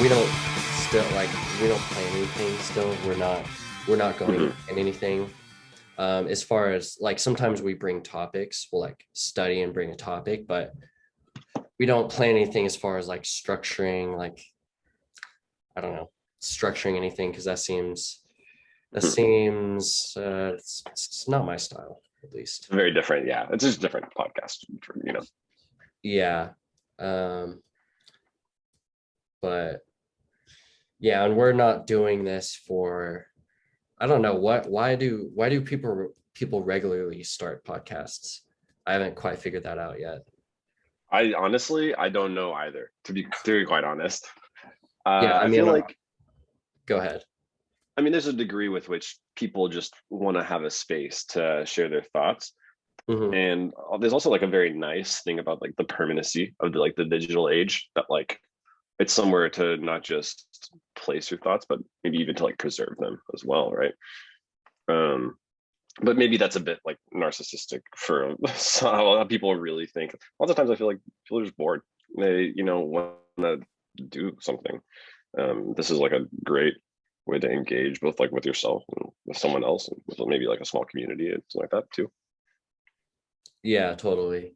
don't still like we don't plan anything still. We're not going Mhm. in anything. As far as like sometimes we bring topics, we'll like study and bring a topic, but we don't plan anything as far as like structuring, like I don't know, structuring anything because that Mhm. seems it's not my style at least. Very different. Yeah, it's just a different podcast. Yeah. Um, but yeah, and we're not doing this for I don't know why do people regularly start podcasts? I haven't quite figured that out yet. I honestly, I don't know either. To be quite honest, Yeah, I I mean, feel like go ahead. there's a degree with which people just want to have a space to share their thoughts, Hmm. and there's also like a very nice thing about like the permanency of the digital age that like it's somewhere to not just place your thoughts, but maybe even to like preserve them as well, right? Um, but maybe that's a bit like narcissistic for so a lot of people really think. Lots of times I feel like people are just bored. They, want to do something. This is like a great way to engage both like with yourself and with someone else and with maybe like a small community and something like that too. Yeah, totally.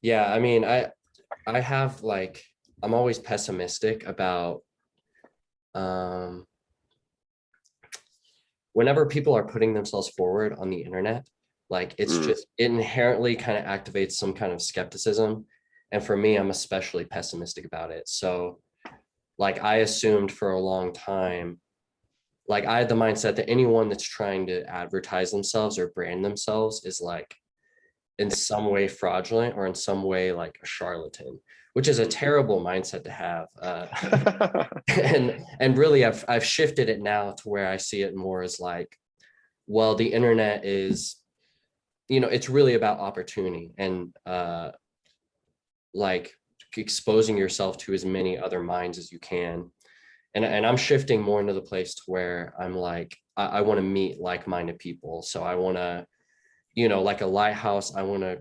Yeah, I mean, I have like I'm always pessimistic about um whenever people are putting themselves forward on the internet, like it's Mm, just it inherently kind of activates some kind of skepticism. And for me, I'm especially pessimistic about it. So like I assumed for a long time, like I had the mindset that anyone that's trying to advertise themselves or brand themselves is like in some way fraudulent or in some way like a charlatan, which is a mm. terrible mindset to have. And really, I've shifted it now to where I see it more as like, well, the internet is, it's really about opportunity and like exposing yourself to as many other minds as you can. And I'm shifting more into the place to where I'm like, I want to meet like-minded people. So I want to, like a lighthouse, I want to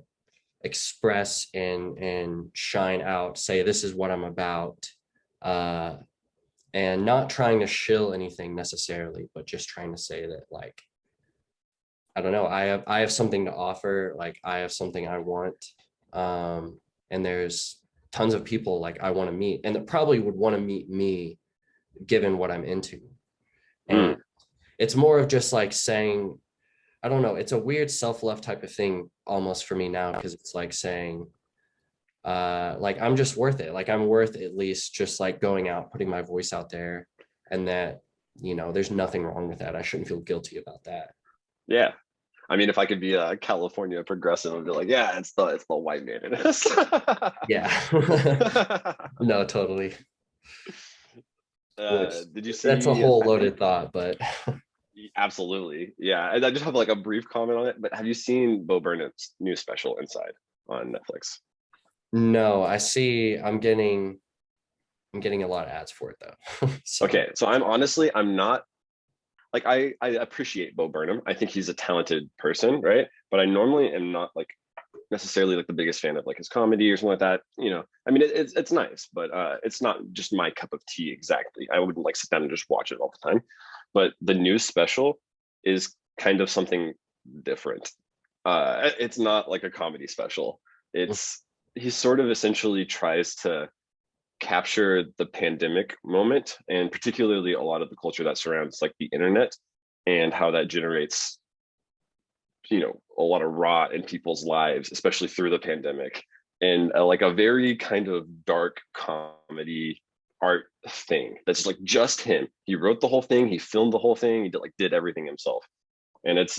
express and shine out, say this is what I'm about, uh, and not trying to shill anything necessarily, but just trying to say that like I don't know, I have something to offer, like I have something I want, and there's tons of people like I want to meet and that probably would want to meet me given what I'm into. And Mm. it's more of just like saying, I don't know, it's a weird self-love type of thing almost for me now because it's like saying like I'm just worth it, like I'm worth at least just like going out putting my voice out there, and that there's nothing wrong with that. I shouldn't feel guilty about that. Yeah. I mean, if I could be a California progressive, I'd be like, yeah, it's the white man in us. Yeah. No, totally. Which Did you that's a see? whole I think loaded thought, but absolutely, yeah. And I just have like a brief comment on it. But have you seen Bo Burnham's new special Inside on Netflix? no, I see I'm getting a lot of ads for it though. So Okay, so I'm not like I appreciate Bo Burnham. I think he's a talented person, right? But I normally am not like necessarily like the biggest fan of like his comedy or something like that. I mean, it's nice, but it's not just my cup of tea exactly. I wouldn't like sit down and just watch it all the time. But the news special is kind of something different. It's not like a comedy special. It's he sort of essentially tries to capture the pandemic moment and particularly a lot of the culture that surrounds like the internet and how that generates a lot of rot in people's lives, especially through the pandemic, and like a very kind of dark comedy art thing that's like just him. He wrote the whole thing, he filmed the whole thing, he did everything himself, and it's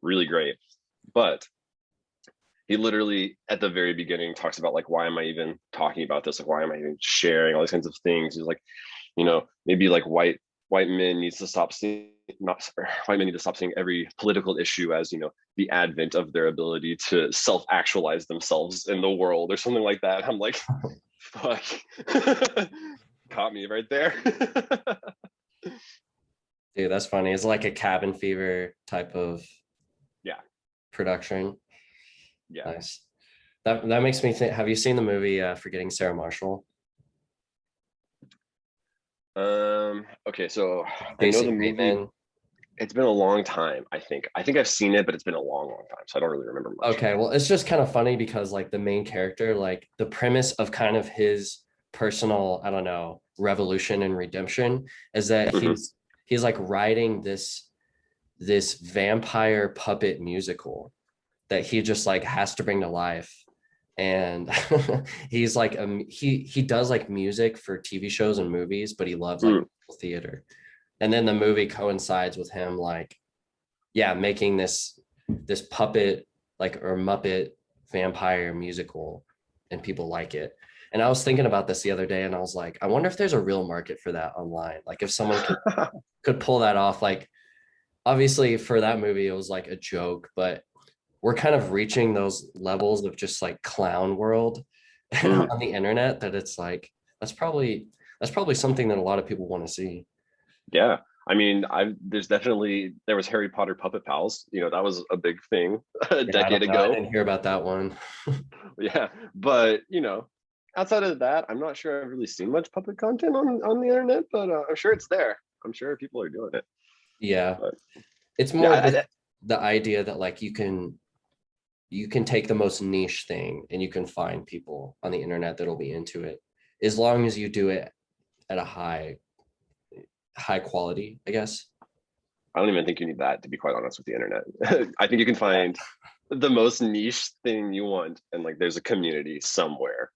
really great. But he literally at the very beginning talks about like why am I even talking about this? Like why am I even sharing all these kinds of things? He's like, maybe like white men needs to stop seeing not white men need to stop seeing every political issue as the advent of their ability to self-actualize themselves in the world or something like that. I'm like, fuck, caught me right there. dude, that's funny. It's like a cabin fever type of Yeah, production. yeah. Nice. That makes me think, have you seen the movie Forgetting Sarah Marshall? Okay, so I know the Jason movie. Bateman. It's been a long time, I think. I think I've seen it, but it's been a long, long time, so I don't really remember much. Okay, well, it's just kind of funny because like the main character, like the premise of kind of his personal, I don't know, revolution and redemption is that Hmm. he's like writing this vampire puppet musical that he just like has to bring to life. And he's like he does like music for TV shows and movies, but he loves like Mm. theater. And then the movie coincides with him like yeah, making this puppet like or Muppet vampire musical and people like it. And I was thinking about this the other day and I was like, I wonder if there's a real market for that online. Like if someone could pull that off, like obviously for that movie it was like a joke, but we're kind of reaching those levels of just like clown world Mm. on the internet that it's like that's probably something that a lot of people want to see. Yeah. I mean, there was Harry Potter Puppet Pals. That was a big thing a Yeah, I decade don't know. I ago. didn't hear about that one. Yeah, but outside of that, I'm not sure I've really seen much puppet content on the internet, but I'm sure it's there. I'm sure people are doing it. Yeah. But It's yeah, more just the idea that like you can take the most niche thing and you can find people on the internet that'll be into it as long as you do it at a high quality, I guess. I don't even think you need that, to be quite honest with the internet. I think you can Yeah. find the most niche thing you want, and like there's a community somewhere.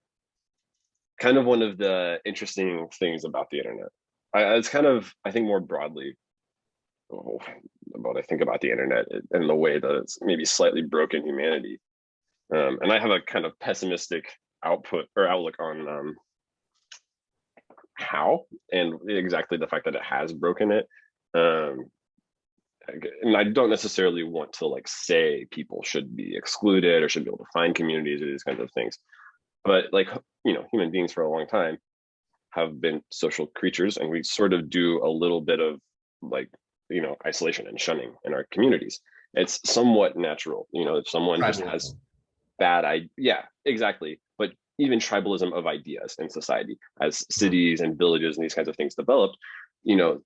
Kind of one of the interesting things about the internet. It's kind of, I think, more broadly, oh, about I think about the internet and the way that it's maybe slightly broken humanity. And I have a kind of pessimistic output or outlook on how and exactly the fact that it has broken it. Um, and I don't necessarily want to like say people should be excluded or should be able to find communities or these kinds of things. But like, human beings for a long time have been social creatures, and we sort of do a little bit of like, isolation and shunning in our communities. It's somewhat natural. If someone just has Tribalism. yeah, exactly. But even tribalism of ideas in society, as Mhm. cities and villages and these kinds of things developed,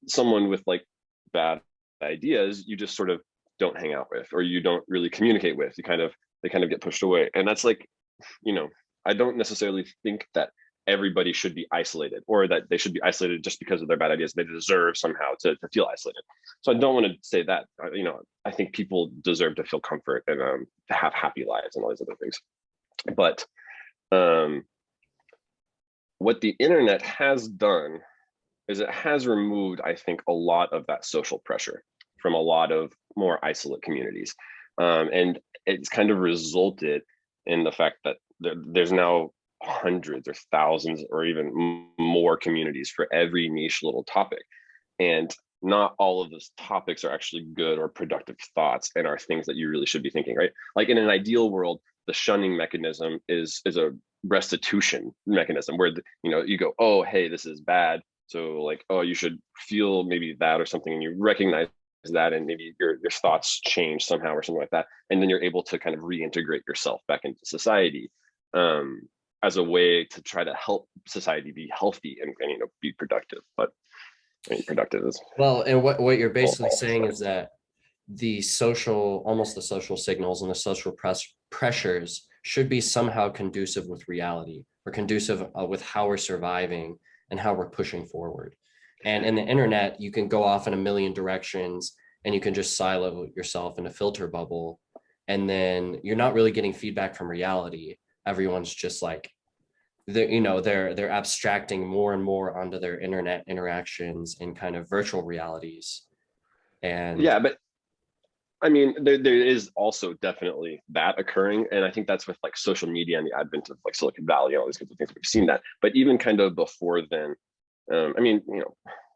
someone with like bad ideas, you just sort of don't hang out with, or you don't really communicate with. They kind of get pushed away, and that's like, you know, I don't necessarily think that everybody should be isolated, or that they should be isolated just because of their bad ideas. They deserve somehow to feel isolated. So I don't want to say that. I think people deserve to feel comfort and to have happy lives and all these other things. But um, what the internet has done is it has removed, I think, a lot of that social pressure from a lot of more isolate communities. And it's kind of resulted in the fact that there's now hundreds or thousands or even more communities for every niche little topic. And not all of those topics are actually good or productive thoughts and are things that you really should be thinking, right? Like in an ideal world, the shunning mechanism is a restitution mechanism where you go, oh, hey, this is bad, so like, oh, you should feel maybe that or something, and you recognize that, and maybe your thoughts change somehow or something like that, and then you're able to kind of reintegrate yourself back into society, um, as a way to try to help society be healthy and be productive. But I mean, productive is Well, and what you're all basically saying stuff. is that almost the social signals and the social pressures should be somehow conducive with reality or conducive with how we're surviving and how we're pushing forward. And in the internet, you can go off in a million directions and you can just silo yourself in a filter bubble. And then you're not really getting feedback from reality. Everyone's just like, they're abstracting more and more onto their internet interactions and kind of virtual realities. And Yeah, but I mean, there is also definitely that occurring, and I think that's with like social media and the advent of like Silicon Valley and all these kinds of things. We've seen that, but even kind of before then, I mean,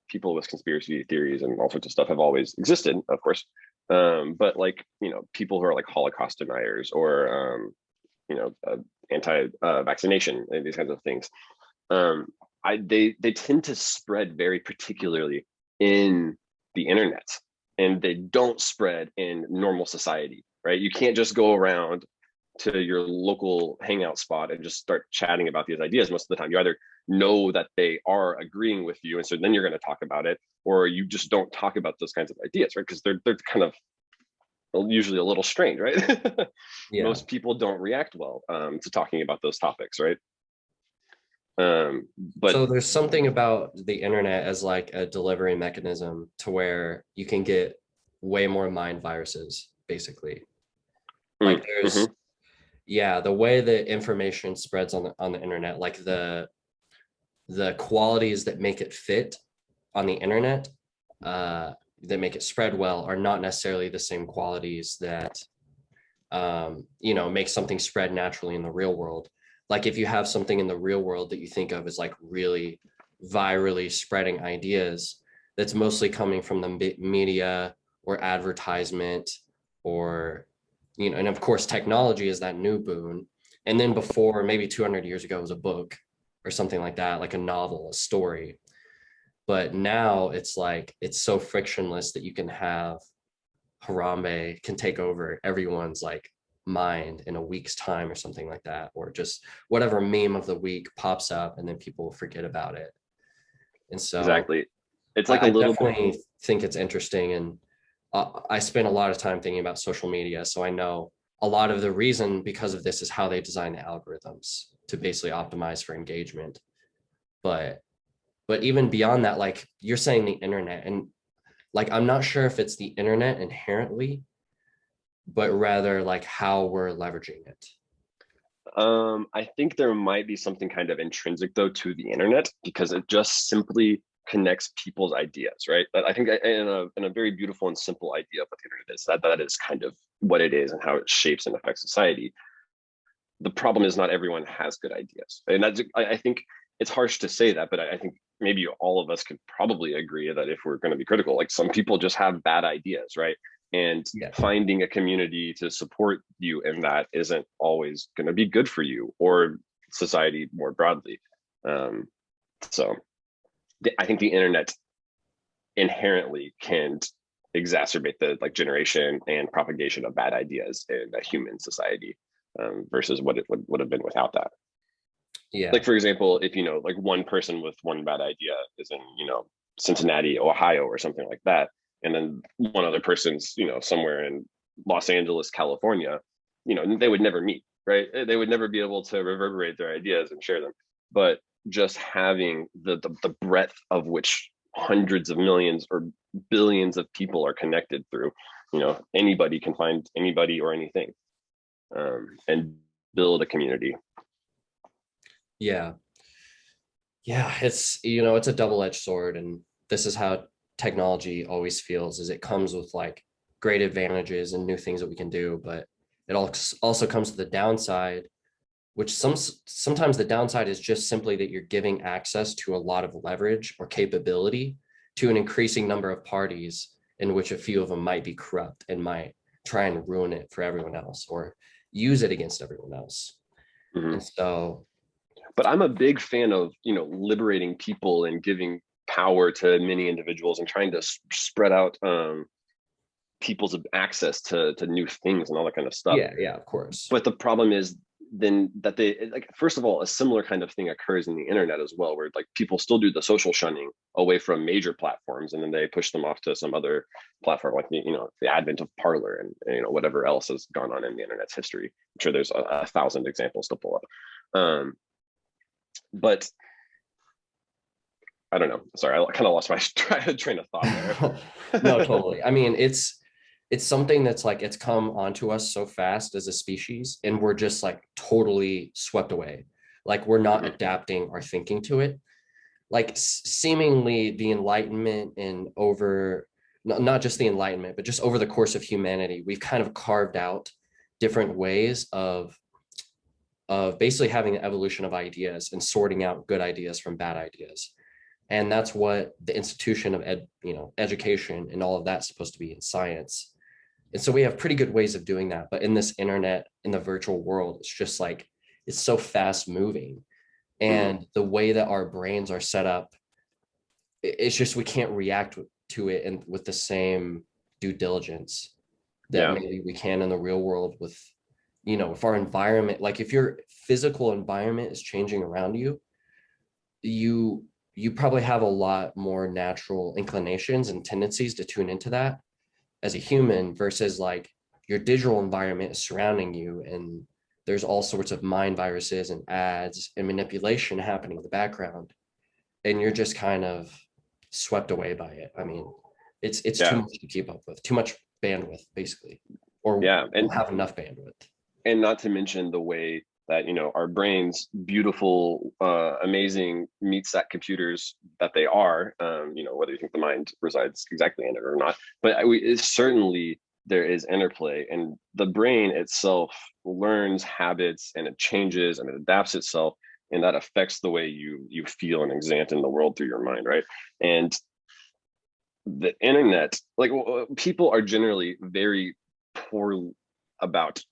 people with conspiracy theories and all sorts of stuff have always existed, of course, but like people who are like Holocaust deniers or anti-vaccination and these kinds of things, um, they tend to spread very particularly in the internet, and they don't spread in normal society, right? You can't just go around to your local hangout spot and just start chatting about these ideas, most of the time you either know that they are agreeing with you, and so then you're going to talk about it, or you just don't talk about those kinds of ideas, right? Because they're kind of usually a little strange, right? Yeah. Most people don't react well to talking about those topics, right? But So there's something about the internet as like a delivery mechanism to where you can get way more mind viruses, basically. Like there's, mhm. yeah, the way that information spreads on the internet, like the qualities that make it fit on the internet, that make it spread well, are not necessarily the same qualities that make something spread naturally in the real world. Like if you have something in the real world that you think of as like really virally spreading ideas, that's mostly coming from the media or advertisement, or and of course technology is that new boon. And then before, maybe 200 years ago, it was a book or something like that, like a novel, a story. But now it's like it's so frictionless that you can have Harambe can take over everyone's like mind in a week's time or something like that, or just whatever meme of the week pops up and then people forget about it. And so Exactly. It's like a I little bit. definitely think it's interesting. And I spend a lot of time thinking about social media. So I know a lot of the reason because of this is how they design the algorithms to basically optimize for engagement. But even beyond that, like you're saying the internet, and like I'm not sure if it's the internet inherently, but rather like how we're leveraging it. I think there might be something kind of intrinsic though to the internet, because it just simply connects people's ideas, right? But I think in a very beautiful and simple idea of what the internet is, that is kind of what it is and how it shapes and affects society. The problem is not everyone has good ideas, and I think it's harsh to say that, but I think maybe all of us could probably agree that if we're going to be critical, like some people just have bad ideas, right? And Yeah. finding a community to support you in that isn't always going to be good for you or society more broadly. So I think the internet inherently can exacerbate the like generation and propagation of bad ideas in a human society, versus what it would have been without that. Yeah. Like for example, if like one person with one bad idea is in Cincinnati, Ohio, or something like that, and then one other person's somewhere in Los Angeles, California, they would never meet, right? They would never be able to reverberate their ideas and share them. But just having the breadth of which hundreds of millions or billions of people are connected through, anybody can find anybody or anything, and build a community. Yeah. Yeah. It's a double-edged sword. And this is how technology always feels, is it comes with like great advantages and new things that we can do, but it also comes to the downside, which sometimes the downside is just simply that you're giving access to a lot of leverage or capability to an increasing number of parties, in which a few of them might be corrupt and might try and ruin it for everyone else or use it against everyone else. Mm-hmm. And so, But I'm a big fan of liberating people and giving power to many individuals and trying to spread out people's access to new things and all that kind of stuff. yeah, of course. But the problem is then that they like, first of all, a similar kind of thing occurs in the internet as well, where like people still do the social shunning away from major platforms, and then they push them off to some other platform, like the advent of Parler and whatever else has gone on in the internet's history. I'm sure there's a thousand examples to pull up. But I don't know. Sorry, I kind of lost my train of thought there. No, totally. I mean, it's something that's like it's come onto us so fast as a species, and we're just like totally swept away. Like we're not Mhm. adapting our thinking to it. Like seemingly the Enlightenment, and over not just the Enlightenment, but just over the course of humanity, we've kind of carved out different ways of basically having an evolution of ideas and sorting out good ideas from bad ideas. And that's what the institution of education and all of that's supposed to be in science. And so we have pretty good ways of doing that. But in this internet, in the virtual world, it's just like it's so fast moving. Mhm. And the way that our brains are set up, it's just we can't react to it and with the same due diligence that Yeah. maybe we can in the real world with you know, if our environment, like if your physical environment is changing around you, you probably have a lot more natural inclinations and tendencies to tune into that as a human versus like your digital environment is surrounding you and there's all sorts of mind viruses and ads and manipulation happening in the background and you're just kind of swept away by it. I mean, it's too Yeah. much to keep up with, too much bandwidth basically, or Yeah. don't have enough bandwidth. And not to mention the way that, you know, our brains, beautiful, amazing meat sack computers that they are, you know, whether you think the mind resides exactly in it or not, but certainly there is interplay, and the brain itself learns habits and it changes and it adapts itself, and that affects the way you feel and examine the world through your mind, right? And the internet, like, people are generally very poor about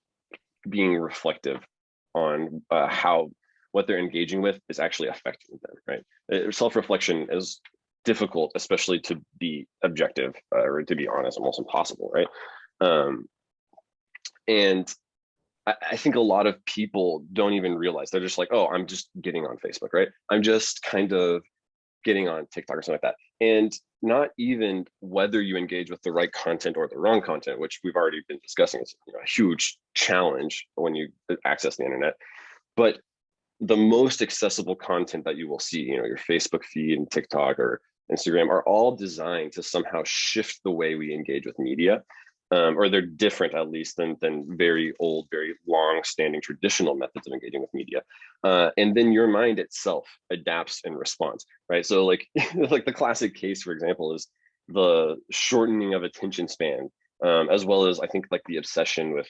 being reflective on how what they're engaging with is actually affecting them, right? Self-reflection is difficult, especially to be objective, or to be honest, almost impossible, right? And I think a lot of people don't even realize. They're just like, oh, I'm just getting on Facebook, right? I'm just kind of getting on TikTok or something like that. And not even whether you engage with the right content or the wrong content, which we've already been discussing is, you know, a huge challenge when you access the internet. But the most accessible content that you will see, you know, your Facebook feed and TikTok or Instagram, are all designed to somehow shift the way we engage with media. Or they're different, at least, than very old, very long-standing traditional methods of engaging with media. And then your mind itself adapts and responds, right? So, like, like the classic case, for example, is the shortening of attention span, as well as, I think, like the obsession with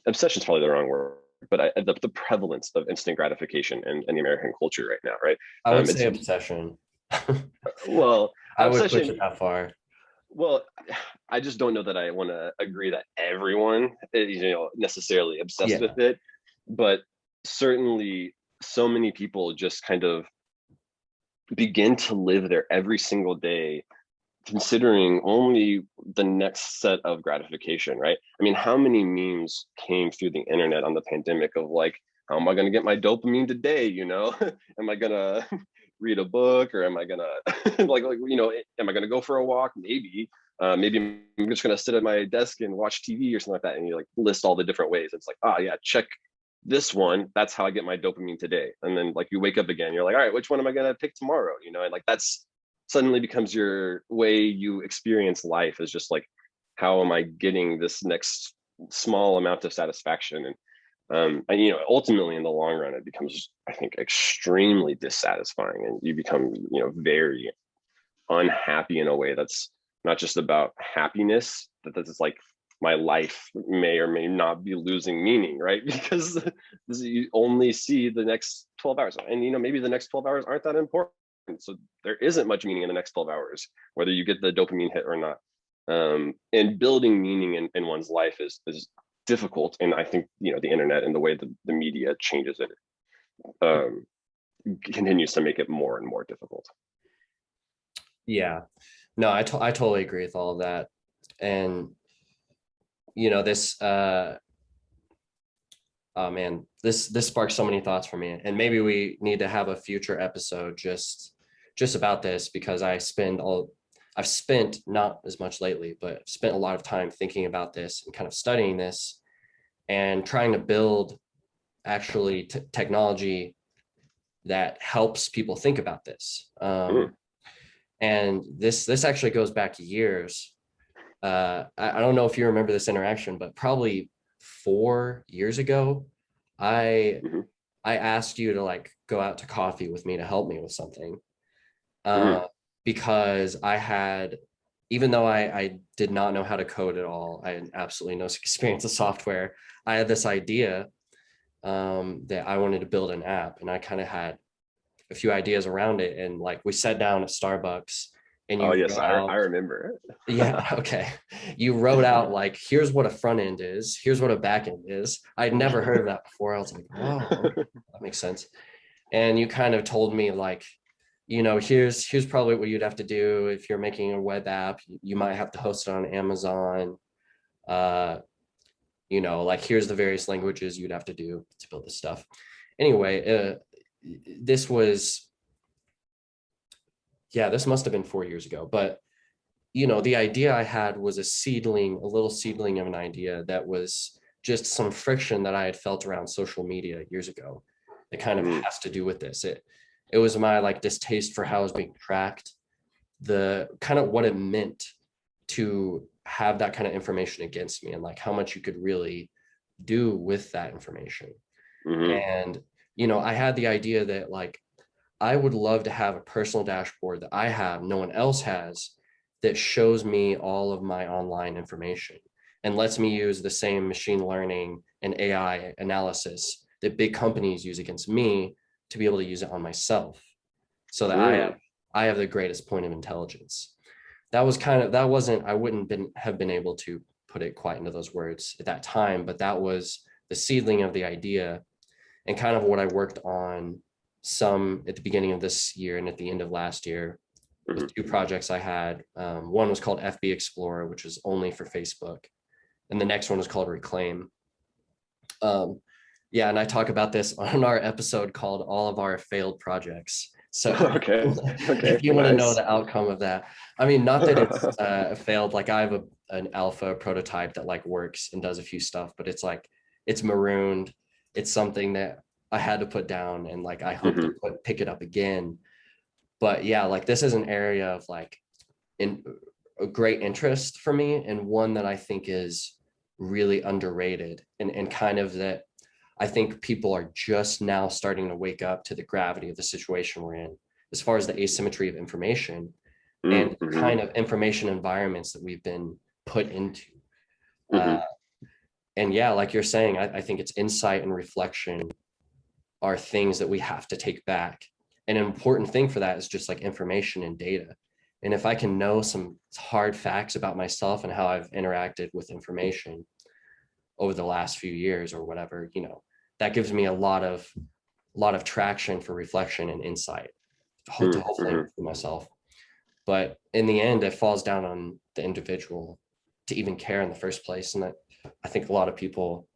obsession is probably the wrong word, but the prevalence of instant gratification in the American culture right now, right? I would It's say obsession. well, I would push obsession. it that far. Well, I just don't know that I want to agree that everyone is, you know, necessarily obsessed Yeah. with it, but certainly so many people just kind of begin to live their every single day considering only the next set of gratification, right? I mean, how many memes came through the internet on the pandemic of like, how am I going to get my dopamine today? You know, am I going to read a book, or am I going to you know, am I going to go for a walk? Maybe, maybe I'm just going to sit at my desk and watch TV or something like that. And you like list all the different ways. It's like, ah, yeah, check this one. That's how I get my dopamine today. And then like you wake up again, you're like, all right, which one am I going to pick tomorrow? You know, and like that's suddenly becomes your way you experience life, is just like, how am I getting this next small amount of satisfaction? And you know, ultimately in the long run, it becomes, I think, extremely dissatisfying, and you become, you know, very unhappy in a way that's not just about happiness, that this is like, my life may or may not be losing meaning, right? Because you only see the next 12 hours, and you know, maybe the next 12 hours aren't that important, so there isn't much meaning in the next 12 hours, whether you get the dopamine hit or not. And building meaning in one's life is difficult. And I think, you know, the internet and the way the media changes it um, continues to make it more and more difficult. Yeah. No, I totally agree with all of that. And, you know, this, oh man, this sparks so many thoughts for me. And maybe we need to have a future episode just about this, because I've spent not as much lately, but spent a lot of time thinking about this and kind of studying this and trying to build actually technology that helps people think about this. And this actually goes back years. I don't know if you remember this interaction, but probably 4 years ago, I Mm-hmm. I asked you to like go out to coffee with me to help me with something. Mm-hmm. Because I had, even though I did not know how to code at all, I had absolutely no experience with software. I had this idea that I wanted to build an app, and I kind of had a few ideas around it. And like we sat down at Starbucks, and Oh you yes, wrote I out, remember. yeah, okay, you wrote out like, here's what a front end is, here's what a back end is. I'd never heard of that before. I was like, oh, okay, that makes sense. And you kind of told me like, you know, here's probably what you'd have to do if you're making a web app. You might have to host it on Amazon. like here's the various languages you'd have to do to build this stuff. Anyway, this was, this must have been 4 years ago, but the idea I had was a little seedling of an idea that was just some friction that I had felt around social media years ago. It kind of has to do with this. It was my like distaste for how I was being tracked, the kind of what it meant to have that kind of information against me, and like how much you could really do with that information. And, I had the idea that like, I would love to have a personal dashboard that I have, no one else has, that shows me all of my online information and lets me use the same machine learning and AI analysis that big companies use against me to be able to use it on myself, so that I have the greatest point of intelligence. That wasn't, I wouldn't have been able to put it quite into those words at that time, but that was the seedling of the idea, and kind of what I worked on some at the beginning of this year and at the end of last year with 2 projects I had. One was called FB Explorer, which is only for Facebook. And the next one was called Reclaim. And I talk about this on our episode called All of Our Failed Projects. So if you want to know the outcome of that, I mean, not that it's failed, like I have an alpha prototype that like works and does a few stuff, but it's like, it's marooned. It's something that I had to put down, and like, I hope to pick it up again. But like, this is an area of like in a great interest for me, and one that I think is really underrated, and kind of that I think people are just now starting to wake up to the gravity of the situation we're in, as far as the asymmetry of information and kind of information environments that we've been put into. And like you're saying, I think it's insight and reflection are things that we have to take back. And an important thing for that is just like information and data. And if I can know some hard facts about myself and how I've interacted with information over the last few years or whatever, that gives me a lot of traction for reflection and insight to hopefully improve myself. But in the end, it falls down on the individual to even care in the first place. And that, I think a lot of people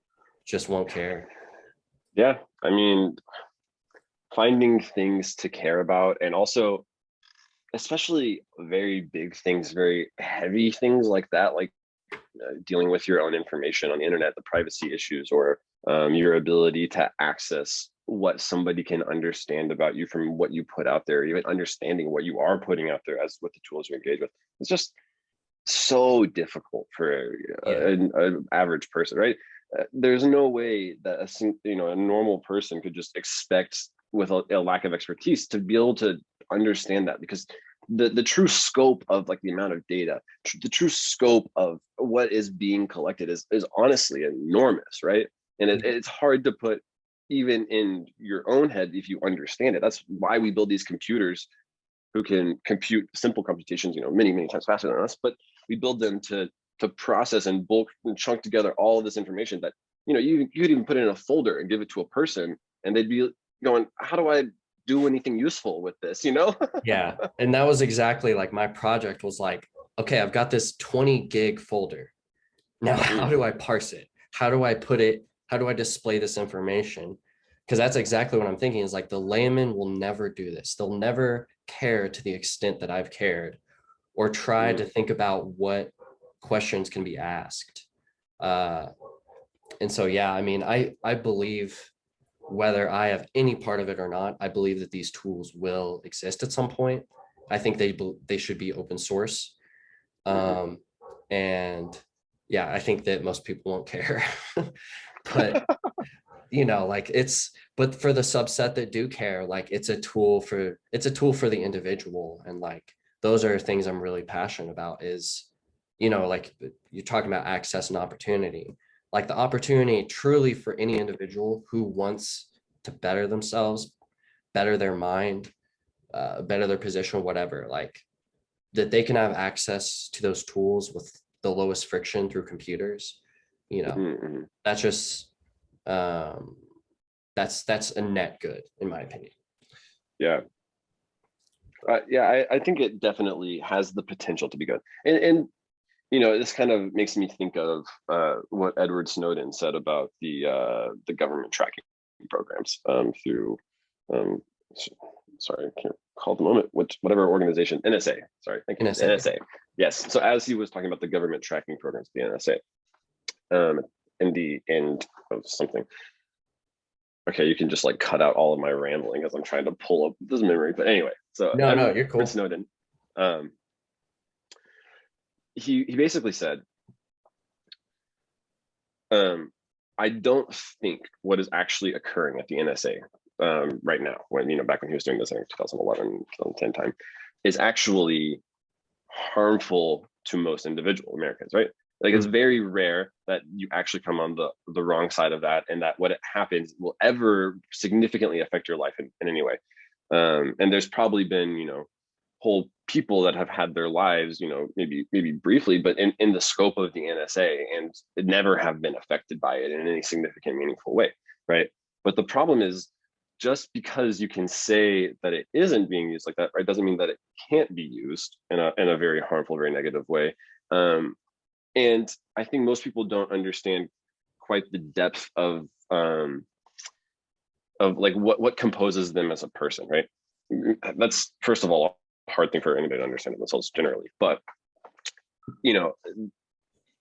just won't care. Yeah. I mean, finding things to care about, and also especially very big things, very heavy things like that, like dealing with your own information on the internet, the privacy issues, or your ability to access what somebody can understand about you from what you put out there, even understanding what you are putting out there as with the tools you engage with. It's just so difficult for an average person, right? There's no way that a normal person could just expect, with a lack of expertise, to be able to understand that, because the true scope of like the amount of data, the true scope of what is being collected is honestly enormous, right? And it's hard to put even in your own head if you understand it. That's why we build these computers who can compute simple computations, many times faster than us, but we build them to process and bulk and chunk together all of this information that, you could even put it in a folder and give it to a person, and they'd be going, how do I do anything useful with this, Yeah. And that was exactly like my project was like, okay, I've got this 20 gig folder. Now, how do I parse it? How do I put it? How do I display this information? Because that's exactly what I'm thinking, is like the layman will never do this. They'll never care to the extent that I've cared, or try to think about what questions can be asked. And so, I mean, I believe, whether I have any part of it or not, I believe that these tools will exist at some point. I think they should be open source. And I think that most people won't care. But but for the subset that do care, like it's a tool for the individual. And like, those are things I'm really passionate about, is, like you're talking about access and opportunity, like the opportunity truly for any individual who wants to better themselves, better their mind, better their position, whatever, like that they can have access to those tools with the lowest friction through computers. That's just, that's a net good, in my opinion. I think it definitely has the potential to be good. And this kind of makes me think of what Edward Snowden said about the government tracking programs through um, sorry, I can't call the moment, whatever organization, NSA. Sorry, thank you, NSA. NSA. Yes. So as he was talking about the government tracking programs, the NSA, in the end of something. Okay, you can just like cut out all of my rambling as I'm trying to pull up this memory. But anyway, so No, you're cool. Snowden, he basically said, I don't think what is actually occurring at the NSA right now, when back when he was doing this in 2011, 2010 time, is actually harmful to most individual Americans, right? Like it's very rare that you actually come on the wrong side of that, and that what happens will ever significantly affect your life in any way. And there's probably been, whole people that have had their lives, maybe briefly, but in the scope of the NSA, and never have been affected by it in any significant, meaningful way, right? But the problem is, just because you can say that it isn't being used like that, right, doesn't mean that it can't be used in a very harmful, very negative way. And I think most people don't understand quite the depth of like what composes them as a person, right? That's first of all a hard thing for anybody to understand themselves generally, but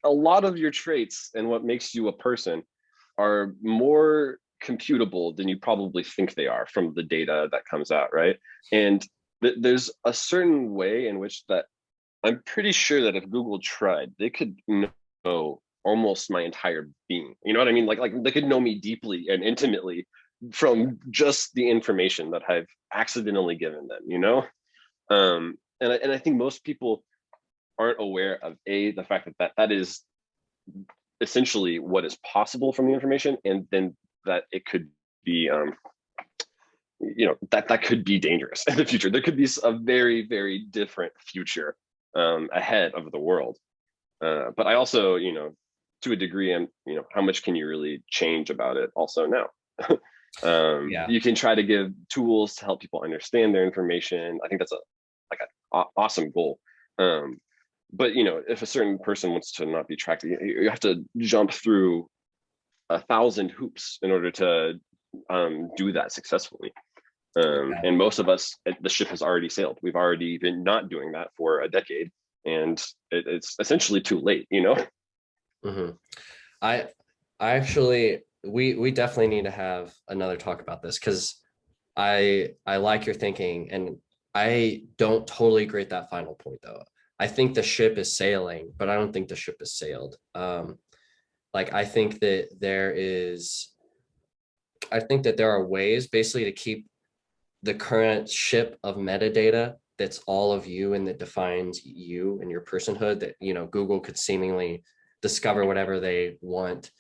a lot of your traits and what makes you a person are more computable than you probably think they are from the data that comes out, right? And there's a certain way in which that I'm pretty sure that if Google tried, they could know almost my entire being. You know what I mean? Like they could know me deeply and intimately from just the information that I've accidentally given them. And I think most people aren't aware of the fact that is essentially what is possible from the information, and then that it could be that could be dangerous in the future. There could be a very, very different future ahead of the world. But I also, to a degree, and how much can you really change about it also now? You can try to give tools to help people understand their information. I think that's an awesome goal. But if a certain person wants to not be tracked, you have to jump through 1,000 hoops in order to do that successfully. And most of us, the ship has already sailed. We've already been not doing that for a decade, and it's essentially too late. I actually, we definitely need to have another talk about this, because I like your thinking, and I don't totally agree at that final point though. I think the ship is sailing, but I don't think the ship has sailed. I think that there are ways basically to keep the current ship of metadata that's all of you and that defines you and your personhood, that Google could seemingly discover whatever they want.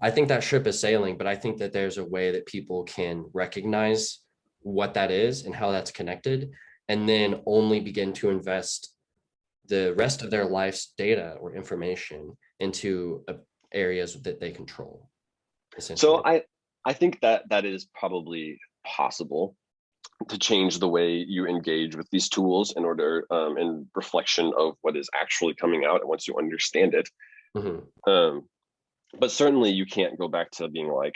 I think that ship is sailing, but I think that there's a way that people can recognize what that is and how that's connected, and then only begin to invest the rest of their life's data or information into areas that they control, essentially. So I think that is probably possible to change the way you engage with these tools in order in reflection of what is actually coming out, and once you understand it. But certainly you can't go back to being like,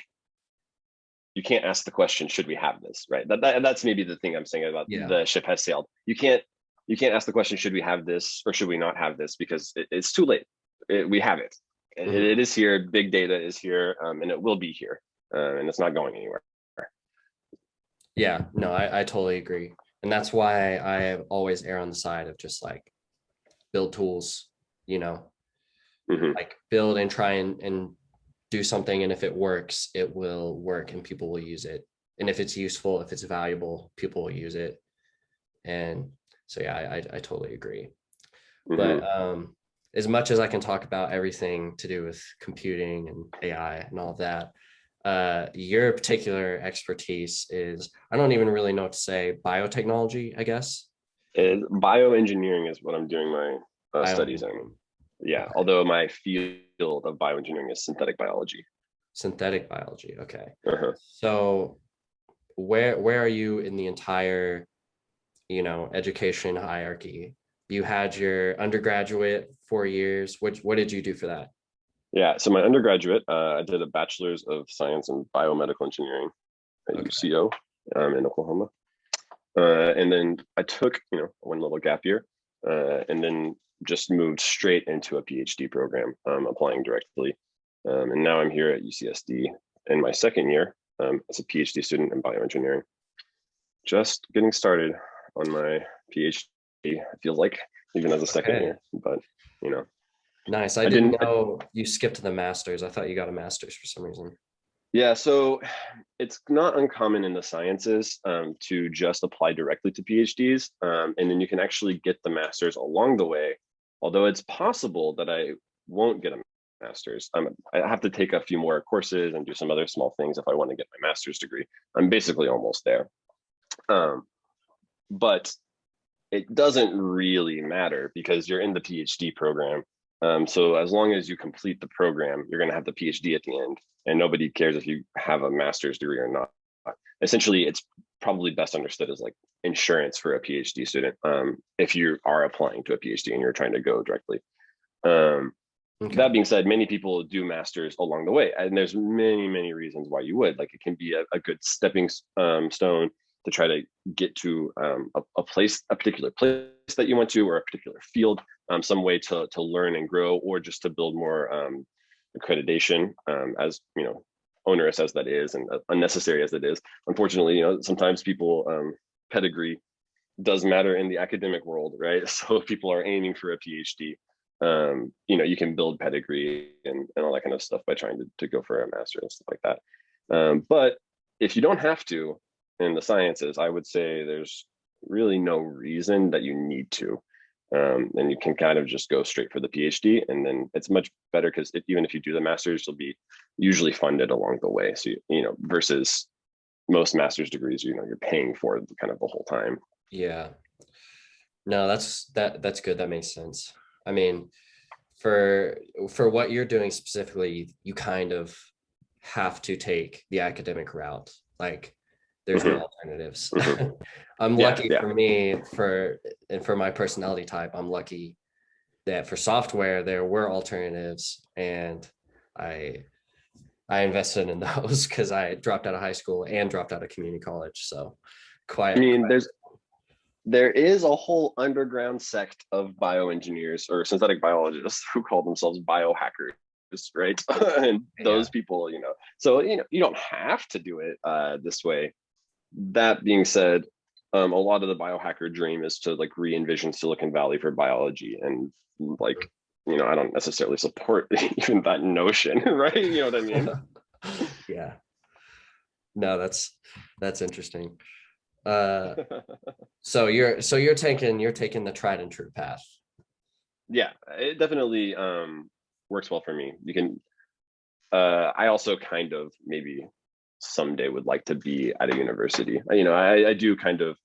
you can't ask the question, should we have this, right? That's maybe the thing I'm saying about the ship has sailed. You can't ask the question, should we have this or should we not have this, because it's too late. We have it. It is here. Big data is here, and it will be here, and it's not going anywhere. Yeah, no, I totally agree. And that's why I always err on the side of just like build tools, like build and try and do something. And if it works, it will work and people will use it. And if it's useful, if it's valuable, people will use it. And so, yeah, I totally agree. But as much as I can talk about everything to do with computing and AI and all of that, your particular expertise is, I don't even really know what to say, biotechnology, I guess. Bioengineering is what I'm doing my studies in. Yeah, okay. Although my field of bioengineering is synthetic biology. Synthetic biology, okay. So where are you in the entire, education hierarchy? you had your undergraduate 4 years. What did you do for that? Yeah, so my undergraduate, I did a bachelor's of science in biomedical engineering at Okay. UCO in Oklahoma. And then I took, one little gap year, and then just moved straight into a PhD program, applying directly. And now I'm here at UCSD in my second year as a PhD student in bioengineering. Just getting started on my PhD. I feel like even as a second Okay. year, but Nice. I I didn't didn't. know you skipped the master's. I thought you got a master's for some reason. Yeah, so it's not uncommon in the sciences to just apply directly to PhDs, and then you can actually get the master's along the way. Although it's possible that I won't get a master's. I have to take a few more courses and do some other small things if I want to get my master's degree. I'm basically almost there. But it doesn't really matter because you're in the PhD program. So as long as you complete the program, you're going to have the PhD at the end, and nobody cares if you have a master's degree or not. Essentially, it's probably best understood as like insurance for a PhD student if you are applying to a PhD and you're trying to go directly. Okay. That being said, many people do masters along the way, and there's many reasons why you would. Like it can be a good stepping stone to try to get to a particular place that you want to, or a particular field, some way to learn and grow, or just to build more accreditation. As onerous as that is, and unnecessary as it is, unfortunately, sometimes people pedigree does matter in the academic world, right? So if people are aiming for a PhD, you can build pedigree and all that kind of stuff by trying to go for a master and stuff like that. But if you don't have to in the sciences, I would say there's really no reason that you need to. And you can kind of just go straight for the PhD, and then it's much better because even if you do the master's, you'll be usually funded along the way. So versus most master's degrees, you're paying for kind of the whole time. Yeah. No, that's good. That makes sense. I mean, for what you're doing specifically, you kind of have to take the academic route. Like there's no Mm-hmm. alternatives. Mm-hmm. I'm Yeah, lucky yeah. for me for my personality type, I'm lucky that for software there were alternatives, and I invested in those because I dropped out of high school and dropped out of community college. So I quite mean, there is a whole underground sect of bioengineers or synthetic biologists who call themselves biohackers, right? And yeah. those people, so you don't have to do it this way. That being said, a lot of the biohacker dream is to like re-envision Silicon Valley for biology, and like I don't necessarily support even that notion, right? You know what I mean? Yeah. No, that's interesting. Uh so you're taking the tried and true path. Yeah, it definitely works well for me. You can I also kind of maybe someday would like to be at a university. I do kind of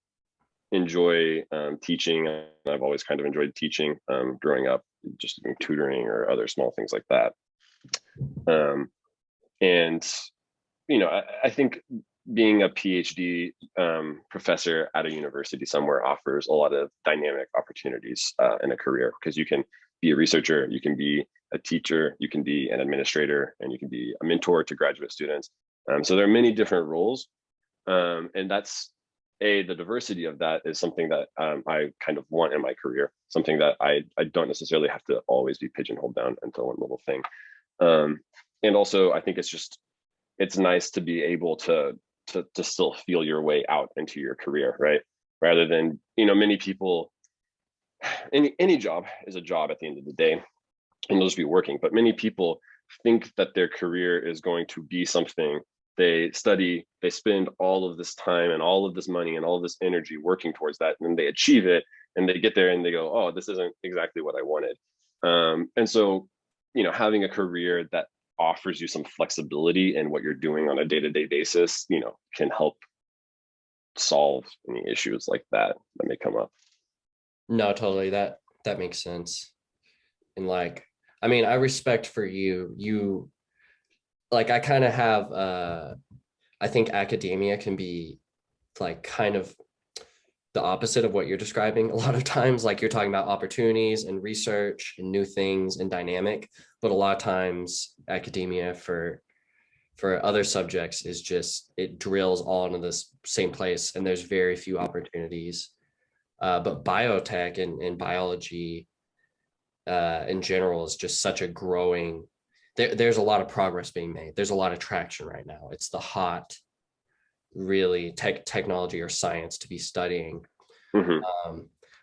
enjoy teaching. I've always kind of enjoyed teaching growing up, just doing tutoring or other small things like that. And I think being a PhD professor at a university somewhere offers a lot of dynamic opportunities in a career, because you can be a researcher, you can be a teacher, you can be an administrator, and you can be a mentor to graduate students. So there are many different roles, and that's the diversity of that is something that I kind of want in my career, something that I don't necessarily have to always be pigeonholed down into one little thing. And also, I think it's nice to be able to still feel your way out into your career, right? Rather than many people, any job is a job at the end of the day, and they'll just be working. But many people think that their career is going to be something they study, they spend all of this time and all of this money and all of this energy working towards that, and then they achieve it, and they get there and they go, oh, this isn't exactly what I wanted. And so having a career that offers you some flexibility in what you're doing on a day-to-day basis, can help solve any issues like that may come up. No, totally. That makes sense. And like, I mean, I respect for you like, I kind of have I think academia can be like kind of the opposite of what you're describing a lot of times. Like you're talking about opportunities and research and new things and dynamic, but a lot of times academia for other subjects is just, it drills all into this same place and there's very few opportunities. But biotech and biology in general is just such a growing, there's a lot of progress being made. There's a lot of traction right now. It's the hot, really technology or science to be studying.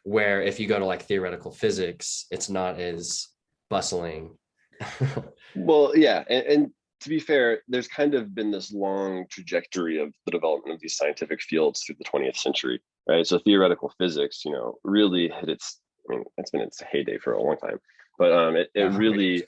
Where if you go to like theoretical physics, it's not as bustling. Well, yeah, and to be fair, there's kind of been this long trajectory of the development of these scientific fields through the 20th century, right? So theoretical physics, you know, really hit its, I mean, it's been its heyday for a long time, but it really,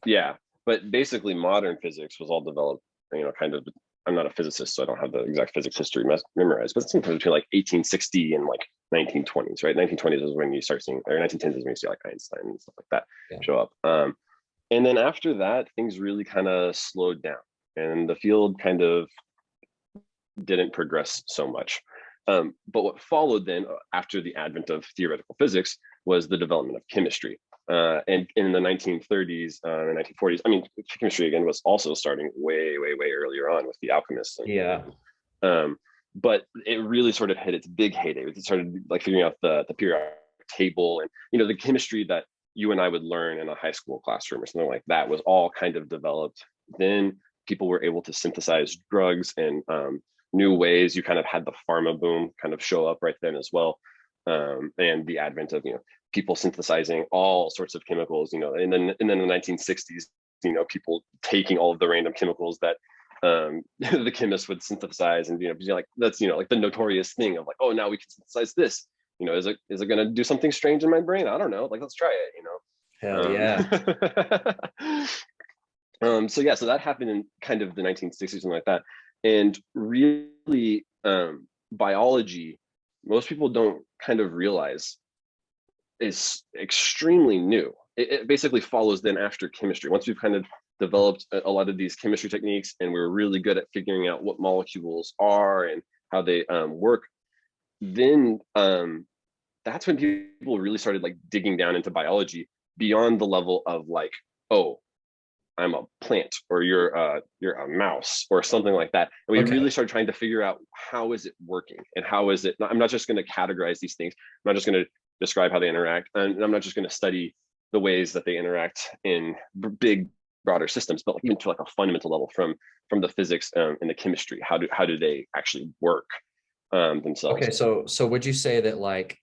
yeah. But basically, modern physics was all developed, you know, kind of. I'm not a physicist, so I don't have the exact physics history memorized, but it's sometimes between like 1860 and like 1920s, right? 1920s is when you start seeing, or 1910s is when you see like Einstein and stuff like that show up. And then after that, things really kind of slowed down, and the field kind of didn't progress so much. But what followed then, after the advent of theoretical physics, was the development of chemistry. And in the 1930s and 1940s, I mean, chemistry again was also starting way earlier on with the alchemists. But it really sort of hit its big heyday. It started like figuring out the periodic table, and you know, the chemistry that you and I would learn in a high school classroom or something like that was all kind of developed. Then people were able to synthesize drugs and new ways. You kind of had the pharma boom kind of show up right then as well, and the advent of, you know, people synthesizing all sorts of chemicals, you know, and then in the 1960s, you know, people taking all of the random chemicals that the chemists would synthesize, and, you know, like that's, you know, like the notorious thing of like, oh, now we can synthesize this, you know, is it going to do something strange in my brain? I don't know, like, let's try it, you know. Hell yeah. So yeah, so that happened in kind of the 1960s and like that. And really, biology, most people don't kind of realize, is extremely new. It basically follows then after chemistry. Once we've kind of developed a lot of these chemistry techniques, and we're really good at figuring out what molecules are and how they work, then that's when people really started like digging down into biology beyond the level of like, oh, I'm a plant, or you're a mouse or something like that. And we really started trying to figure out, how is it working, and how is it, I'm not just going to categorize these things. I'm not just going to describe how they interact, and I'm not just going to study the ways that they interact in big, broader systems, but like even to like a fundamental level from the physics and the chemistry. How do they actually work themselves? Okay, so would you say that like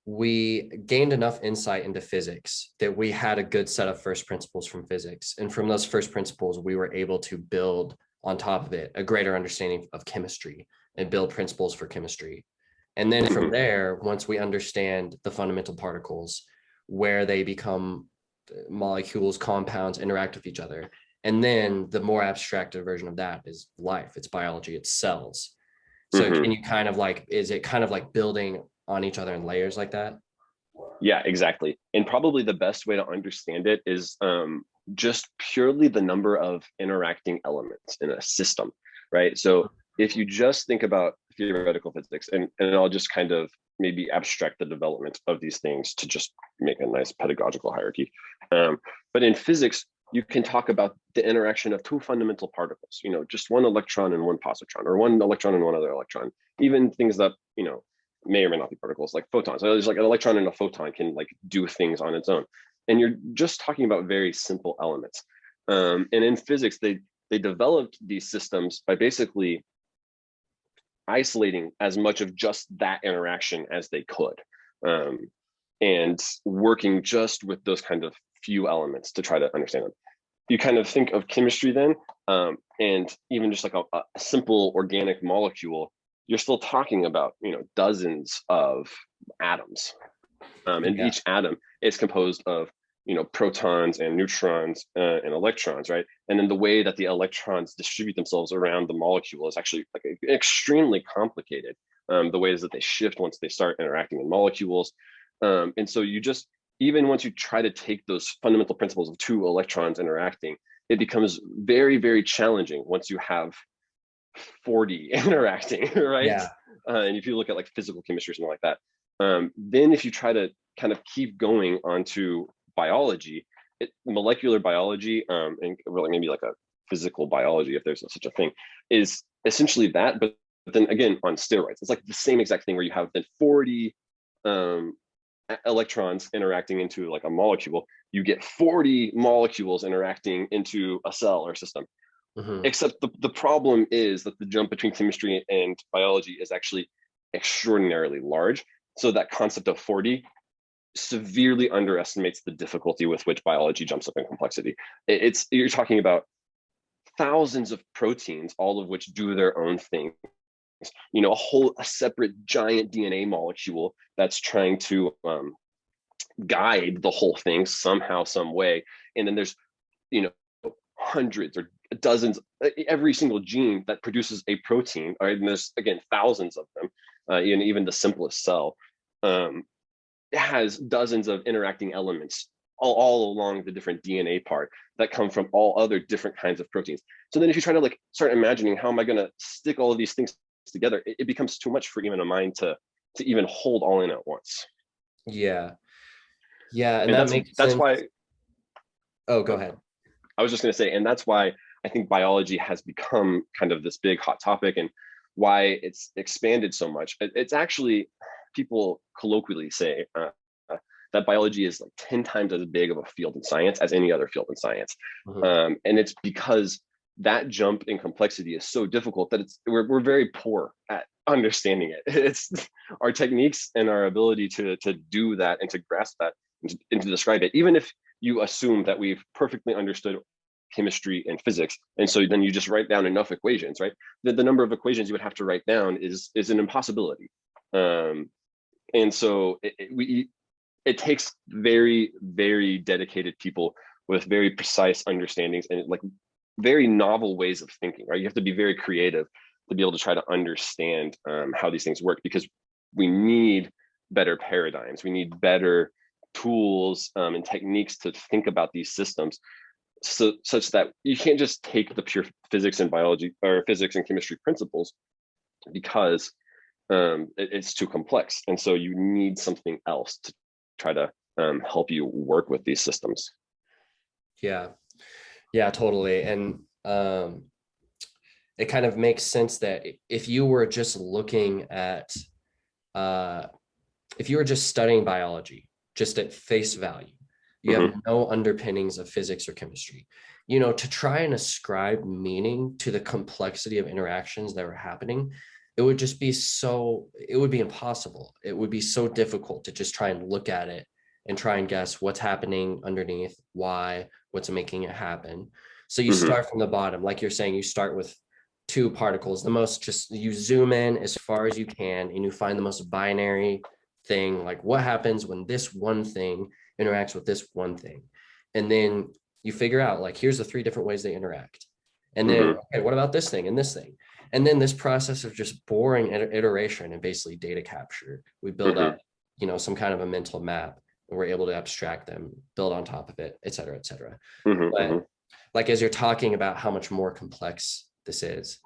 we gained enough insight into physics that we had a good set of first principles from physics, and from those first principles we were able to build on top of it a greater understanding of chemistry and build principles for chemistry? And then from there, once we understand the fundamental particles, where they become molecules, compounds, interact with each other, and then the more abstracted version of that is life, it's biology, it's cells. So can you kind of like, is it kind of like building on each other in layers like that? Yeah, exactly. And probably the best way to understand it is just purely the number of interacting elements in a system, right? So if you just think about theoretical physics, and I'll just kind of maybe abstract the development of these things to just make a nice pedagogical hierarchy. But in physics, you can talk about the interaction of two fundamental particles, you know, just one electron and one positron, or one electron and one other electron, even things that, you know, may or may not be particles, like photons. So there's like an electron and a photon can like do things on its own. And you're just talking about very simple elements. And in physics, they developed these systems by basically isolating as much of just that interaction as they could, and working just with those kind of few elements to try to understand them. You kind of think of chemistry then, and even just like a simple organic molecule, you're still talking about, you know, dozens of atoms, and each atom is composed of, you know, protons and neutrons and electrons, right? And then the way that the electrons distribute themselves around the molecule is actually like extremely complicated. The ways that they shift once they start interacting in molecules, and so you just, even once you try to take those fundamental principles of two electrons interacting, it becomes very challenging once you have 40 interacting, right? and if you look at like physical chemistry or something like that, then if you try to kind of keep going onto biology, molecular biology, and really maybe like a physical biology, if there's such a thing, is essentially that, but then again on steroids. It's like the same exact thing where you have then 40 electrons interacting into like a molecule. You get 40 molecules interacting into a cell or system. Except the problem is that the jump between chemistry and biology is actually extraordinarily large. So that concept of 40 severely underestimates the difficulty with which biology jumps up in complexity. You're talking about thousands of proteins, all of which do their own thing. A separate giant DNA molecule that's trying to guide the whole thing somehow, some way. And then there's, hundreds or dozens, every single gene that produces a protein, right? And there's, again, thousands of them, even the simplest cell has dozens of interacting elements all along the different DNA part that come from all other different kinds of proteins. So then if you try to like start imagining how am I going to stick all of these things together, it becomes too much for even a mind to even hold all in at once. Yeah. And that makes that's sense. Why. Oh, go ahead. I was just going to say, and that's why I think biology has become kind of this big hot topic and why it's expanded so much. It's actually, people colloquially say that biology is like 10 times as big of a field in science as any other field in science. And it's because that jump in complexity is so difficult that we're very poor at understanding it. It's our techniques and our ability to do that and to grasp that and to describe it, even if you assume that we've perfectly understood chemistry and physics. And so then you just write down enough equations, right? The number of equations you would have to write down is an impossibility. And so it takes very, very dedicated people with very precise understandings and like very novel ways of thinking, right? You have to be very creative to be able to try to understand how these things work, because we need better paradigms. We need better tools and techniques to think about these systems, such that you can't just take the pure physics and biology or physics and chemistry principles, because it's too complex. And so you need something else to try to help you work with these systems. Yeah, totally. And it kind of makes sense that if you were just looking at, if you were just studying biology, just at face value, you have no underpinnings of physics or chemistry, to try and ascribe meaning to the complexity of interactions that were happening, it would be impossible. It would be so difficult to just try and look at it and try and guess what's happening underneath, why, what's making it happen. So you start from the bottom, like you're saying, you start with two particles, you zoom in as far as you can and you find the most binary thing, like what happens when this one thing interacts with this one thing. And then you figure out, like, here's the 3 different ways they interact. And then, okay, what about this thing and this thing? And then this process of just boring iteration and basically data capture, we build up, some kind of a mental map, and we're able to abstract them, build on top of it, et cetera, et cetera. But like, as you're talking about how much more complex this is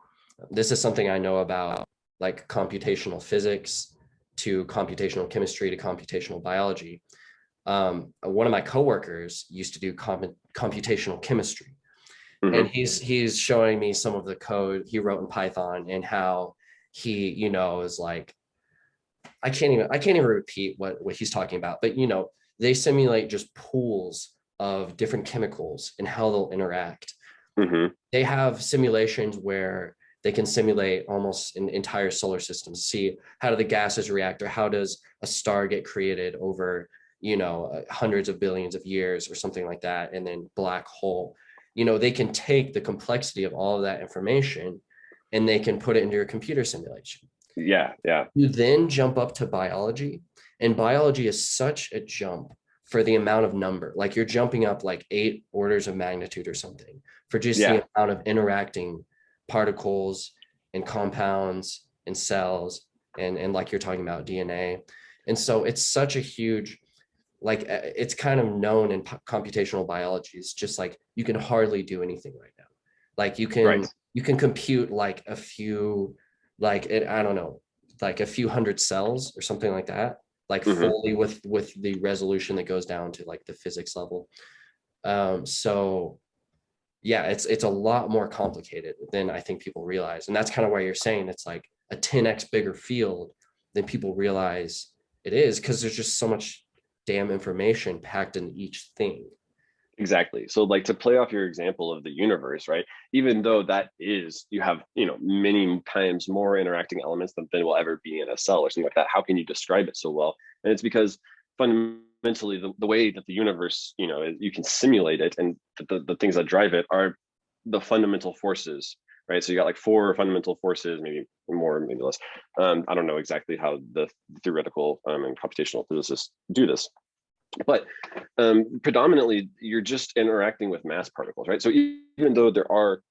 something I know about, like computational physics to computational chemistry to computational biology. One of my coworkers used to do computational chemistry, and he's showing me some of the code he wrote in Python and how he, is like, I can't even repeat what he's talking about, but they simulate just pools of different chemicals and how they'll interact. They have simulations where they can simulate almost an entire solar system, see how do the gases react, or how does a star get created over, hundreds of billions of years or something like that, and then black hole. They can take the complexity of all of that information and they can put it into your computer simulation. Yeah. You then jump up to biology, and biology is such a jump for the amount of number. Like, you're jumping up like 8 orders of magnitude or something for just the amount of interacting particles and compounds and cells and like you're talking about DNA. And so it's such a huge, like, it's kind of known in computational biology. It's just like, you can hardly do anything right now. Like, you can compute like a few, like, I don't know, like a few hundred cells or something like that, like Hmm. fully with the resolution that goes down to like the physics level. So yeah, it's a lot more complicated than I think people realize. And that's kind of why you're saying it's like a 10x bigger field than people realize it is, because there's just so much damn information packed in each thing. Exactly. So like to play off your example of the universe, right? Even though that is, you have, many times more interacting elements than will ever be in a cell or something like that. How can you describe it so well? And it's because fundamentally the way that the universe, you can simulate it, and the things that drive it are the fundamental forces, right? So you got like four fundamental forces, maybe more, maybe less. I don't know exactly how the theoretical and computational physicists do this, but predominantly you're just interacting with mass particles, right? So even though there are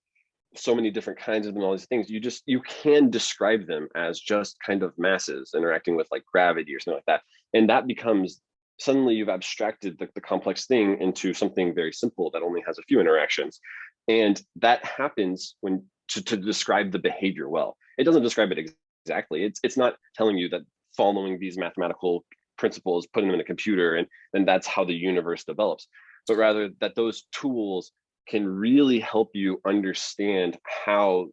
so many different kinds of them, all these things, you can describe them as just kind of masses interacting with like gravity or something like that. And that becomes, suddenly you've abstracted the complex thing into something very simple that only has a few interactions. And that happens when to describe the behavior well. It doesn't describe it exactly. It's not telling you that following these mathematical principles, putting them in a computer, and then that's how the universe develops, but rather that those tools can really help you understand how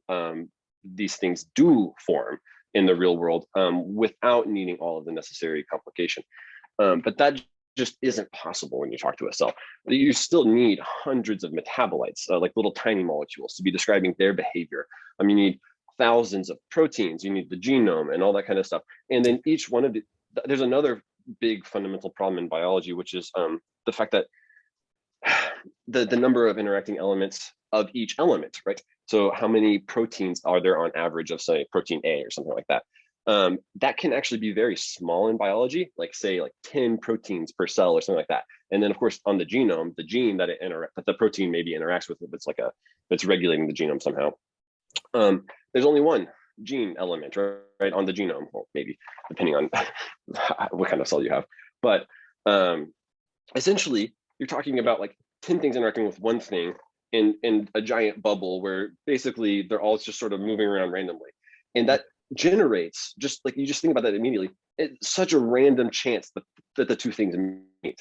these things do form in the real world without needing all of the necessary complication. But that just isn't possible when you talk to a cell. You still need hundreds of metabolites, like little tiny molecules, to be describing their behavior. You need thousands of proteins, you need the genome and all that kind of stuff. And then each one of there's another big fundamental problem in biology, which is the fact that the number of interacting elements of each element, right? So how many proteins are there on average of, say, protein A or something like that? That can actually be very small in biology, like say like 10 proteins per cell or something like that. And then of course on the genome, the gene that that the protein maybe interacts with, if it's regulating the genome somehow, there's only one gene element, right, on the genome. Well, maybe depending on what kind of cell you have, but essentially you're talking about like 10 things interacting with one thing in a giant bubble where basically they're all just sort of moving around randomly. And that generates, just like you just think about that immediately, it's such a random chance that the two things meet.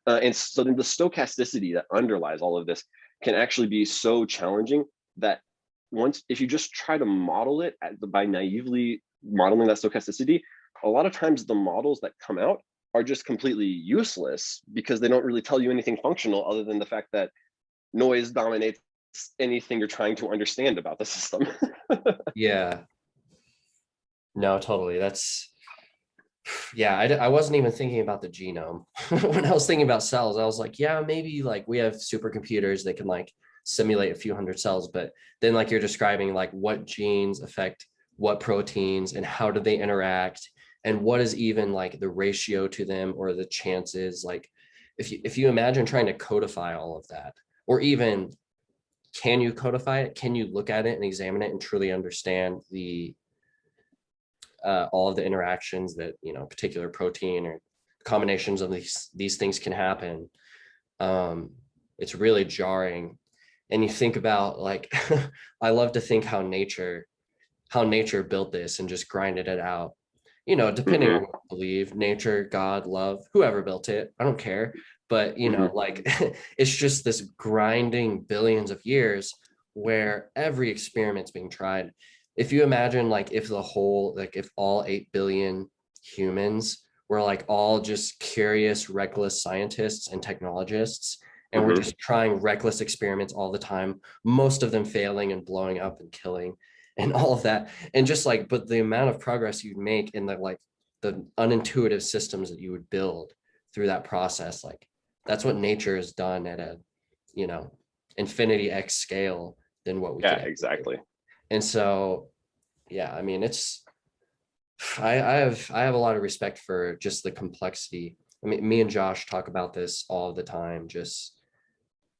And so then the stochasticity that underlies all of this can actually be so challenging that if you just try to model it by naively modeling that stochasticity, a lot of times the models that come out are just completely useless because they don't really tell you anything functional other than the fact that noise dominates anything you're trying to understand about the system. Yeah, no, totally. Yeah, I wasn't even thinking about the genome. When I was thinking about cells, I was like, yeah, maybe like we have supercomputers that can like simulate a few hundred cells, but then like you're describing like what genes affect what proteins and how do they interact, and what is even like the ratio to them or the chances. Like if you imagine trying to codify all of that, or even can you codify it? Can you look at it and examine it and truly understand the all of the interactions that particular protein or combinations of these things can happen? It's really jarring. And you think about like I love to think how nature built this and just grinded it out, depending on Mm-hmm. what you believe, nature, God, love, whoever built it, I don't care. But Mm-hmm. like it's just this grinding billions of years where every experiment's being tried. If you imagine like if all 8 billion humans were like all just curious, reckless scientists and technologists, and we're Mm-hmm. just trying reckless experiments all the time, most of them failing and blowing up and killing and all of that. And just like, but the amount of progress you'd make in the unintuitive systems that you would build through that process, like that's what nature has done at a, you know, infinity X scale than what we could Yeah, ever do. exactly. And so, yeah, I mean, I have a lot of respect for just the complexity. I mean, me and Josh talk about this all the time. Just,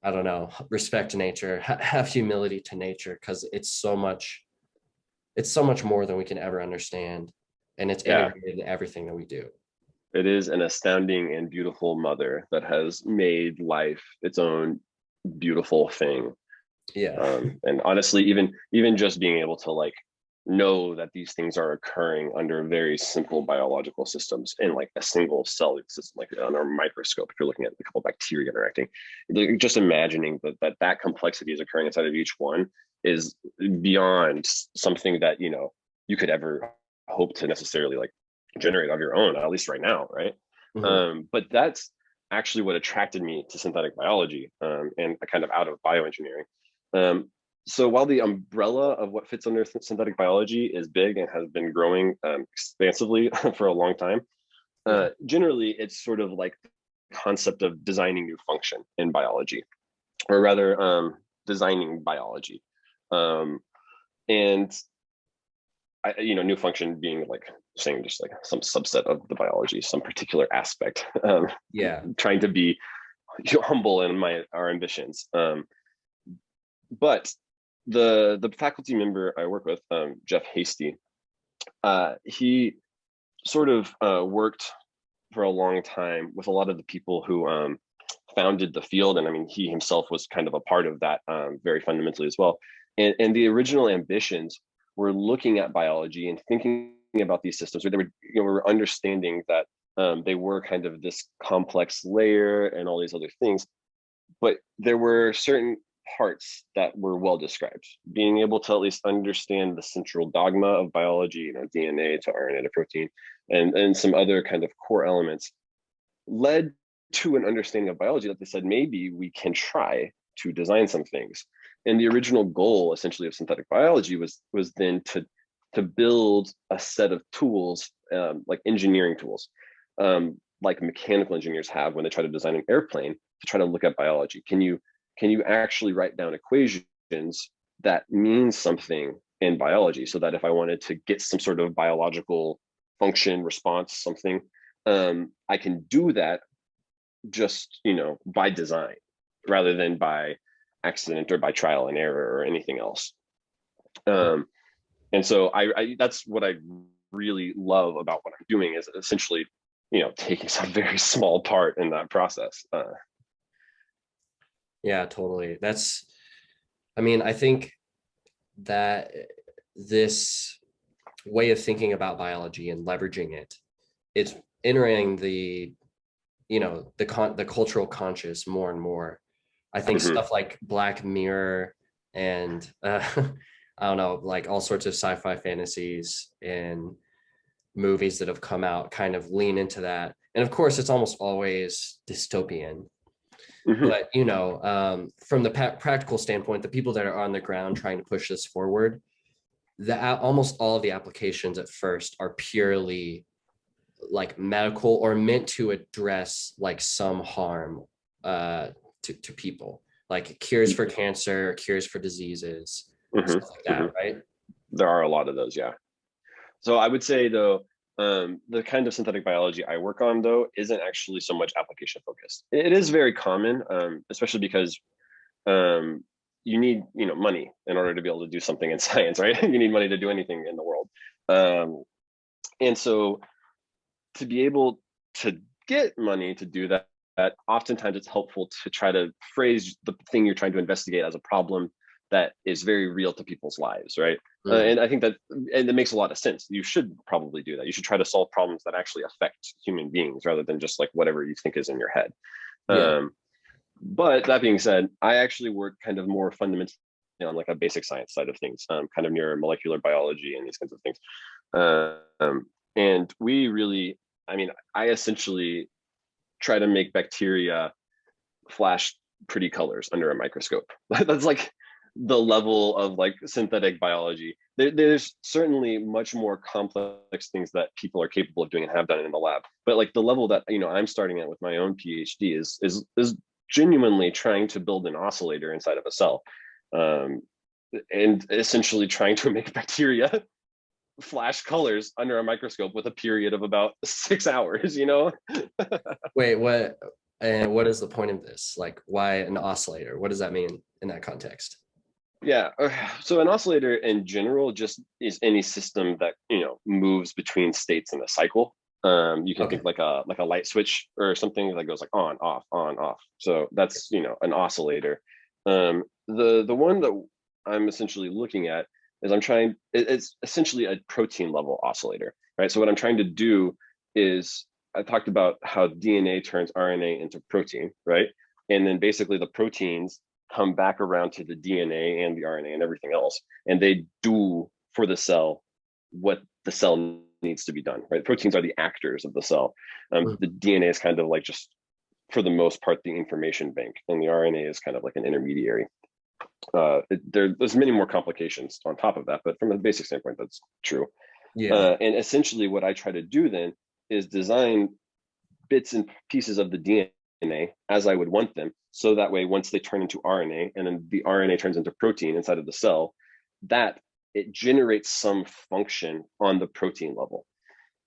I don't know, respect to nature, have humility to nature, because it's so much more than we can ever understand, and it's Yeah, integrated in everything that we do. it is an astounding and beautiful mother that has made life its own beautiful thing. Yeah. And honestly, even just being able to like know that these things are occurring under very simple biological systems in like a single cell system, like on a microscope. If you're looking at a couple bacteria interacting, just imagining that complexity is occurring inside of each one is beyond something that, you know, you could ever hope to necessarily like generate of your own, at least right now, right? But that's actually what attracted me to synthetic biology, and kind of out of bioengineering. So while the umbrella of what fits under synthetic biology is big and has been growing expansively for a long time, generally it's sort of like the concept of designing new function in biology, or rather designing biology. And you know, new function being like saying just like some subset of the biology, some particular aspect. Trying to be humble in our ambitions. But the faculty member I work with, Jeff Hasty, he sort of worked for a long time with a lot of the people who founded the field. And I mean, he himself was kind of a part of that very fundamentally as well. And the original ambitions were looking at biology and thinking about these systems where they were, you know, we were understanding that they were kind of this complex layer and all these other things, but there were certain parts that were well described. Being able to at least understand the central dogma of biology, you know, DNA to RNA to protein, and some other kind of core elements led to an understanding of biology that they said maybe we can try to design some things. And the original goal essentially of synthetic biology was then to build a set of tools, like engineering tools, like mechanical engineers have when they try to design an airplane to try to look at biology. Can you actually write down equations that mean something in biology, so that if I wanted to get some sort of biological function, response, something, I can do that just, you know, by design rather than by accident or by trial and error or anything else. And so I that's what I really love about what I'm doing, is essentially, you know, taking some very small part in that process. Yeah, totally. I mean, I think that this way of thinking about biology and leveraging it's entering the, you know, the cultural conscious more and more. I think stuff like Black Mirror and I don't know, like all sorts of sci-fi fantasies and movies that have come out kind of lean into that. And of course, it's almost always dystopian. But, you know, from the practical standpoint, the people that are on the ground trying to push this forward, almost all of the applications at first are purely like medical or meant to address like some harm to people, like cures for cancer, cures for diseases, stuff like that, right? There are a lot of those, yeah. So I would say though, the kind of synthetic biology I work on though isn't actually so much application focused. It is very common, especially because you need, you know, money in order to be able to do something in science, right? You need money to do anything in the world. And so to be able to get money to do that, oftentimes it's helpful to try to phrase the thing you're trying to investigate as a problem that is very real to people's lives, right? And I think that, and it makes a lot of sense. You should probably do that. You should try to solve problems that actually affect human beings rather than just like whatever you think is in your head. But that being said, I actually work kind of more fundamentally on like a basic science side of things, kind of near molecular biology and these kinds of things. And we really, I mean, I essentially try to make bacteria flash pretty colors under a microscope. That's like the level of like synthetic biology. There's certainly much more complex things that people are capable of doing and have done in the lab. But like the level that, you know, I'm starting at with my own PhD is genuinely trying to build an oscillator inside of a cell, and essentially trying to make bacteria flash colors under a microscope with a period of about 6 hours, you know? Wait, what? And what is the point of this? Like, why an oscillator? What does that mean in that context? Yeah, so an oscillator in general just is any system that, you know, moves between states in a cycle. You can think like a light switch or something that goes like on, off, on, off. So that's, you know, an oscillator. The one that I'm essentially looking at is it's essentially a protein level oscillator, right? So what I'm trying to do is, I talked about how DNA turns RNA into protein, right? And then basically the proteins come back around to the DNA and the RNA and everything else, and they do for the cell what the cell needs to be done, right? Proteins are the actors of the cell. The DNA is kind of like, just for the most part, the information bank, and the RNA is kind of like an intermediary. There's many more complications on top of that, but from a basic standpoint, that's true. Yeah. And essentially what I try to do then is design bits and pieces of the DNA as I would want them. So that way, once they turn into RNA and then the RNA turns into protein inside of the cell, that it generates some function on the protein level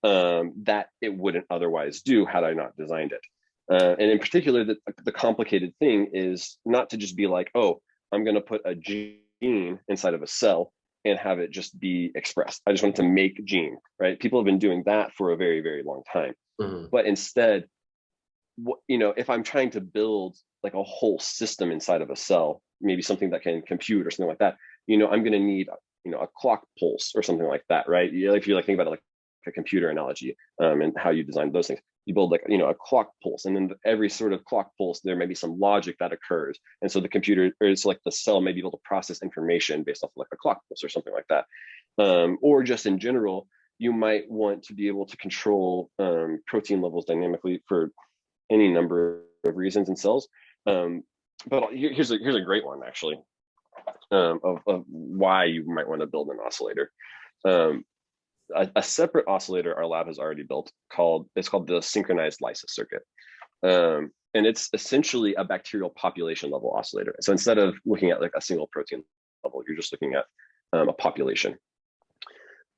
that it wouldn't otherwise do had I not designed it. And in particular, the complicated thing is not to just be like, oh, I'm going to put a gene inside of a cell and have it just be expressed. I just want to make gene, right? People have been doing that for a very, very long time. But instead, if I'm trying to build like a whole system inside of a cell, maybe something that can compute or something like that, I'm going to need, a clock pulse or something like that, right? If you think about it like a computer analogy, and how you design those things, you build like, a clock pulse, and then every sort of clock pulse, there may be some logic that occurs. And so the computer, or it's like the cell may be able to process information based off of like a clock pulse or something like that. Or just in general, you might want to be able to control protein levels dynamically for any number of reasons in cells. But here's a great one, actually, of why you might want to build an oscillator. A separate oscillator our lab has already built called the synchronized lysis circuit. And it's essentially a bacterial population level oscillator. So instead of looking at like a single protein level, you're just looking at a population.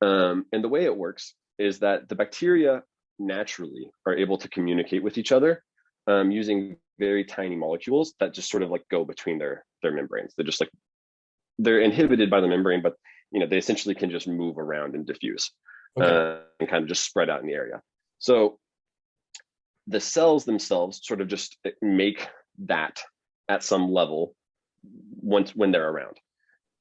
And the way it works is that the bacteria naturally are able to communicate with each other using very tiny molecules that just sort of like go between their membranes. They're inhibited by the membrane, but they essentially can just move around and diffuse, and kind of just spread out in the area. So the cells themselves sort of just make that at some level when they're around.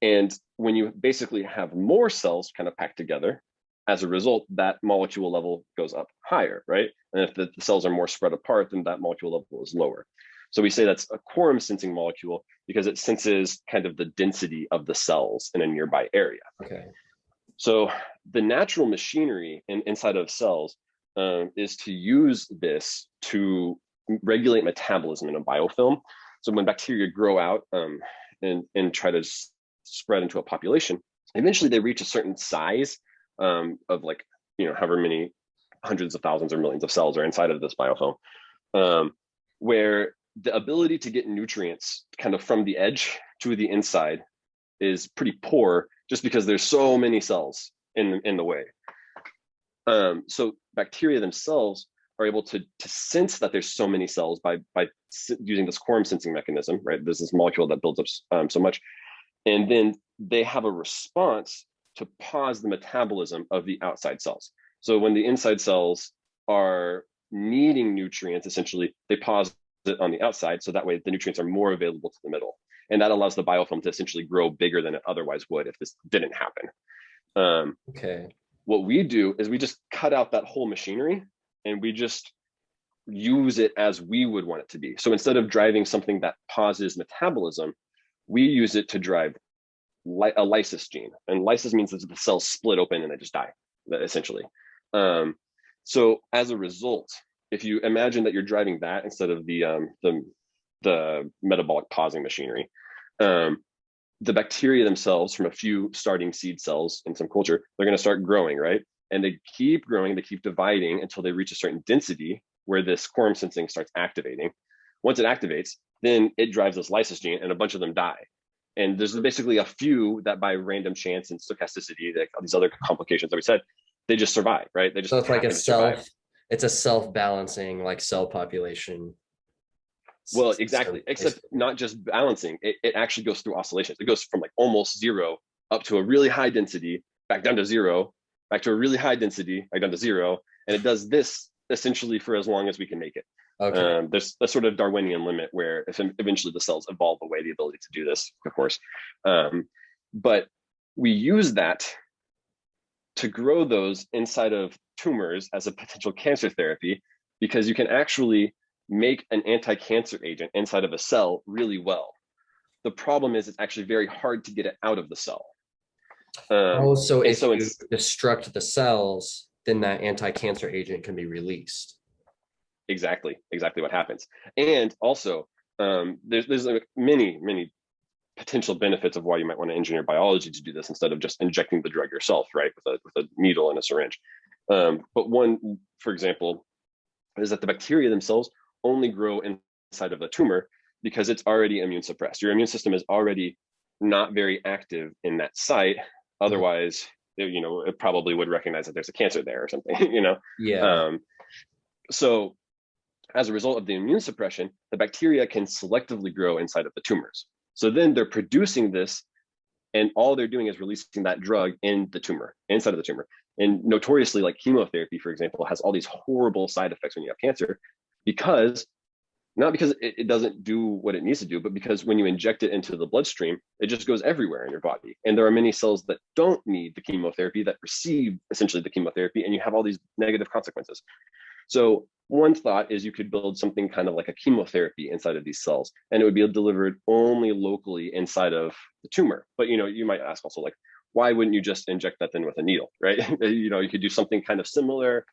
And when you basically have more cells kind of packed together, as a result, that molecule level goes up higher, right? And if the cells are more spread apart, then that molecule level is lower. So we say that's a quorum sensing molecule because it senses kind of the density of the cells in a nearby area. Okay. So the natural machinery inside of cells is to use this to regulate metabolism in a biofilm. So when bacteria grow out and try to spread into a population, eventually they reach a certain size of like, however many hundreds of thousands or millions of cells are inside of this biofilm, where the ability to get nutrients kind of from the edge to the inside is pretty poor, just because there's so many cells in the way. So bacteria themselves are able to sense that there's so many cells by using this quorum sensing mechanism, right? There's this molecule that builds up so much, and then they have a response to pause the metabolism of the outside cells. So when the inside cells are needing nutrients, essentially they pause it on the outside, so that way the nutrients are more available to the middle, and that allows the biofilm to essentially grow bigger than it otherwise would if this didn't happen. What we do is we just cut out that whole machinery and we just use it as we would want it to be. So instead of driving something that pauses metabolism, we use it to drive a lysis gene. And lysis means that the cells split open and they just die, essentially. So as a result, if you imagine that you're driving that instead of the metabolic pausing machinery, the bacteria themselves, from a few starting seed cells in some culture, they're going to start growing, right? And they keep growing, they keep dividing until they reach a certain density where this quorum sensing starts activating. Once it activates, then it drives this lysis gene and a bunch of them die. And there's basically a few that by random chance and stochasticity, like these other complications that we said, they just survive, right? They just so it's like it's a self-balancing like cell population. Well, exactly. Except not just balancing, it actually goes through oscillations. It goes from like almost zero up to a really high density, back down to zero, back to a really high density, back down to zero. And it does this essentially for as long as we can make it. There's a sort of Darwinian limit where if eventually the cells evolve away the ability to do this, of course. But we use that to grow those inside of tumors as a potential cancer therapy, because you can actually make an anti-cancer agent inside of a cell really well. The problem is it's actually very hard to get it out of the cell. So and if so you destruct the cells, then that anti-cancer agent can be released. exactly what happens. And also, there's like many potential benefits of why you might want to engineer biology to do this instead of just injecting the drug yourself, right, with a needle and a syringe. But one, for example, is that the bacteria themselves only grow inside of the tumor because it's already immune suppressed. Your immune system is already not very active in that site. Otherwise, it probably would recognize that there's a cancer there or something, Yeah. So as a result of the immune suppression, the bacteria can selectively grow inside of the tumors. So then they're producing this, and all they're doing is releasing that drug in the tumor, inside of the tumor. And notoriously, like chemotherapy, for example, has all these horrible side effects when you have cancer, because not because it doesn't do what it needs to do, but because when you inject it into the bloodstream, it just goes everywhere in your body. And there are many cells that don't need the chemotherapy that receive essentially the chemotherapy, and you have all these negative consequences. So one thought is you could build something kind of like a chemotherapy inside of these cells, and it would be delivered only locally inside of the tumor. But you might ask also, like, why wouldn't you just inject that then with a needle, right? You could do something kind of similar.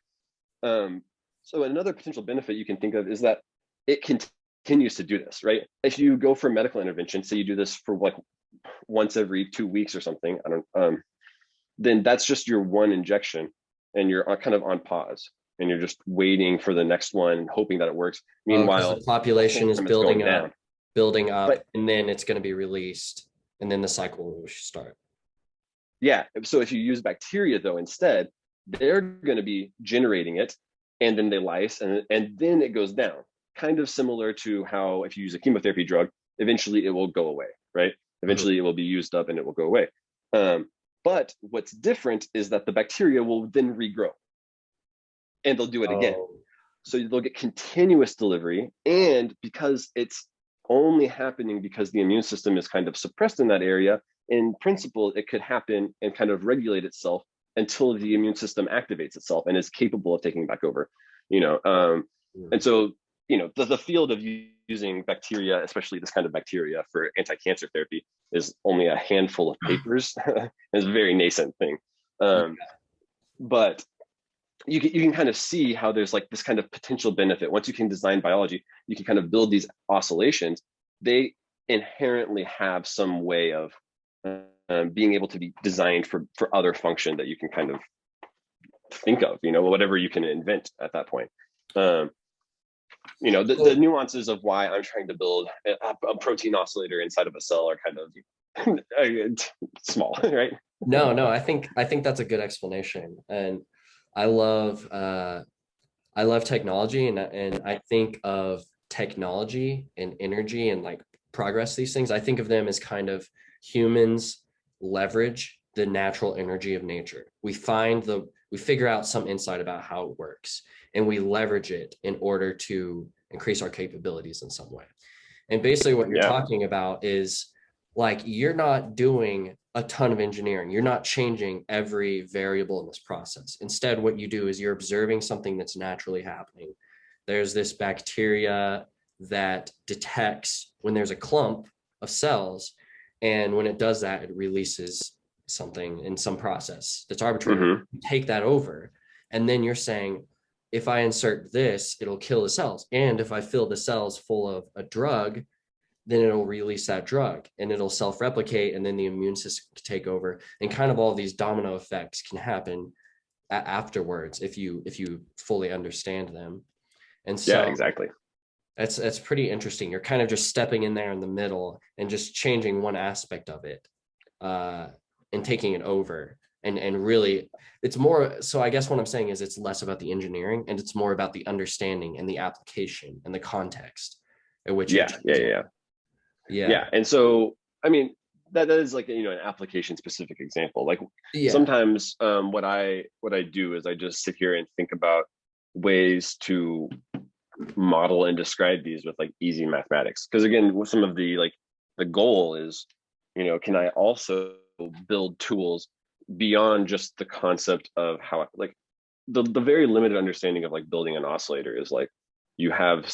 So another potential benefit you can think of is that it continues to do this, right? If you go for medical intervention, say you do this for like once every 2 weeks or something, then that's just your one injection, and you're kind of on pause, and you're just waiting for the next one, hoping that it works. Meanwhile, the population is building up, but, and then it's going to be released, and then the cycle will start. Yeah. So if you use bacteria, though, instead, they're going to be generating it, and then they lyse, and then it goes down. Kind of similar to how if you use a chemotherapy drug, eventually it will go away, right? Eventually it will be used up and it will go away. But what's different is that the bacteria will then regrow, and they'll do it again. So they'll get continuous delivery. And because it's only happening because the immune system is kind of suppressed in that area, in principle, it could happen and kind of regulate itself until the immune system activates itself and is capable of taking back over, and so, the field of using bacteria, especially this kind of bacteria for anti-cancer therapy, is only a handful of papers. It's a very nascent thing. But you can kind of see how there's like this kind of potential benefit. Once you can design biology, you can kind of build these oscillations. They inherently have some way of being able to be designed for other function that you can kind of think of, whatever you can invent at that point. The nuances of why I'm trying to build a protein oscillator inside of a cell are kind of small, right? No, I think that's a good explanation, and I love technology, and I think of technology and energy and like progress. These things, I think of them as kind of humans leverage the natural energy of nature. We figure out some insight about how it works, and we leverage it in order to increase our capabilities in some way. And basically what you're talking about is like, you're not doing a ton of engineering. You're not changing every variable in this process. Instead, what you do is you're observing something that's naturally happening. There's this bacteria that detects when there's a clump of cells, and when it does that, it releases something in some process that's arbitrary. You take that over, and then you're saying, if I insert this, it'll kill the cells. And if I fill the cells full of a drug, then it'll release that drug and it'll self-replicate, and then the immune system can take over, and kind of all these domino effects can happen afterwards if you fully understand them. And so exactly. That's pretty interesting. You're kind of just stepping in there in the middle and just changing one aspect of it, and taking it over. And really, it's more, so I guess what I'm saying is it's less about the engineering, and it's more about the understanding and the application and the context at which Yeah. And so, I mean, that is like, an application specific example. Like sometimes what I do is I just sit here and think about ways to model and describe these with like easy mathematics. Because again, with some of the goal is, can I also build tools beyond just the concept of how, like, the very limited understanding of like building an oscillator is like you have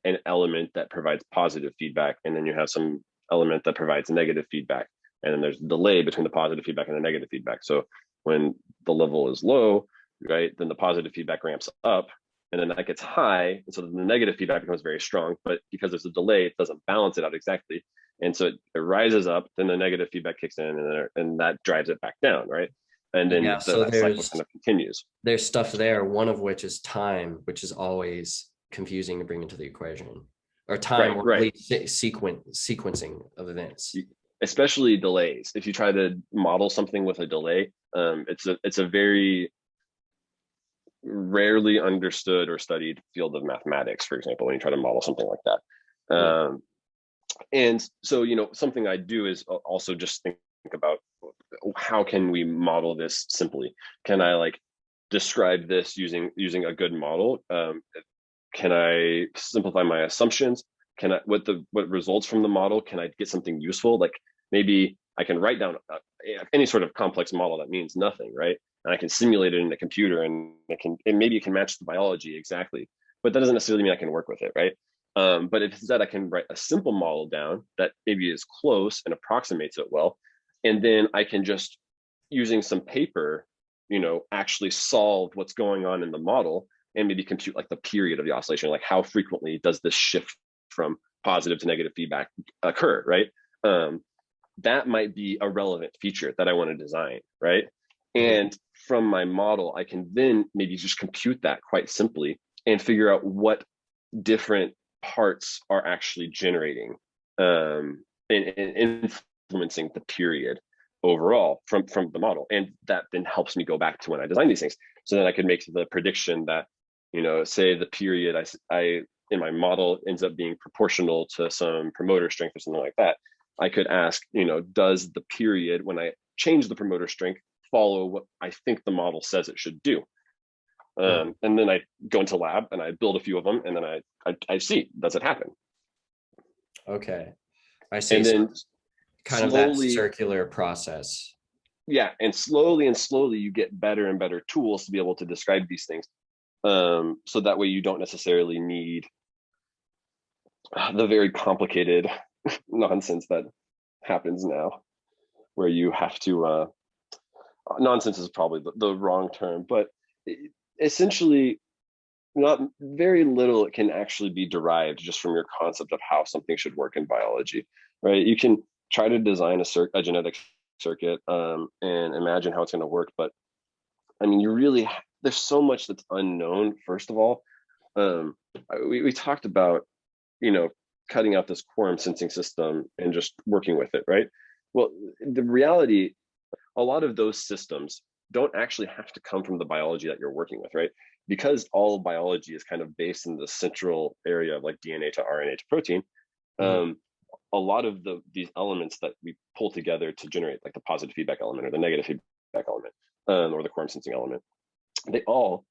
an element that provides positive feedback, and then you have some element that provides negative feedback, and then there's a delay between the positive feedback and the negative feedback. So when the level is low, right, then the positive feedback ramps up, and then that gets high, and so then the negative feedback becomes very strong, but because there's a delay, it doesn't balance it out exactly, and so it rises up, then the negative feedback kicks in, and that drives it back down, right? And then Yeah, so that cycle kind of continues. there's stuff there, one of which is time, which is always confusing to bring into the equation, or time, or at least sequencing of events. Especially delays. If you try to model something with a delay, it's a very rarely understood or studied field of mathematics, for example, when you try to model something like that. And so, something I do is also just think about how can we model this simply? Can I like describe this using a good model? Can I simplify my assumptions? Can I, what results from the model, can I get something useful? Like maybe I can write down any sort of complex model that means nothing, right? And I can simulate it in a computer, and maybe it can match the biology exactly, but that doesn't necessarily mean I can work with it, right? But if instead I can write a simple model down that maybe is close and approximates it well, and then I can just, using some paper, actually solve what's going on in the model, and maybe compute like the period of the oscillation, like how frequently does this shift from positive to negative feedback occur, right? That might be a relevant feature that I want to design, right? And from my model, I can then maybe just compute that quite simply and figure out what different parts are actually generating and influencing the period overall from the model. And that then helps me go back to when I design these things. So then I could make the prediction that, say the period I in my model ends up being proportional to some promoter strength or something like that. I could ask, does the period when I change the promoter strength follow what I think the model says it should do? And then I go into lab and I build a few of them, and then I see, does it happen? Okay, I see. And then kind slowly, of that circular process. Yeah, and slowly you get better and better tools to be able to describe these things. So that way you don't necessarily need the very complicated nonsense that happens now, where you have to, nonsense is probably the wrong term, but essentially not very little can actually be derived just from your concept of how something should work in biology, right? You can try to design a genetic circuit and imagine how it's going to work, but I mean, there's so much that's unknown. First of all, we talked about, cutting out this quorum sensing system and just working with it, right? Well, the reality, a lot of those systems don't actually have to come from the biology that you're working with, right? Because all biology is kind of based in the central area of like DNA to RNA to protein. A lot of these elements that we pull together to generate like the positive feedback element or the negative feedback element or the quorum sensing element, they all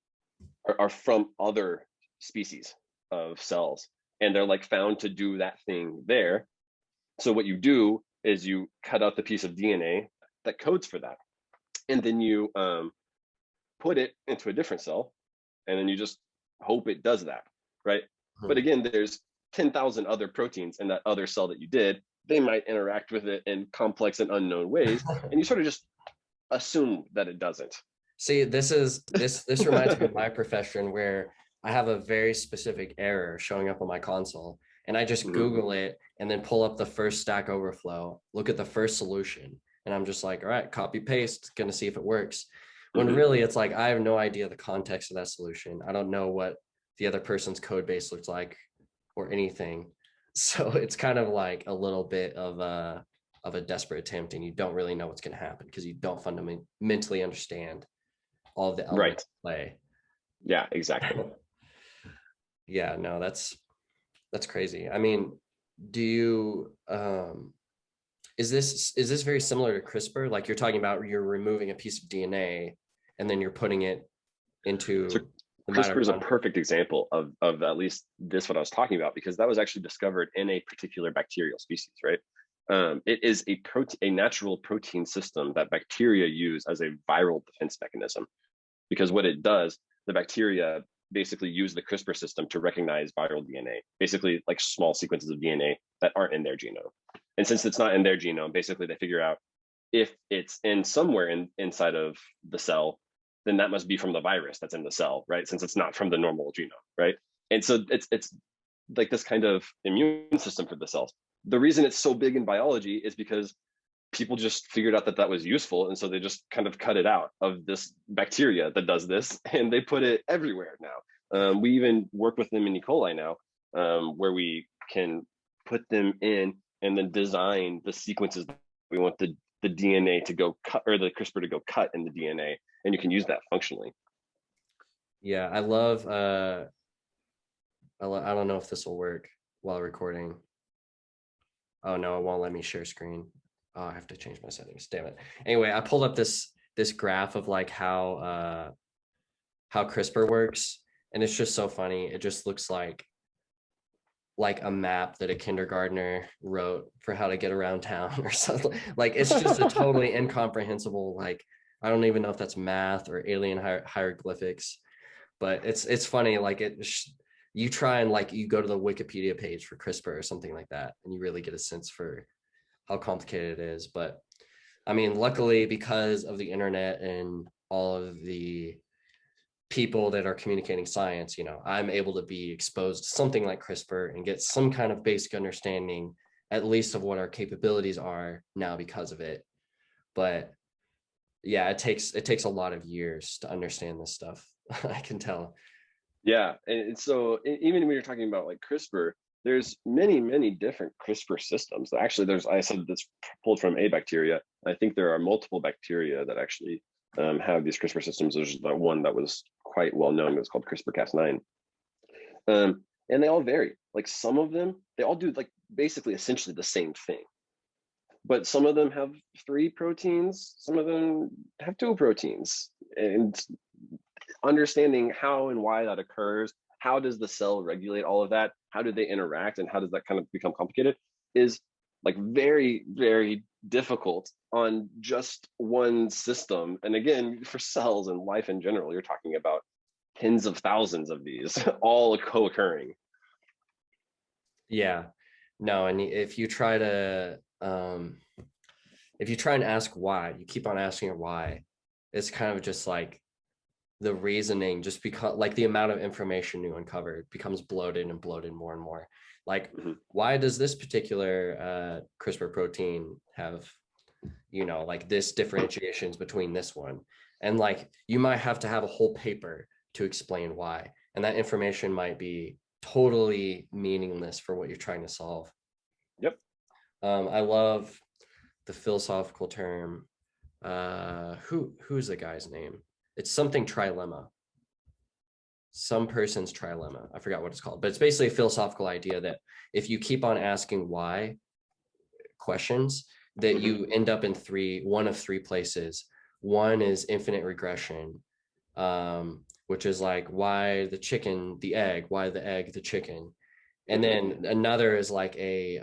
are from other species of cells, and they're like found to do that thing there. So what you do is you cut out the piece of DNA that codes for that, and then you put it into a different cell, and then you just hope it does that, right? But again, there's 10,000 other proteins in that other cell that you did. They might interact with it in complex and unknown ways, and you sort of just assume that it doesn't. See, this reminds me of my profession, where I have a very specific error showing up on my console, and I just Google it and then pull up the first Stack Overflow, look at the first solution, and I'm just like, all right, copy paste, gonna see if it works. When really it's like, I have no idea the context of that solution. I don't know what the other person's code base looks like or anything. So it's kind of like a little bit of a desperate attempt, and you don't really know what's going to happen because you don't fundamentally understand all of the elements at play. Yeah, exactly. Yeah, no, that's crazy. I mean, do you is this very similar to CRISPR? Like you're talking about, you're removing a piece of DNA and then you're putting it into the CRISPR is a perfect example of at least this, what I was talking about, because that was actually discovered in a particular bacterial species, right? It is a natural protein system that bacteria use as a viral defense mechanism. Because what it does, the bacteria basically use the CRISPR system to recognize viral DNA, basically like small sequences of DNA that aren't in their genome. And since it's not in their genome, basically they figure out if it's in somewhere inside of the cell, then that must be from the virus that's in the cell, right? Since it's not from the normal genome, right? And so it's like this kind of immune system for the cells. The reason it's so big in biology is because people just figured out that that was useful, and so they just kind of cut it out of this bacteria that does this, and they put it everywhere now. We even work with them in E. coli now, where we can put them in and then design the sequences that we want the DNA to go cut, or the CRISPR to go cut in the DNA, and you can use that functionally. Yeah, I don't know if this will work while recording. Oh no, it won't let me share screen. Oh, I have to change my settings. Damn it. Anyway, I pulled up this graph of like how CRISPR works, and it's just so funny. It just looks like a map that a kindergartner wrote for how to get around town or something. Like it's just a totally incomprehensible, like I don't even know if that's math or alien hieroglyphics, but it's funny. Like you try and like you go to the Wikipedia page for CRISPR or something like that, and you really get a sense for how complicated it is. But I mean, luckily, because of the internet and all of the people that are communicating science, I'm able to be exposed to something like CRISPR and get some kind of basic understanding, at least of what our capabilities are now because of it. But yeah, it takes a lot of years to understand this stuff. I can tell. Yeah, and so even when you're talking about like CRISPR, there's many different CRISPR systems. Actually, I said this pulled from a bacteria. I think there are multiple bacteria that actually have these CRISPR systems. There's the one that was quite well known. It's called CRISPR-Cas9. And they all vary. Like some of them, they all do like basically essentially the same thing. But some of them have 3 proteins, some of them have 2 proteins. And understanding how and why that occurs, how does the cell regulate all of that, how do they interact, and how does that kind of become complicated, is like very difficult on just one system. And again, for cells and life in general, you're talking about tens of thousands of these all co-occurring. Yeah, no, and if you try and ask why, you keep on asking it why, it's kind of just like the reasoning, just because like the amount of information you uncover becomes bloated more and more. Like, why does this particular CRISPR protein have, like this differentiations between this one? And like, you might have to have a whole paper to explain why. And that information might be totally meaningless for what you're trying to solve. Yep. I love the philosophical term. Who's the guy's name? It's something trilemma. Some person's trilemma. I forgot what it's called, but it's basically a philosophical idea that if you keep on asking why questions, that you end up in one of three places. One is infinite regression, which is like why the chicken, the egg, why the egg, the chicken. And then another is like a,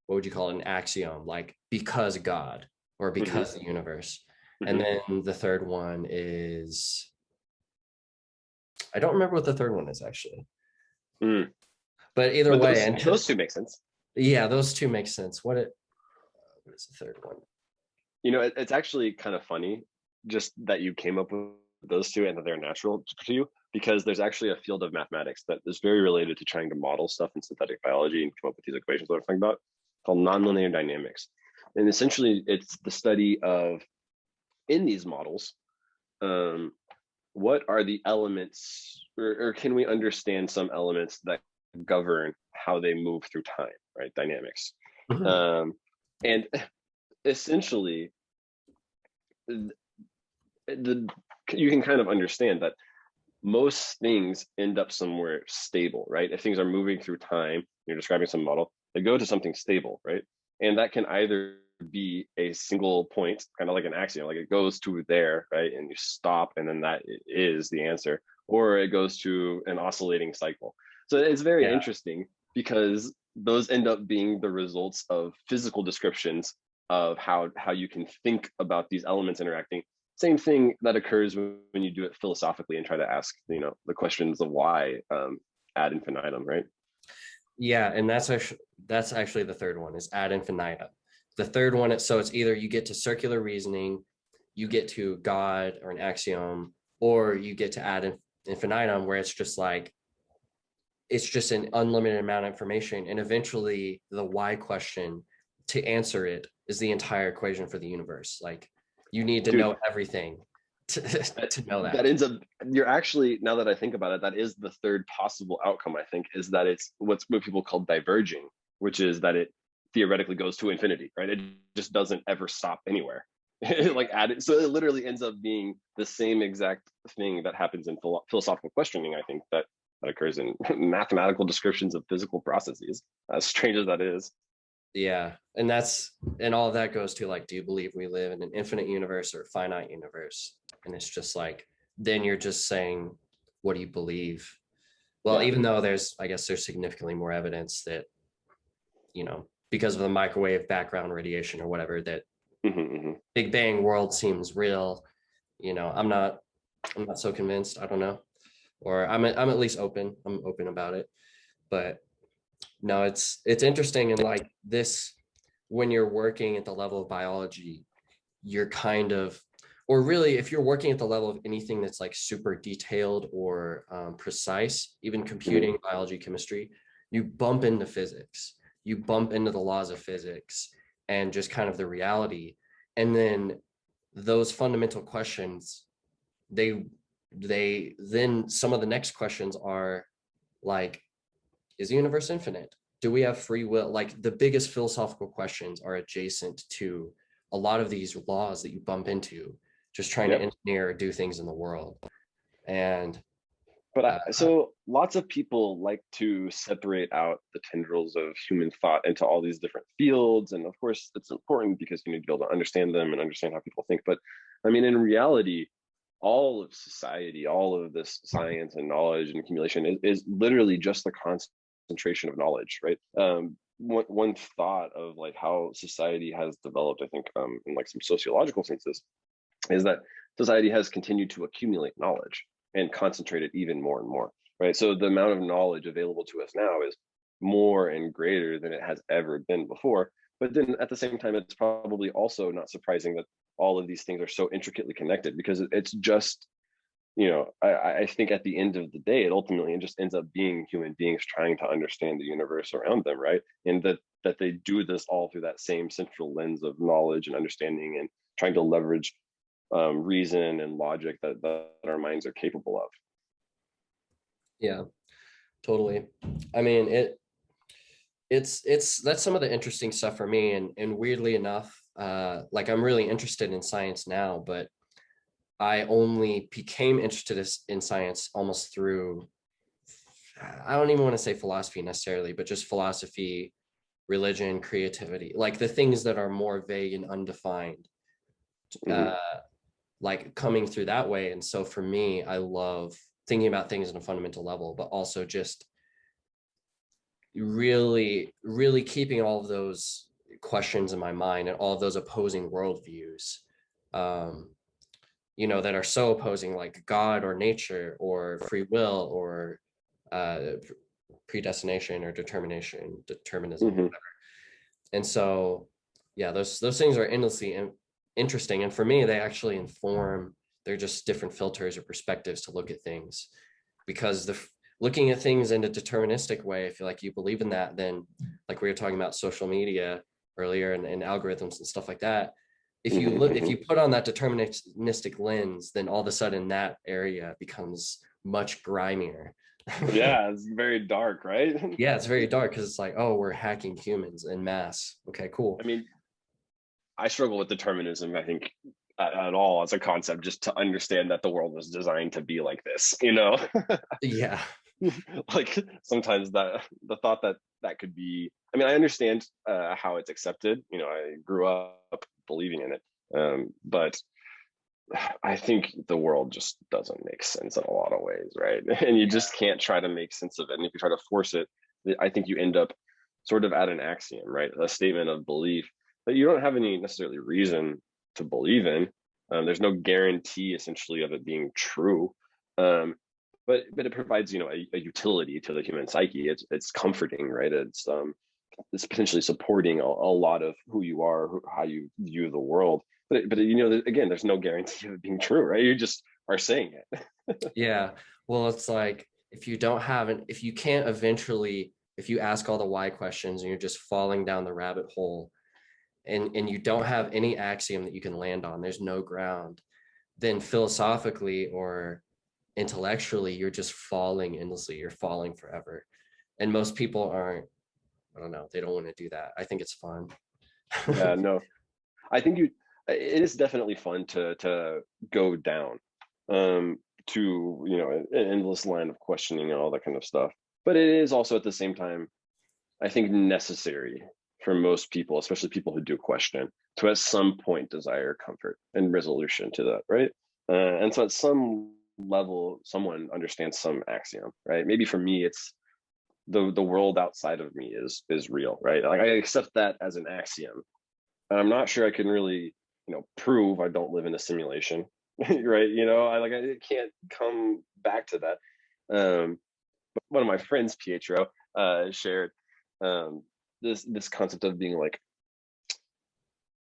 what would you call it? An axiom, like because God or because the universe. And then the third one is, I don't remember what the third one is actually. But either way, those two make sense. Yeah, those two make sense. What is the third one? It's actually kind of funny just that you came up with those two and that they're natural to you, because there's actually a field of mathematics that is very related to trying to model stuff in synthetic biology and come up with these equations that I'm talking about, called nonlinear dynamics. And essentially, it's the study of, in these models, what are the elements, or can we understand some elements that govern how they move through time, right? Dynamics. And essentially, you can kind of understand that most things end up somewhere stable, right? If things are moving through time, you're describing some model, they go to something stable, right? And that can either be a single point, kind of like an axiom, like it goes to there, right? And you stop, and then that is the answer, or it goes to an oscillating cycle. So it's very interesting because those end up being the results of physical descriptions of how you can think about these elements interacting. Same thing that occurs when you do it philosophically and try to ask, the questions of why ad infinitum, right? Yeah, and that's actually the third one, is ad infinitum. The third one, so it's either you get to circular reasoning, you get to God or an axiom, or you get to ad infinitum, where it's just like, it's just an unlimited amount of information. And eventually the why question, to answer it, is the entire equation for the universe. Like, you need to know everything to know that. That ends up, you're actually, now that I think about it, that is the third possible outcome, I think, is that it's what people call diverging, which is that it theoretically goes to infinity, right? It just doesn't ever stop anywhere. Like added, so it literally ends up being the same exact thing that happens in philosophical questioning, I think, that occurs in mathematical descriptions of physical processes, as strange as that is. Yeah, and all of that goes to, like, do you believe we live in an infinite universe or a finite universe? And it's just like, then you're just saying, what do you believe? Well, even though I guess there's significantly more evidence that, because of the microwave background radiation or whatever, that Big Bang world seems real. I'm not so convinced. I don't know, or I'm at least open. I'm open about it, but no, it's interesting. And like this, when you're working at the level of biology, you're kind of, or really, if you're working at the level of anything that's like super detailed or precise, even computing, biology, chemistry, you bump into physics, you bump into the laws of physics and just kind of the reality. And then those fundamental questions, then some of the next questions are like, is the universe infinite? Do we have free will? Like, the biggest philosophical questions are adjacent to a lot of these laws that you bump into, just trying to engineer or do things in the world. And so lots of people like to separate out the tendrils of human thought into all these different fields. And of course, it's important because you need to be able to understand them and understand how people think. But I mean, in reality, all of society, all of this science and knowledge and accumulation is literally just the concentration of knowledge, right? One thought of like how society has developed, I think, in like some sociological senses, is that society has continued to accumulate knowledge and concentrate it even more and more, right? So the amount of knowledge available to us now is more and greater than it has ever been before. But then at the same time, it's probably also not surprising that all of these things are so intricately connected, because it's just, I think at the end of the day, it ultimately just ends up being human beings trying to understand the universe around them, right? And that they do this all through that same central lens of knowledge and understanding, and trying to leverage reason and logic that our minds are capable of. Yeah, totally. I mean, it's that's some of the interesting stuff for me. And weirdly enough, like, I'm really interested in science now, but I only became interested in science almost through, I don't even want to say philosophy necessarily, but just philosophy, religion, creativity, like the things that are more vague and undefined, like coming through that way. And so for me, I love thinking about things on a fundamental level, but also just really, really keeping all of those questions in my mind and all of those opposing worldviews, that are so opposing, like God or nature or free will or predestination or determinism, whatever. And so, yeah, those things are endlessly interesting. And for me, they actually inform, they're just different filters or perspectives to look at things, because looking at things in a deterministic way, I feel like you believe in that, then like we were talking about social media earlier and algorithms and stuff like that. If you put on that deterministic lens, then all of a sudden that area becomes much grimier. Yeah, it's very dark, right? Yeah, it's very dark, because it's like, oh, we're hacking humans en masse. Okay, cool. I mean, I struggle with determinism, I think, at all as a concept, just to understand that the world was designed to be like this, Yeah. Like sometimes the thought that could be, I mean, I understand how it's accepted. I grew up believing in it, but I think the world just doesn't make sense in a lot of ways, right? And you just can't try to make sense of it. And if you try to force it, I think you end up sort of at an axiom, right? A statement of belief that you don't have any necessarily reason to believe in. There's no guarantee essentially of it being true. But it provides, you know, a utility to the human psyche. It's comforting, right? It's potentially supporting a lot of who you are, how you view the world. But you know, again, there's no guarantee of it being true, right? You just are saying it. Yeah. Well, it's like if you don't have if you can't eventually, if you ask all the why questions and you're just falling down the rabbit hole, and you don't have any axiom that you can land on, there's no ground, then philosophically or intellectually, you're just falling endlessly. You're falling forever. And most people aren't, I don't know, they don't want to do that. I think it's fun. Yeah, no, I think it is definitely fun to go down to, you know, an endless line of questioning and all that kind of stuff. But it is also at the same time, I think, necessary for most people, especially people who do question, to at some point desire comfort and resolution to that, right? And so at some level, someone understands some axiom, right? Maybe for me, it's the world outside of me is real, right? Like I accept that as an axiom. I'm not sure I can really, you know, prove I don't live in a simulation, right? You know, I can't come back to that. But one of my friends, Pietro, shared this concept of being like,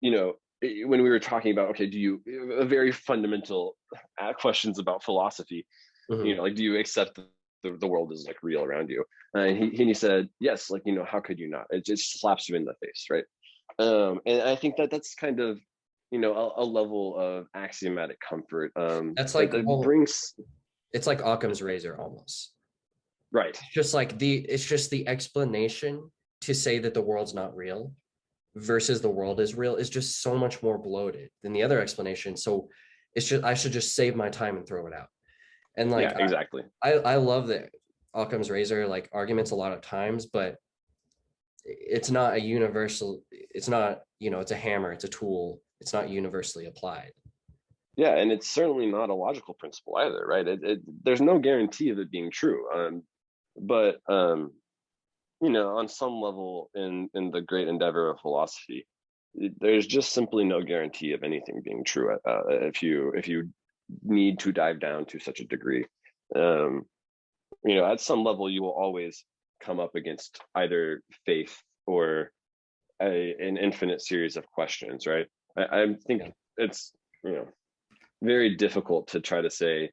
you know, when we were talking about, okay, do you, a very fundamental questions about philosophy, you know, like, do you accept the world is like real around you? And he said, yes, like, you know, how could you not? It just slaps you in the face, right? And I think that's kind of, you know, a level of axiomatic comfort That's like, that well, brings, it's like Occam's razor almost. right? Just like it's just the explanation to say that the world's not real versus the world is real is just so much more bloated than the other explanation. So it's just, I should just save my time and throw it out. And like, Yeah, exactly. I love that Occam's razor like arguments a lot of times, but it's not a universal, it's not, you know, it's a hammer, it's a tool, it's not universally applied. Yeah, and it's certainly not a logical principle either, right? There's no guarantee of it being true. But you know, on some level in the great endeavor of philosophy, there's just simply no guarantee of anything being true if you need to dive down to such a degree. Um, you know, at some level, you will always come up against either faith or an infinite series of questions, right? I think it's, you know, very difficult to try to say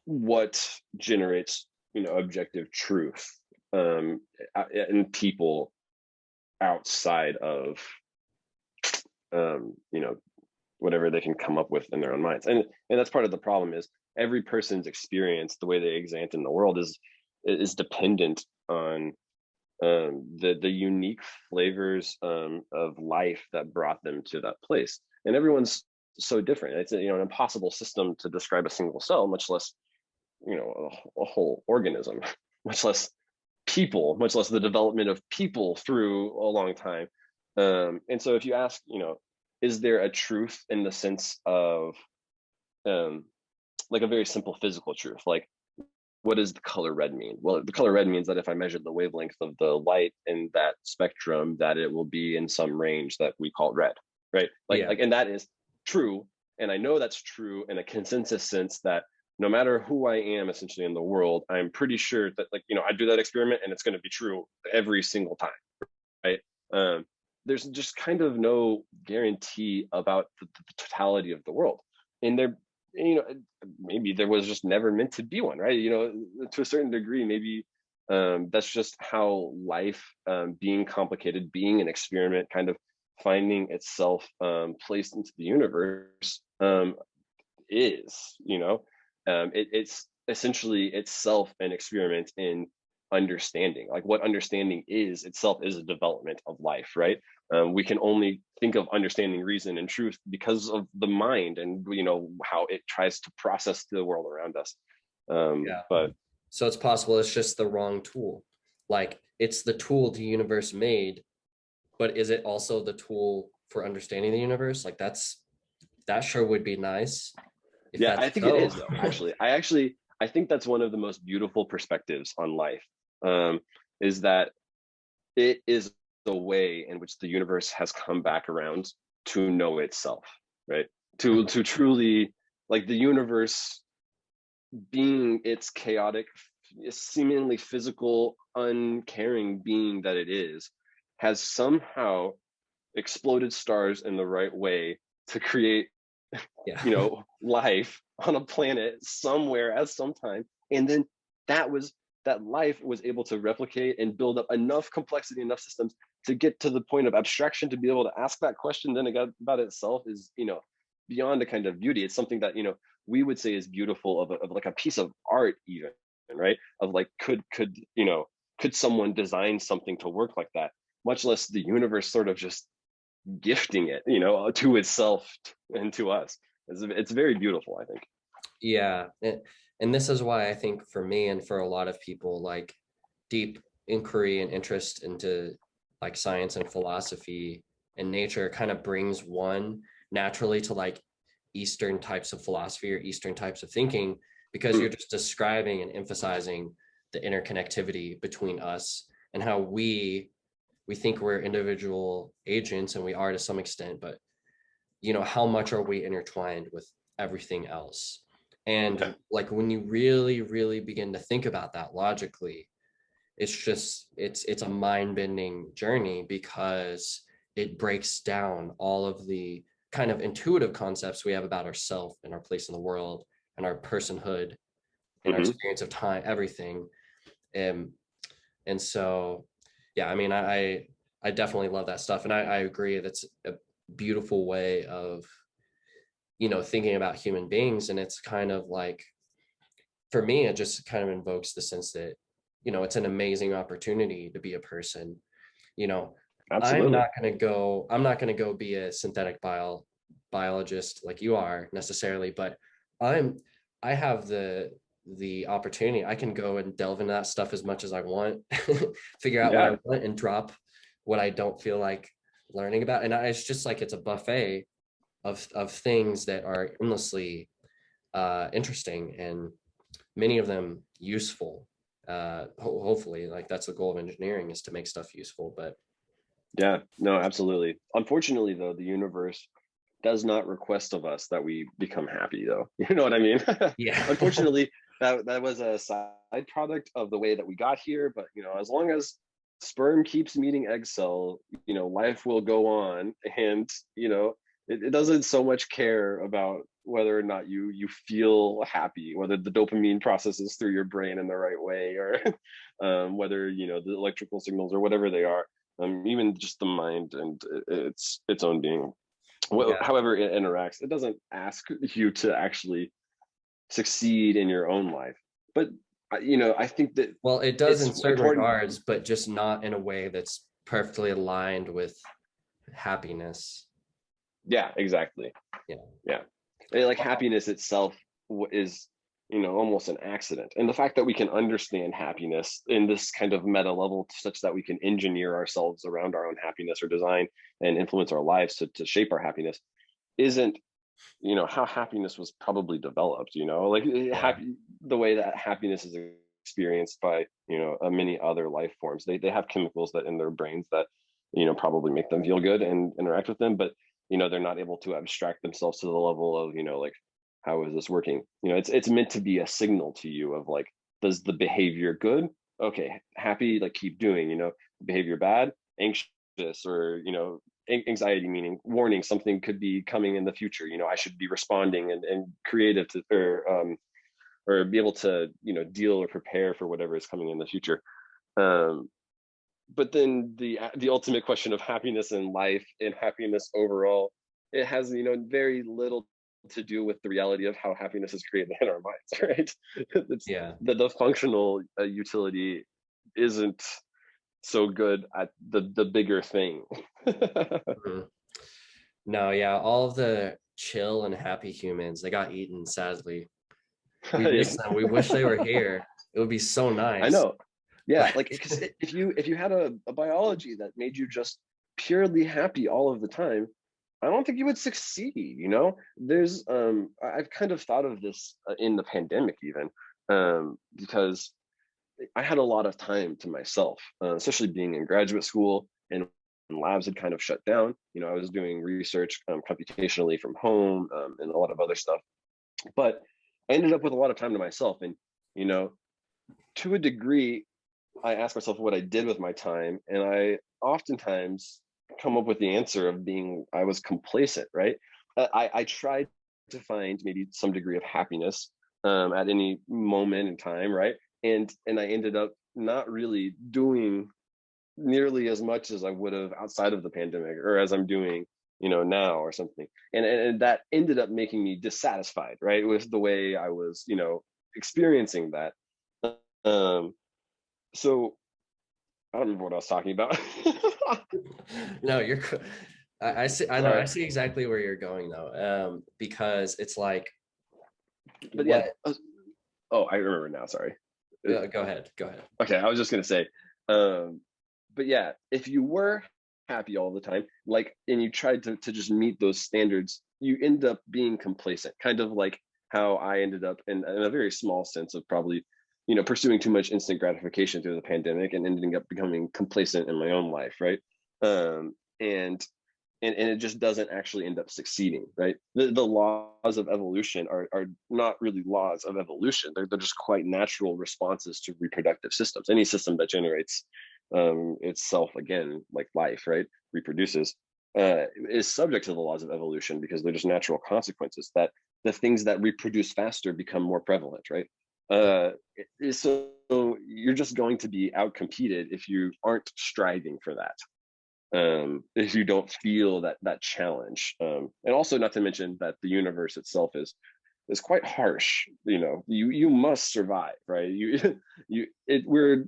what generates, you know, objective truth in people outside of you know, whatever they can come up with in their own minds. And that's part of the problem is every person's experience, the way they exist in the world is dependent on the unique flavors of life that brought them to that place. And everyone's so different. It's, you know, an impossible system to describe a single cell, much less, you know, a whole organism, much less people, much less the development of people through a long time. And so if you ask, you know, is there a truth in the sense of like a very simple physical truth, like what does the color red mean? Well, the color red means that if I measure the wavelength of the light in that spectrum, that it will be in some range that we call red, right? Like, and that is true. And I know that's true in a consensus sense that no matter who I am essentially in the world, I'm pretty sure that, like, you know, I do that experiment and it's going to be true every single time, right? There's just kind of no guarantee about the totality of the world. And there, you know, maybe there was just never meant to be one, right? You know, to a certain degree, maybe that's just how life, being complicated, being an experiment, kind of finding itself placed into the universe is, you know, it's essentially itself an experiment in understanding. Like what understanding is itself is a development of life, right? We can only think of understanding reason and truth because of the mind and, you know, how it tries to process the world around us. But so it's possible it's just the wrong tool. Like it's the tool the universe made, but is it also the tool for understanding the universe? Like that sure would be nice. Yeah, I think it is though, actually. I think that's one of the most beautiful perspectives on life, is that it is the way in which the universe has come back around to know itself, right? To truly, like, the universe being its chaotic, seemingly physical, uncaring being that it is, has somehow exploded stars in the right way to create, Yeah. life on a planet somewhere at some time. And then that was that life was able to replicate and build up enough complexity, enough systems to get to the point of abstraction to be able to ask that question then about itself is, beyond a kind of beauty. It's something that, we would say is beautiful, of like a piece of art even, right? Of like, could someone design something to work like that, much less the universe sort of just gifting it, to itself and to us. It's very beautiful, I think. Yeah. And this is why I think for me and for a lot of people, like deep inquiry and interest into like science and philosophy and nature kind of brings one naturally to like Eastern types of philosophy or Eastern types of thinking, because you're just describing and emphasizing the interconnectivity between us and how we think we're individual agents, and we are to some extent, but how much are we intertwined with everything else? And like when you really, really begin to think about that logically, it's a mind-bending journey, because it breaks down all of the kind of intuitive concepts we have about ourselves and our place in the world and our personhood and our experience of time, everything. And so, yeah, I mean, I definitely love that stuff. And I agree, that's a beautiful way of, thinking about human beings. And it's kind of like, for me, it just kind of invokes the sense that, it's an amazing opportunity to be a person. You know, I'm Absolutely. not going to go be a synthetic biologist like you are necessarily, but I have the opportunity. I can go and delve into that stuff as much as I want, figure out what I Yeah. want and drop what I don't feel like learning about. And it's just like, it's a buffet of things that are endlessly interesting, and many of them useful. Hopefully, like that's the goal of engineering, is to make stuff useful. But Yeah, no, absolutely. Unfortunately, though, the universe does not request of us that we become happy, though. You know what I mean? yeah. Unfortunately, that was a side product of the way that we got here. But as long as sperm keeps meeting egg cell, life will go on, and it doesn't so much care about whether or not you feel happy, whether the dopamine processes through your brain in the right way, or whether the electrical signals or whatever they are, even just the mind and its own being. Well, Yeah. however it interacts, it doesn't ask you to actually succeed in your own life. But I think that Well, it does it's in certain important. regards, but just not in a way that's perfectly aligned with happiness. Yeah, exactly. Yeah. Yeah. Like, happiness itself is almost an accident, and the fact that we can understand happiness in this kind of meta level, such that we can engineer ourselves around our own happiness, or design and influence our lives to shape our happiness, isn't how happiness was probably developed. Like, Yeah. the way that happiness is experienced by many other life forms. They have chemicals that in their brains that probably make them feel good and interact with them, but they're not able to abstract themselves to the level of like, how is this working? It's meant to be a signal to you of like, does the behavior good? Okay, happy, like, keep doing. Behavior bad, anxious, or anxiety, meaning warning, something could be coming in the future. I should be responding and creative to, or be able to deal or prepare for whatever is coming in the future. um but then the ultimate question of happiness in life and happiness overall, it has very little to do with the reality of how happiness is created in our minds, right? It's Yeah. the functional utility isn't so good at the bigger thing. Mhm. No, yeah, all of the chill and happy humans, they got eaten, sadly. We miss them. We wish they were here. It would be so I nice. know. Yeah, But like, because if you had a biology that made you just purely happy all of the time, I don't think you would succeed. There's I've kind of thought of this in the pandemic even, because I had a lot of time to myself, especially being in graduate school and when labs had kind of shut down. I was doing research computationally from home, and a lot of other stuff. But I ended up with a lot of time to myself. And, you know, to a degree, I ask myself what I did with my time. And I oftentimes come up with the answer of I was complacent, right? I tried to find maybe some degree of happiness at any moment in time, right? And I ended up not really doing nearly as much as I would have outside of the pandemic, or as I'm doing, now or something. And that ended up making me dissatisfied, right, with the way I was, experiencing that. Um, so I don't remember what I was talking about. No, I see. I know. I Sorry. see exactly where you're going though, because it's like But yeah. what. Oh, I remember now. Sorry. Go ahead. Go ahead. Okay, I was just gonna say, um, but yeah, if you were happy all the time, like, and you tried to just meet those standards, you end up being complacent, kind of like how I ended up in a very small sense of probably, pursuing too much instant gratification through the pandemic and ending up becoming complacent in my own life, right? And it just doesn't actually end up succeeding, right? The laws of evolution are not really laws of evolution. They're just quite natural responses to reproductive systems. Any system that generates itself again, like life, right, reproduces, is subject to the laws of evolution because they're just natural consequences that the things that reproduce faster become more prevalent, right? So you're just going to be outcompeted if you aren't striving for that, if you don't feel that challenge, and also not to mention that the universe itself is quite harsh. You must survive, right? We're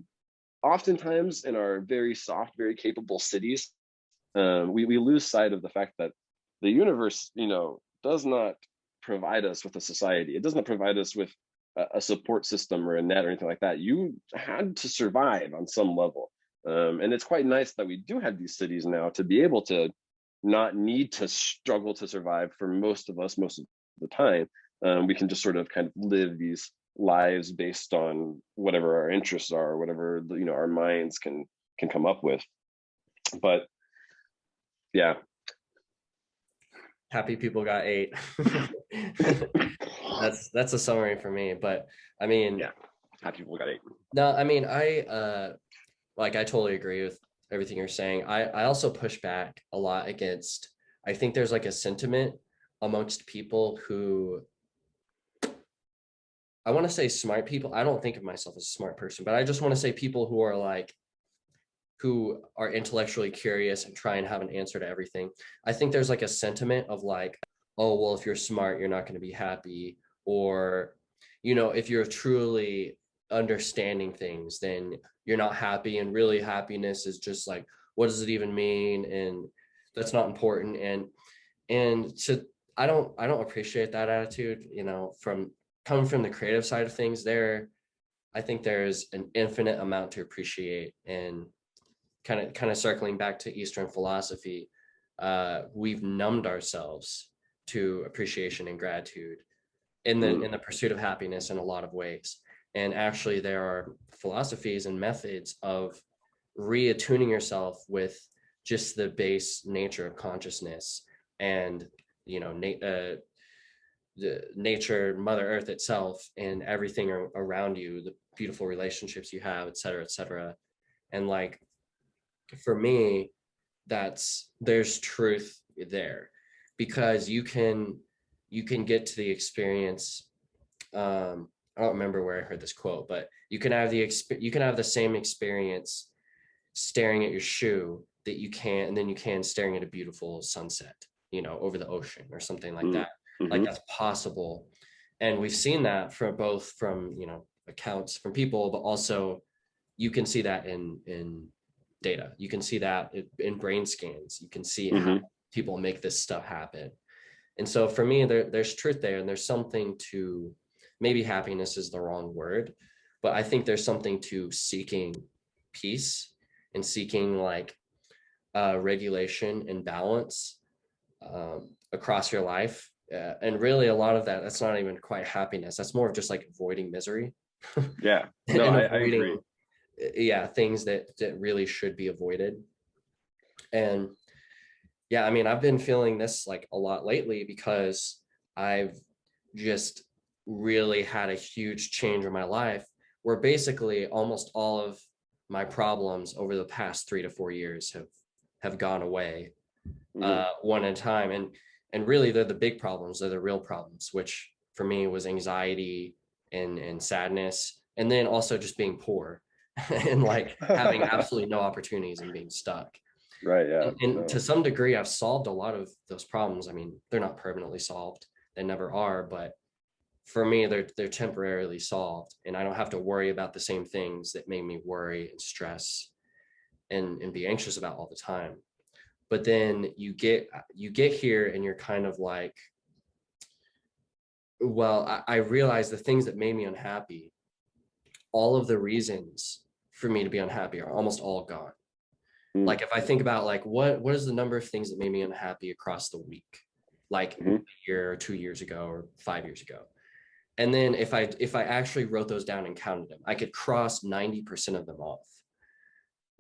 oftentimes in our very soft, very capable cities, we lose sight of the fact that the universe, does not provide us with a society. It does not provide us with a support system or a net or anything like that. You had to survive on some level. And it's quite nice that we do have these cities now to be able to not need to struggle to survive for most of us most of the time. We can just sort of kind of live these lives based on whatever our interests are, whatever our minds can come up with. But yeah. Happy people got 8. That's a summary for me. But I mean, Yeah, happy people got 8. no, I mean, I totally agree with everything you're saying. I also push back a lot against, I think there's like a sentiment amongst people who, I want to say smart people. I don't think of myself as a smart person, but I just want to say people who are intellectually curious and try and have an answer to everything. I think there's like a sentiment of like, oh, well, if you're smart, you're not going to be happy. Or, if you're truly understanding things, then you're not happy. And really happiness is just like, what does it even mean? And that's not important. And to, I don't appreciate that attitude, from coming from the creative side of things. I think there's an infinite amount to appreciate. And kind of circling back to Eastern philosophy, we've numbed ourselves to appreciation and gratitude in the pursuit of happiness in a lot of ways. And actually, there are philosophies and methods of reattuning yourself with just the base nature of consciousness and the nature, Mother Earth itself, and everything around you, the beautiful relationships you have, et cetera, et cetera. And like, for me, there's truth there, because you can get to the experience. I don't remember where I heard this quote, but you can have the same experience staring at your shoe and then you can staring at a beautiful sunset, over the ocean or something like that. Like, that's possible. And we've seen that from accounts from people, but also you can see that in data. You can see that in brain scans. You can see how people make this stuff happen. And so for me, there's truth there, and there's something to, maybe happiness is the wrong word, but I think there's something to seeking peace and seeking like regulation and balance across your life. And really a lot of that's not even quite happiness. That's more of just like avoiding misery. Yeah. No, and I agree. avoiding, yeah, things that really should be avoided. And yeah, I mean, I've been feeling this like a lot lately because I've just really had a huge change in my life where basically almost all of my problems over the past 3 to 4 years have gone away Hmm. one at a time. And really they're the big problems, they're the real problems, which for me was anxiety and sadness, and then also just being poor and like having absolutely no opportunities and being stuck. Right. Yeah. And to No. some degree, I've solved a lot of those problems. I mean, they're not permanently solved; they never are. But for me, they're temporarily solved, and I don't have to worry about the same things that make me worry and stress and be anxious about all the time. But then you get here, and you're kind of like, well, I realize the things that made me unhappy, all of the reasons for me to be unhappy are almost all gone. Mm-hmm. Like if I think about like what is the number of things that made me unhappy across the week, like a year or 2 years ago or 5 years ago. And then if I actually wrote those down and counted them, I could cross 90% of them off.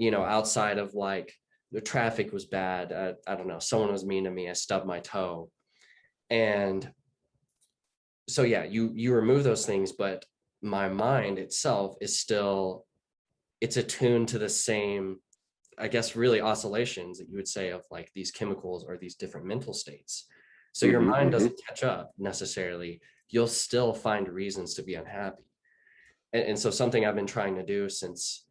Outside of like the traffic was bad, I don't know, someone was mean to me, I stubbed my toe. And so yeah, you remove those things, but my mind itself is still, it's attuned to the same, I guess, really oscillations that you would say of like these chemicals or these different mental states. So your Hmm. mind Hmm. doesn't catch up necessarily. You'll still find reasons to be unhappy. And so something I've been trying to do since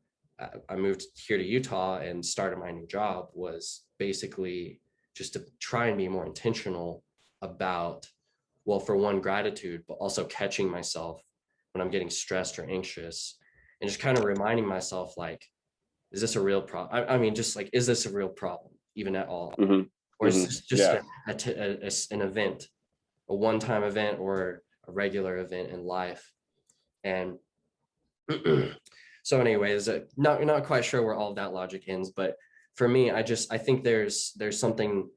I moved here to Utah and started my new job was basically just to try and be more intentional about, well, for one, gratitude, but also catching myself when I'm getting stressed or anxious, and just kind of reminding myself like, is this a real problem? I mean, just like, is this a real problem even at all? Hmm. Or is Hmm. this just Yeah. an event, a one-time event or a regular event in life? And so anyways, not quite sure where all of that logic ends, but for me, I think there's something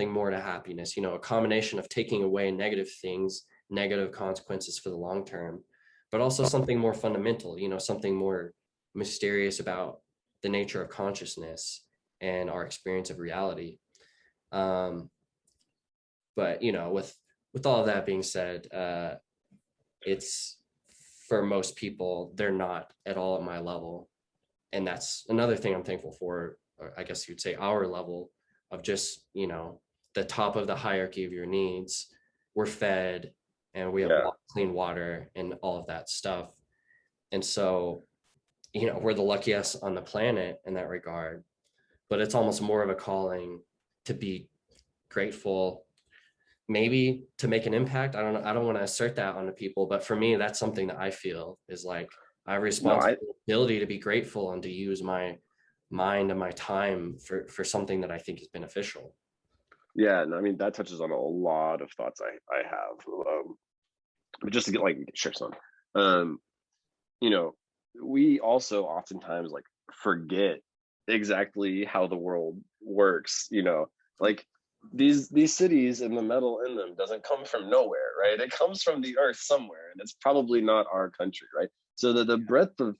more to happiness, a combination of taking away negative things, negative consequences for the long term, but also something more fundamental, something more mysterious about the nature of consciousness and our experience of reality. Um, but with all of that being said, it's, for most people, they're not at all at my level, and that's another thing I'm thankful for. Or I guess you'd say our level of just the top of the hierarchy of your needs. We're fed, and we have Yeah. clean water and all of that stuff, and so we're the luckiest on the planet in that regard. But it's almost more of a calling to be grateful, maybe to make an impact. I don't know. I don't want to assert that onto people, but for me, that's something that I feel is like I have No, I responsibility to be grateful and to use my mind and my time for something that I think is beneficial. yeah, no, I mean that touches on a lot of thoughts I have. But just to get like share some. Um, you know, we also oftentimes like forget exactly how the world works, like these cities and the metal in them doesn't come from nowhere, right? It comes from the earth somewhere, and it's probably not our country, right? So the breadth of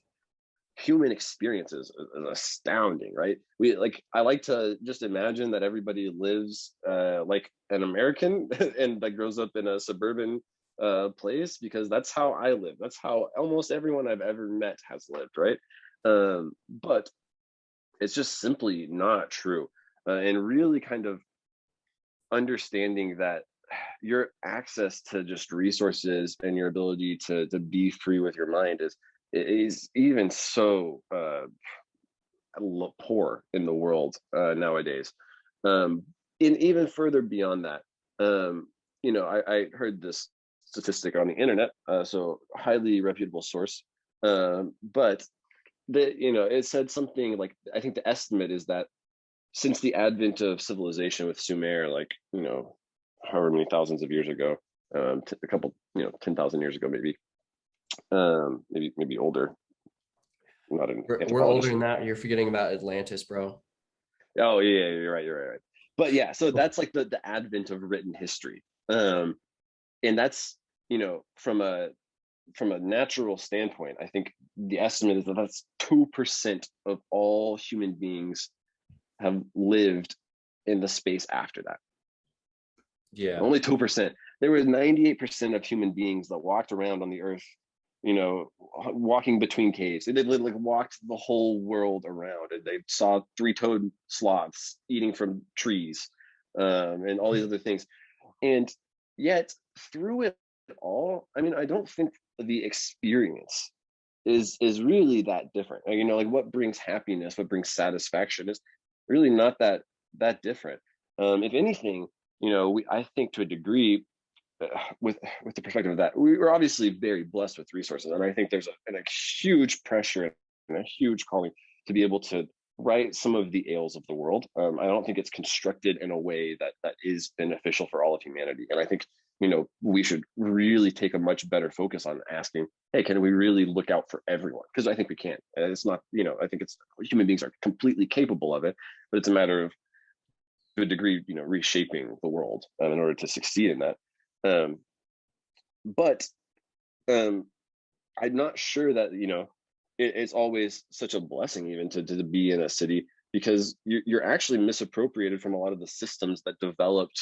human experiences is astounding, right? We like I like to just imagine that everybody lives like an American and that grows up in a suburban place, because that's how I live. That's how almost everyone I've ever met has lived, right? But it's just simply not true. And really kind of understanding that your access to just resources and your ability to be free with your mind is even so poor in the world nowadays. Um, and even further beyond that, I heard this statistic on the internet, so highly reputable source, but it said something like, I think the estimate is that since the advent of civilization with Sumer, like however many thousands of years ago, a couple 10,000 years ago, maybe older. I'm not an We're older anthropologist. than that. You're forgetting about Atlantis, bro. Oh yeah, you're right. But yeah, so that's like the advent of written history, and that's from a from a natural standpoint, I think the estimate is that that's 2% of all human beings have lived in the space after that. Yeah. Only 2%. There were 98% of human beings that walked around on the earth, you know, walking between caves. They like walked the whole world around, and they saw three-toed sloths eating from trees, and all these other things. And yet, through it all, I mean, I don't think the experience is really that different. You know, like what brings happiness, what brings satisfaction is really not that different. If anything, you know, I think to a degree, with the perspective of that, we were obviously very blessed with resources, and I think there's a huge pressure and a huge calling to be able to right some of the ails of the world. I don't think it's constructed in a way that is beneficial for all of humanity, and I think, you know, we should really take a much better focus on asking, hey, can we really look out for everyone? Because I think we can. And it's not, you know, I think it's human beings are completely capable of it, but it's a matter of, to a degree, you know, reshaping the world in order to succeed in that. But I'm not sure that, you know, it's always such a blessing even to be in a city, because you're actually misappropriated from a lot of the systems that developed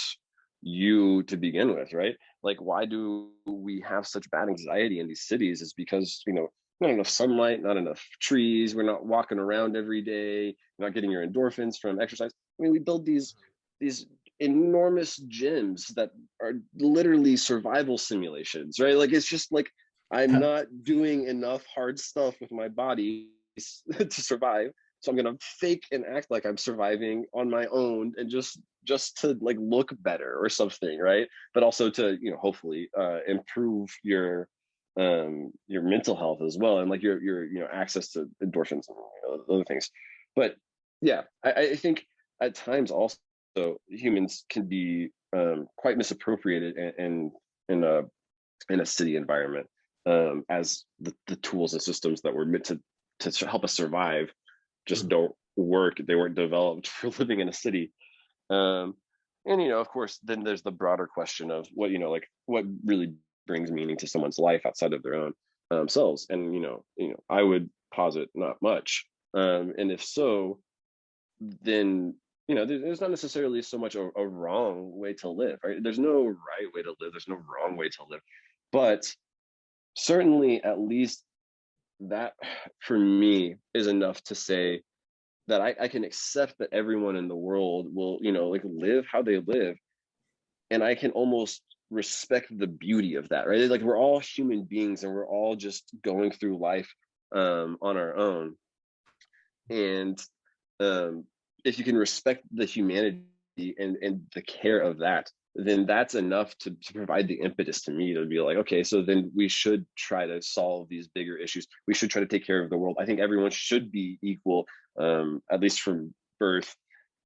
you to begin with, right? Like, why do we have such bad anxiety in these cities? Is because, you know, not enough sunlight, not enough trees, we're not walking around every day, you're not getting your endorphins from exercise. I mean, we build these enormous gyms that are literally survival simulations, right? Like, it's just like, I'm not doing enough hard stuff with my body to survive, so I'm gonna fake and act like I'm surviving on my own, and just to like look better or something, right? But also to, you know, hopefully improve your mental health as well, and like your you know, access to endorphins and, you know, other things. But yeah, I think at times also humans can be quite misappropriated in a city environment, as the tools and systems that were meant to help us survive just don't work. They weren't developed for living in a city. And, you know, of course, then there's the broader question of what, you know, like what really brings meaning to someone's life outside of their own selves. And, you know, I would posit not much. And if so, then, you know, there's not necessarily so much a wrong way to live, right? There's no right way to live. There's no wrong way to live. But certainly, at least that for me is enough to say that I can accept that everyone in the world will, you know, like live how they live. And I can almost respect the beauty of that, right? Like, we're all human beings and we're all just going through life on our own. And if you can respect the humanity and the care of that, then that's enough to provide the impetus to me to be like, okay, so then we should try to solve these bigger issues. We should try to take care of the world. I think everyone should be equal, at least from birth,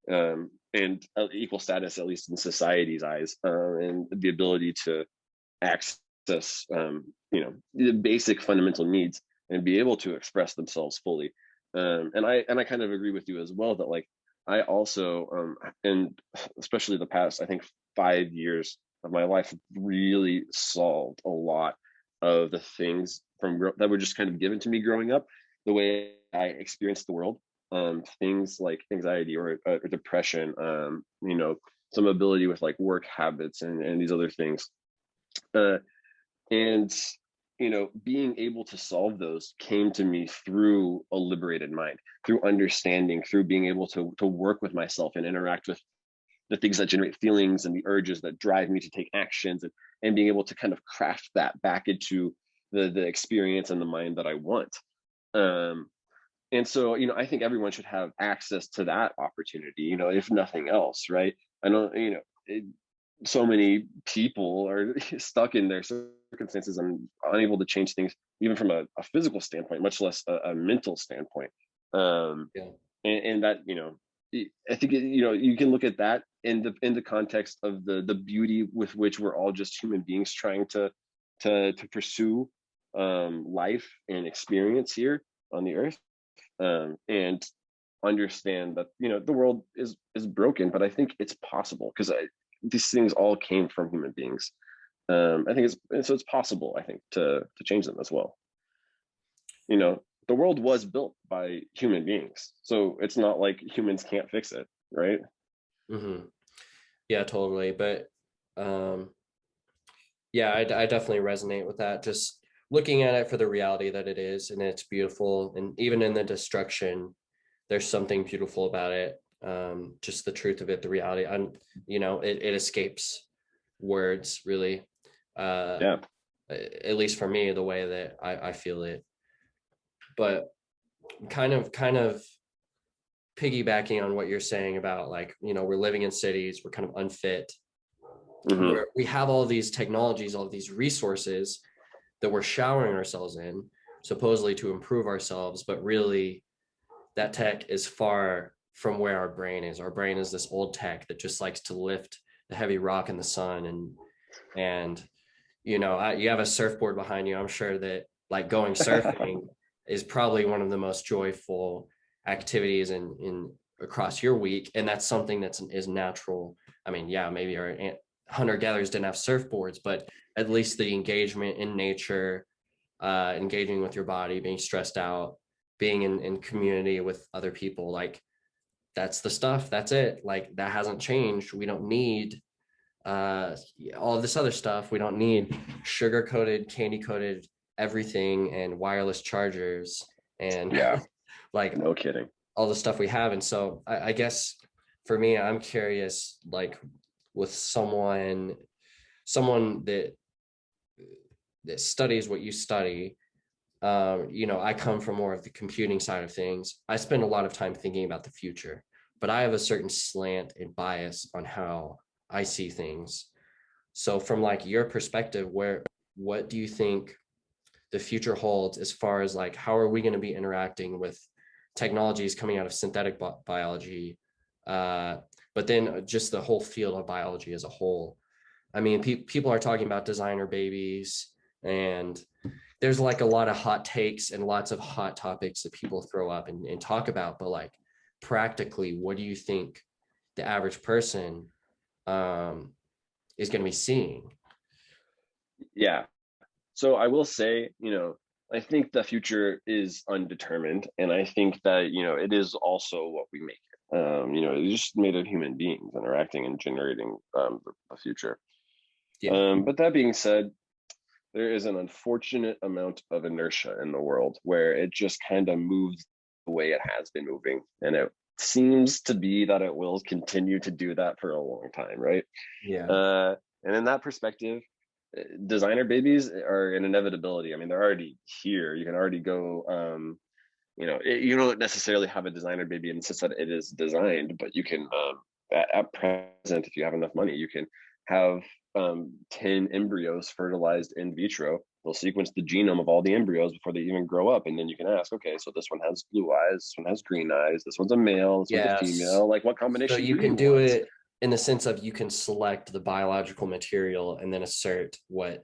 and equal status, at least in society's eyes, and the ability to access, you know, the basic fundamental needs and be able to express themselves fully. And I kind of agree with you as well that, like, I also, and especially the past, I think 5 years of my life really solved a lot of the things that were just kind of given to me growing up, the way I experienced the world. Things like anxiety or depression, you know, some ability with like work habits and these other things. And, you know, being able to solve those came to me through a liberated mind, through understanding, through being able to work with myself and interact with the things that generate feelings and the urges that drive me to take actions, and being able to kind of craft that back into the experience and the mind that I want. And so, you know, I think everyone should have access to that opportunity, you know, if nothing else, right? I know, you know, so many people are stuck in their circumstances and unable to change things, even from a physical standpoint, much less a mental standpoint. Yeah. And that, you know, I think, you know, you can look at that in the context of the beauty with which we're all just human beings trying to pursue life and experience here on the earth, and understand that, you know, the world is broken, but I think it's possible because these things all came from human beings. I think it's possible, I think, to change them as well. You know, the world was built by human beings, so it's not like humans can't fix it, right? Mm-hmm. Yeah, totally. But yeah, I definitely resonate with that. Just looking at it for the reality that it is, and it's beautiful. And even in the destruction, there's something beautiful about it. Just the truth of it, the reality. And it escapes words, really. Yeah. At least for me, the way that I feel it. But kind of piggybacking on what you're saying about, like, we're living in cities, we're kind of unfit. Mm-hmm. We have all these technologies, all these resources that we're showering ourselves in, supposedly to improve ourselves, but really that tech is far from where our brain is. Our brain is this old tech that just likes to lift the heavy rock in the sun, and you have a surfboard behind you. I'm sure that, like, going surfing is probably one of the most joyful activities in across your week, and that's something is natural. I mean, yeah, maybe our hunter gatherers didn't have surfboards, but at least the engagement in nature, engaging with your body, being stressed out, being in community with other people, like, that's the stuff. That's it. Like, that hasn't changed. We don't need all of this other stuff. We don't need sugar coated, candy coated everything and wireless chargers and Yeah. like No kidding. all the stuff we have. And so I guess for me, I'm curious, like, with someone that studies what you study. I come from more of the computing side of things. I spend a lot of time thinking about the future, but I have a certain slant and bias on how I see things. So from, like, your perspective, what do you think the future holds, as far as, like, how are we going to be interacting with technologies coming out of synthetic biology, but then just the whole field of biology as a whole? I mean, people are talking about designer babies, and there's, like, a lot of hot takes and lots of hot topics that people throw up and talk about. But, like, practically, what do you think the average person is going to be seeing? Yeah. So I will say, I think the future is undetermined, and I think that it is also what we make it. It's just made of human beings interacting and generating the future. Yeah. But that being said, there is an unfortunate amount of inertia in the world where it just kind of moves the way it has been moving, and it seems to be that it will continue to do that for a long time, right? Yeah. And in that perspective, designer babies are an inevitability. I mean, they're already here. You can already go. You don't necessarily have a designer baby in the sense that it is designed, but you can, at present, if you have enough money, you can have 10 embryos fertilized in vitro. They'll sequence the genome of all the embryos before they even grow up, and then you can ask, okay, so this one has blue eyes, this one has green eyes, this one's a male, this one's a Yes. female. Like, what So combination you do can you do want? it in the sense of, you can select the biological material and then assert what,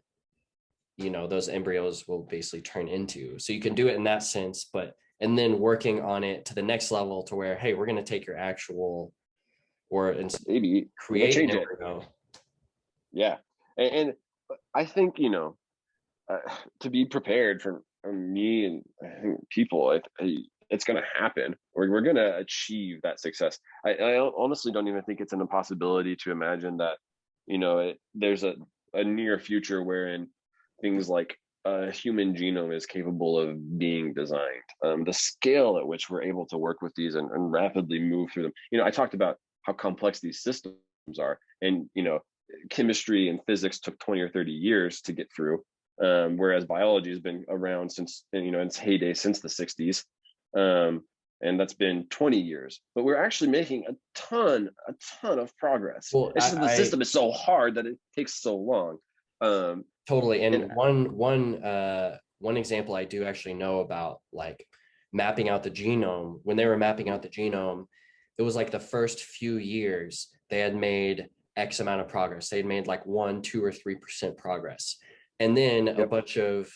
those embryos will basically turn into. So you can do it in that sense, and then working on it to the next level, to where, hey, we're going to take your actual, or Maybe we're gonna create an change it. embryo. Yeah, and I think to be prepared for me, and I think people, it's going to happen. We're going to achieve that success. I honestly don't even think it's an impossibility to imagine that there's a near future wherein things like a human genome is capable of being designed. The scale at which we're able to work with these and rapidly move through them. I talked about how complex these systems are, and chemistry and physics took 20 or 30 years to get through, whereas biology has been around since, in its heyday, since the 60s. And that's been 20 years, but we're actually making a ton of progress. Well, It's just that the I system is so hard that it takes so long. totally. And And one example I do actually know about, like, mapping out the genome. When they were mapping out the genome, it was like the first few years they had made X amount of progress. They had made like 1, 2, or 3% progress. And then a yep, bunch of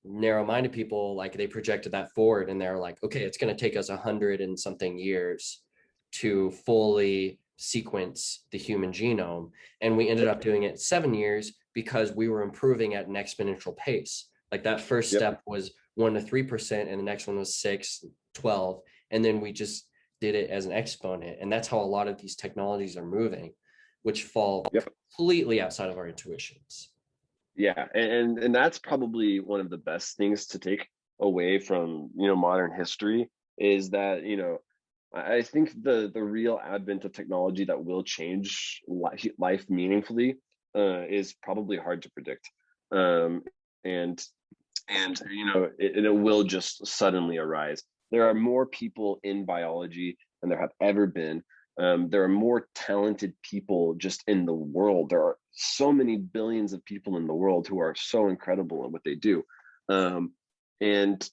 narrow-minded people, like, they projected that forward, and they're like, okay, it's going to take us 100 and something years to fully sequence the human genome. And we ended up doing it 7 years because we were improving at an exponential pace. Like that first Yep. step was 1 to 3%, and the next one was 6, 12. And then we just did it as an exponent. And that's how a lot of these technologies are moving, which fall Yep. completely outside of our intuitions. Yeah, and that's probably one of the best things to take away from, modern history, is that, I think the real advent of technology that will change life meaningfully is probably hard to predict. And it will just suddenly arise. There are more people in biology than there have ever been. There are more talented people just in the world. There are so many billions of people in the world who are so incredible at what they do. And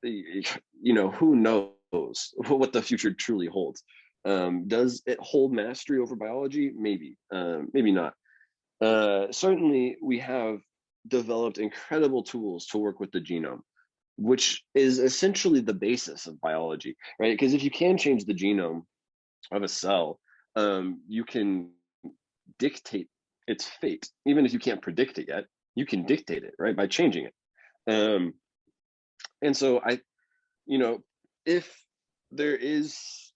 who knows what the future truly holds. Does it hold mastery over biology? Maybe, maybe not. Certainly, we have developed incredible tools to work with the genome, which is essentially the basis of biology, right? Because if you can change the genome of a cell, you can dictate its fate. Even if you can't predict it yet, you can dictate it, right, by changing it. And so if there is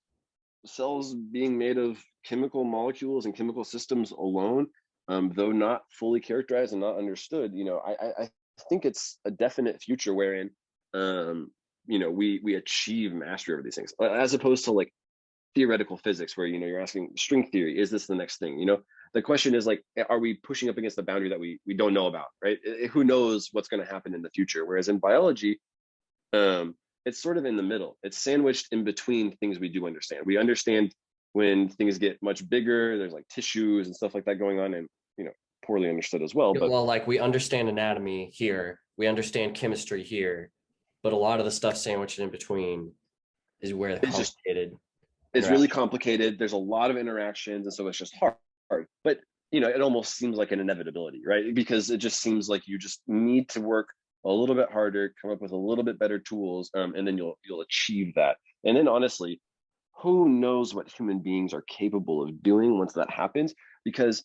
cells being made of chemical molecules and chemical systems alone, though not fully characterized and not understood, I think it's a definite future wherein we achieve mastery over these things, as opposed to like theoretical physics, where you're asking string theory, is this the next thing? The question is like, are we pushing up against the boundary that we don't know about, right? Who knows what's going to happen in the future? Whereas in biology, it's sort of in the middle. It's sandwiched in between things we do understand. We understand when things get much bigger, there's like tissues and stuff like that going on, and poorly understood as well. But well, like we understand anatomy here, we understand chemistry here, but a lot of the stuff sandwiched in between is where the complicated it's really complicated. There's a lot of interactions, and so it's just hard. But it almost seems like an inevitability, right? Because it just seems like you just need to work a little bit harder, come up with a little bit better tools, and then you'll achieve that. And then honestly, who knows what human beings are capable of doing once that happens? Because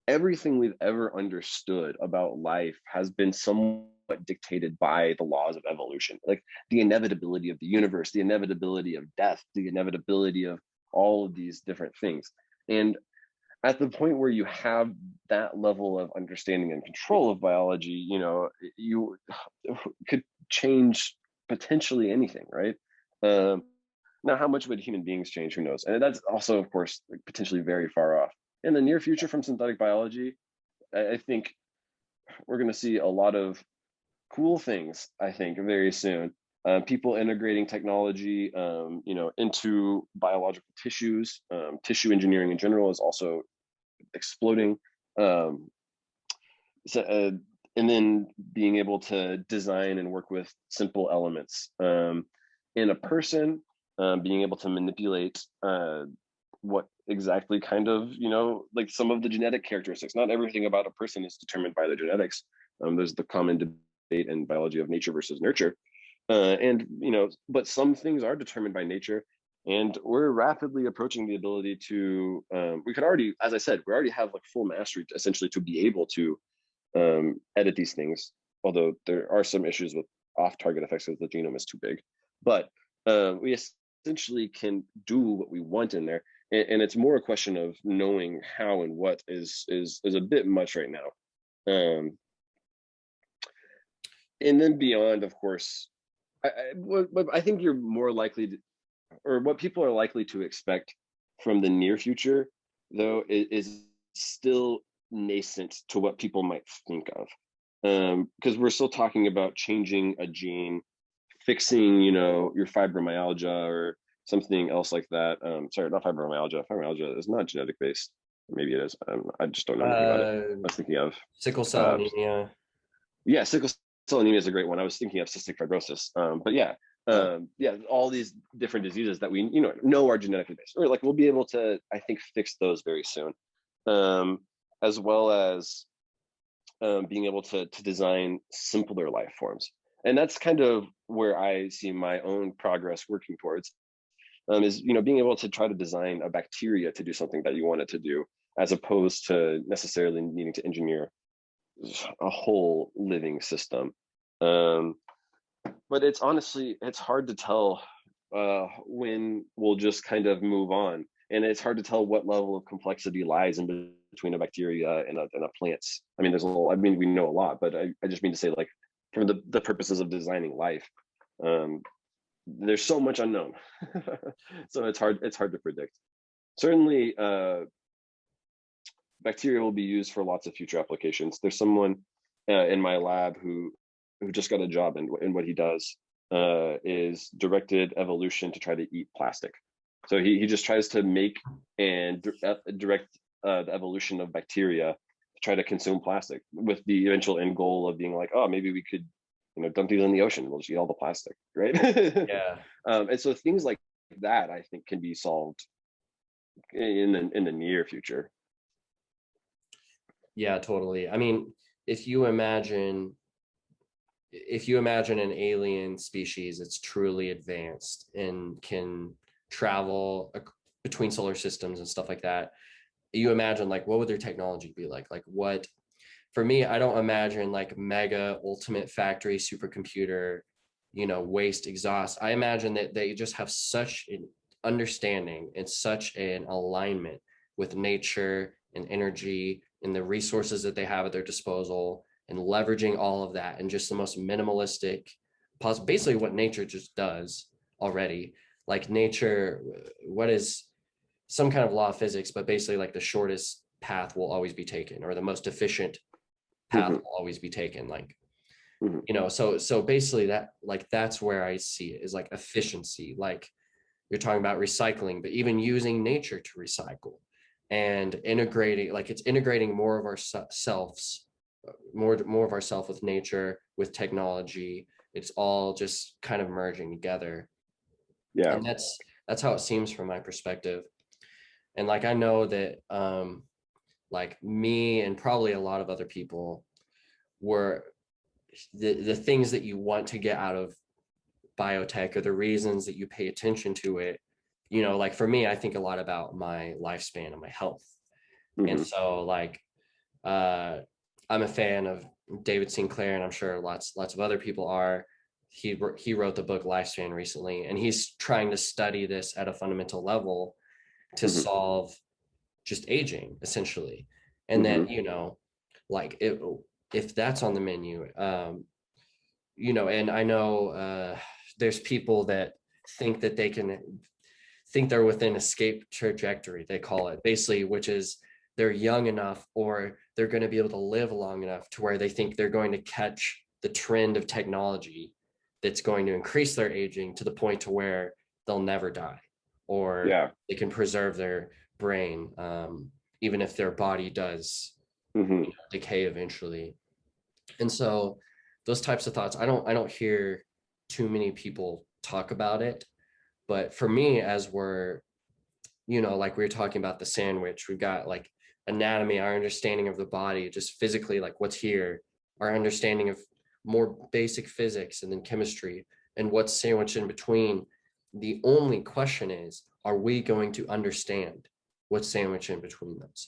everything we've ever understood about life has been somewhat dictated by the laws of evolution, like the inevitability of the universe, the inevitability of death, the inevitability of all of these different things. And at the point where you have that level of understanding and control of biology, you could change potentially anything, right? Now, how much would human beings change? Who knows? And that's also, of course, potentially very far off. In the near future from synthetic biology, I think we're going to see a lot of cool things, I think, very soon. People integrating technology, into biological tissues. Tissue engineering in general is also exploding. And then being able to design and work with simple elements. In a person, being able to manipulate what exactly kind of, like some of the genetic characteristics. Not everything about a person is determined by the genetics. There's the common debate in biology of nature versus nurture. But some things are determined by nature, and we're rapidly approaching the ability to, we could already, as I said, we already have like full mastery essentially to be able to edit these things, although there are some issues with off-target effects because the genome is too big. But we essentially can do what we want in there, and it's more a question of knowing how and what is a bit much right now. And then beyond, of course, I think you're more likely to, or what people are likely to expect from the near future, though, is still nascent to what people might think of. Because we're still talking about changing a gene, fixing, your fibromyalgia or something else like that. Sorry, not fibromyalgia. Fibromyalgia is not genetic based. Maybe it is. I just don't know anything about it. I was thinking of sickle cell anemia. Yeah, sickle cell anemia is a great one. I was thinking of cystic fibrosis. But yeah, all these different diseases that we know are genetically based, or like we'll be able to, I think, fix those very soon, as well as being able to design simpler life forms. And that's kind of where I see my own progress working towards, is, being able to try to design a bacteria to do something that you want it to do, as opposed to necessarily needing to engineer a whole living system. But it's hard to tell when we'll just kind of move on. And it's hard to tell what level of complexity lies in between a bacteria and a plants. I mean, we know a lot, but I just mean to say, like, for the purposes of designing life, there's so much unknown. So it's hard to predict. Certainly, bacteria will be used for lots of future applications. There's someone in my lab who just got a job, and what he does is directed evolution to try to eat plastic. So he just tries to make and direct the evolution of bacteria to try to consume plastic, with the eventual end goal of being like, oh, maybe we could, dump these in the ocean. We'll just eat all the plastic, right? Yeah. And so things like that, I think, can be solved in the near future. Yeah, totally. I mean, if you imagine an alien species that's truly advanced and can travel between solar systems and stuff like that, you imagine, like, what would their technology be like? Like, what, for me, I don't imagine like mega ultimate factory supercomputer, waste exhaust. I imagine that they just have such an understanding and such an alignment with nature and energy and the resources that they have at their disposal, and leveraging all of that in just the most minimalistic, basically what nature just does already. Like, nature, what is some kind of law of physics, but basically like the shortest path will always be taken, or the most efficient path will always be taken. Like, so basically that's where I see it, is like efficiency. Like, you're talking about recycling, but even using nature to recycle and integrating, like, it's integrating more of ourselves, more of ourself with nature, with technology. It's all just kind of merging together. Yeah. And that's how it seems from my perspective. And like, I know that like me and probably a lot of other people, were the things that you want to get out of biotech, or the reasons that you pay attention to it, like for me, I think a lot about my lifespan and my health. And so, like, I'm a fan of David Sinclair, and I'm sure lots of other people are. He wrote the book Lifespan recently, and he's trying to study this at a fundamental level to solve just aging, essentially. And then, like, if that's on the menu, and I know there's people that think that they can think they're within escape trajectory, they call it, basically, which is they're young enough, or they're going to be able to live long enough to where they think they're going to catch the trend of technology that's going to increase their aging to the point to where they'll never die, or they can preserve their brain, even if their body does decay eventually. And so those types of thoughts, I don't hear too many people talk about it. But for me, as we're, like we were talking about the sandwich, we've got like anatomy, our understanding of the body, just physically, like what's here, our understanding of more basic physics, and then chemistry, and what's sandwiched in between. The only question is, are we going to understand what's sandwiched in between those?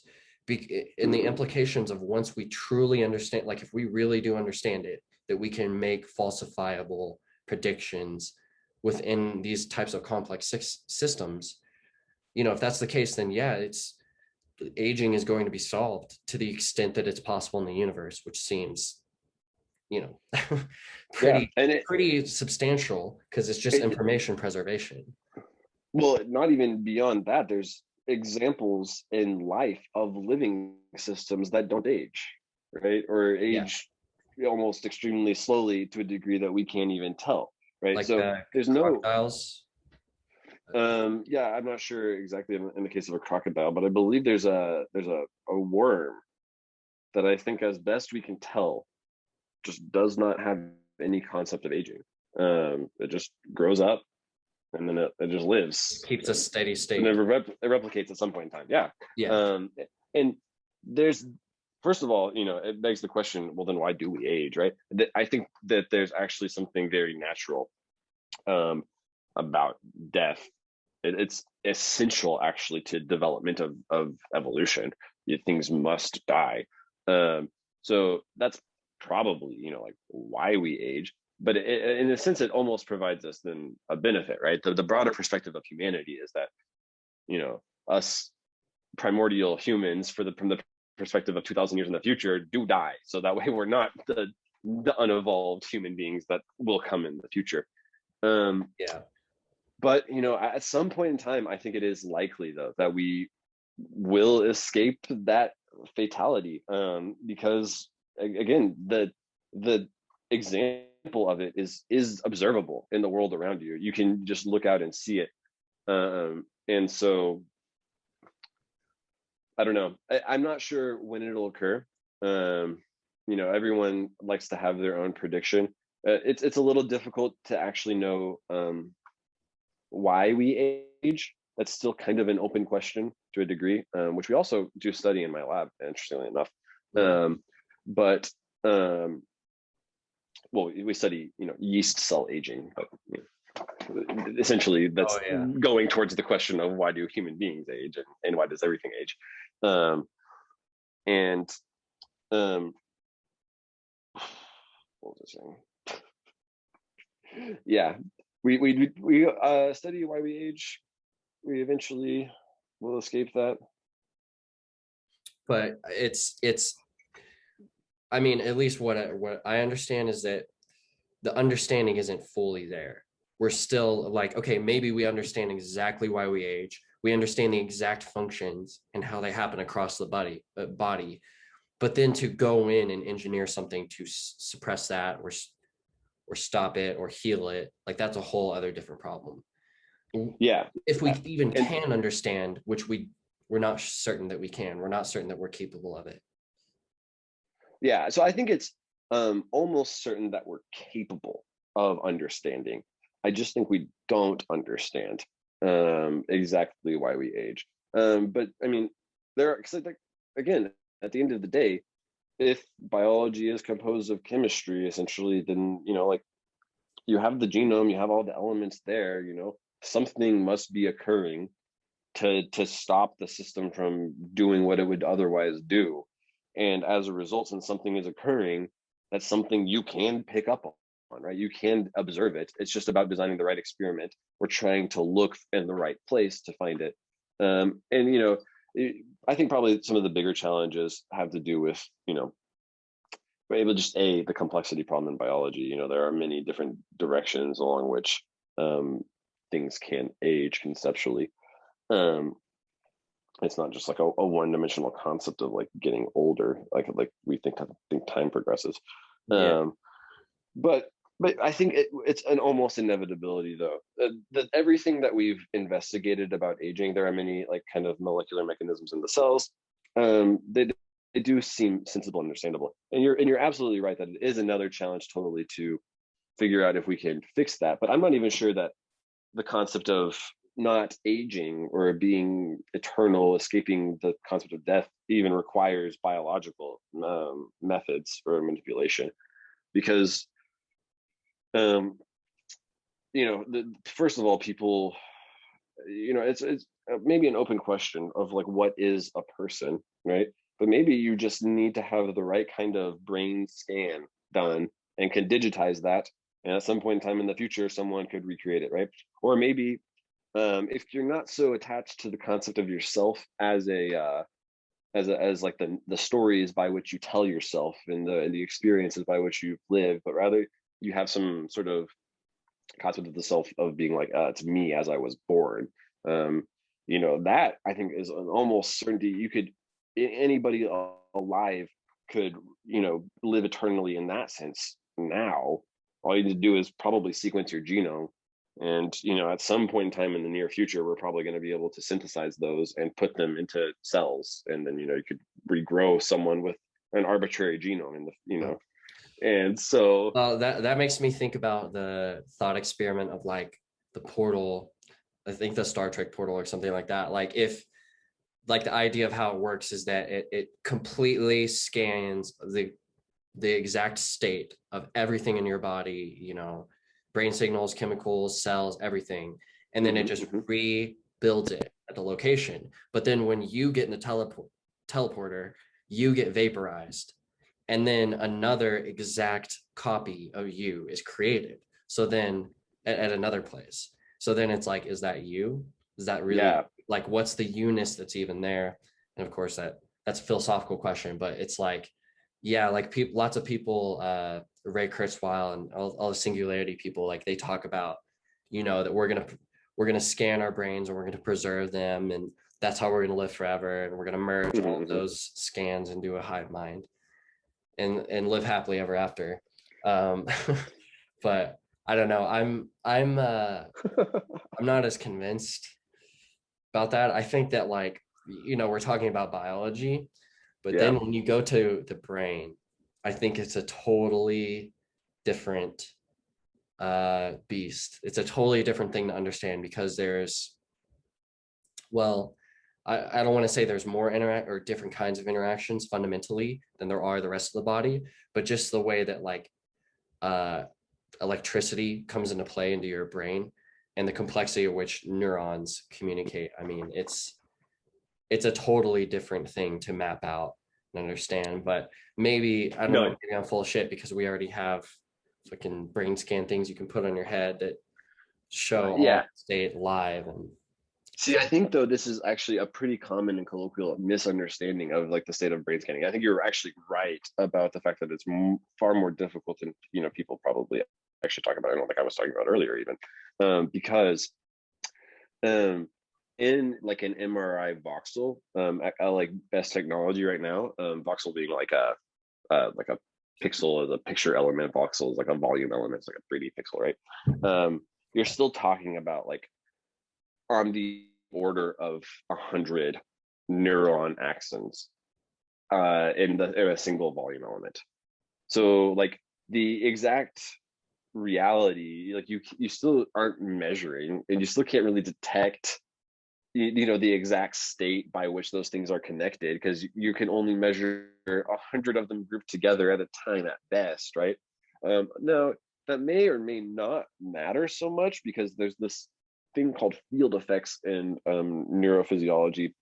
In the implications of, once we truly understand, like if we really do understand it, that we can make falsifiable predictions within these types of complex systems. If that's the case, then aging is going to be solved to the extent that it's possible in the universe, which seems, pretty substantial, because it's just information preservation. Well, not even beyond that, there's examples in life of living systems that don't age, right? Or age almost extremely slowly, to a degree that we can't even tell, right? Like, so there's crocodiles. I'm not sure exactly in the case of a crocodile, but I believe there's a worm that, I think, as best we can tell, just does not have any concept of aging. It just grows up, and then it just lives, keeps a steady state, and it replicates at some point in time. And there's, first of all, it begs the question, well, then why do we age, right? I think that there's actually something very natural about death, It's essential actually to development of evolution. Things must die. So that's probably, like why we age. But in a sense, it almost provides us then a benefit, right? The broader perspective of humanity is that, us primordial humans, from the perspective of 2,000 years in the future, do die. So that way we're not the unevolved human beings that will come in the future. Yeah. But at some point in time, I think it is likely though that we will escape that fatality, because again, the example of it is observable in the world around you. You can just look out and see it. And so I don't know. I'm not sure when it'll occur. Everyone likes to have their own prediction. It's a little difficult to actually know why we age. That's still kind of an open question to a degree, which we also do study in my lab, interestingly enough. But well, we study, yeast cell aging, but essentially that's going towards the question of why do human beings age, and why does everything age? And what was I saying? Yeah, we study why we age. We eventually will escape that. But it's I mean, at least what I understand is that the understanding isn't fully there. We're still like, okay, maybe we understand exactly why we age. We understand the exact functions and how they happen across the body. But then to go in and engineer something to suppress that or stop it or heal it, like that's a whole other different problem. Yeah. If we even can understand, which we're not certain that we can, we're not certain that we're capable of it. Yeah. So I think it's almost certain that we're capable of understanding. I just think we don't understand exactly why we age. But I mean, again, at the end of the day, if biology is composed of chemistry, essentially, then you have the genome, you have all the elements there. Something must be occurring to stop the system from doing what it would otherwise do. And as a result, since something is occurring, that's something you can pick up on, right? You can observe it. It's just about designing the right experiment. We're trying to look in the right place to find it. I think probably some of the bigger challenges have to do with, the complexity problem in biology. There are many different directions along which things can age conceptually. It's not just like a one-dimensional concept of like getting older, like we think time progresses. Yeah. But I think it's an almost inevitability though, that everything that we've investigated about aging, there are many like kind of molecular mechanisms in the cells. They do seem sensible and understandable. And you're absolutely right that it is another challenge totally to figure out if we can fix that. But I'm not even sure that the concept of not aging or being eternal, escaping the concept of death, even requires biological methods or manipulation. Because first of all, people, it's maybe an open question of like, what is a person, right? But maybe you just need to have the right kind of brain scan done and can digitize that, and at some point in time in the future someone could recreate it, right? Or maybe if you're not so attached to the concept of yourself as like the stories by which you tell yourself and the experiences by which you've lived, but rather you have some sort of concept of the self of being like, it's me as I was born. That I think is an almost certainty. Anybody alive could, live eternally in that sense. Now, all you need to do is probably sequence your genome. And, at some point in time in the near future, we're probably going to be able to synthesize those and put them into cells. And then, you could regrow someone with an arbitrary genome in the, and so that makes me think about the thought experiment of like the portal. I think the Star Trek portal or something like that. Like if like the idea of how it works is that it completely scans the exact state of everything in your body, brain signals, chemicals, cells, everything. and then it just rebuilds it at the location. But then when you get in the teleporter, you get vaporized, and then another exact copy of you is created. So then at another place. So then it's like, is that you? Is that really like, what's the you-ness that's even there? And of course that's a philosophical question, but it's like, yeah, like lots of people, Ray Kurzweil and all the singularity people, like they talk about, you know, that we're gonna scan our brains and we're gonna preserve them, and that's how we're gonna live forever, and we're gonna merge all of those scans into a hive mind and live happily ever after. But I don't know. I'm not as convinced about that. I think that, like, you know, we're talking about biology, but then when you go to the brain, I think it's a totally different beast. It's a totally different thing to understand, because there's, well, I don't want to say there's more different kinds of interactions fundamentally than there are the rest of the body, but just the way that, like, electricity comes into play into your brain, and the complexity of which neurons communicate. I mean, it's a totally different thing to map out and understand. But maybe, I don't know, maybe I'm full of shit, because we already have fucking brain scan things you can put on your head that show all the state live. And see, I think though this is actually a pretty common and colloquial misunderstanding of like the state of brain scanning. I think you're actually right about the fact that it's far more difficult than, you know, people probably actually talk about. I don't think I was talking about earlier even, because in like an MRI voxel, like best technology right now, voxel being like a pixel, as a picture element, voxel is like a volume element, it's like a 3D pixel, right? You're still talking about like on the order of 100 neuron axons in a single volume element. So like the exact reality, like you still aren't measuring, and you still can't really detect, you know, the exact state by which those things are connected, because you can only measure 100 of them grouped together at a time at best, right? Now that may or may not matter so much, because there's this thing called field effects in neurophysiology,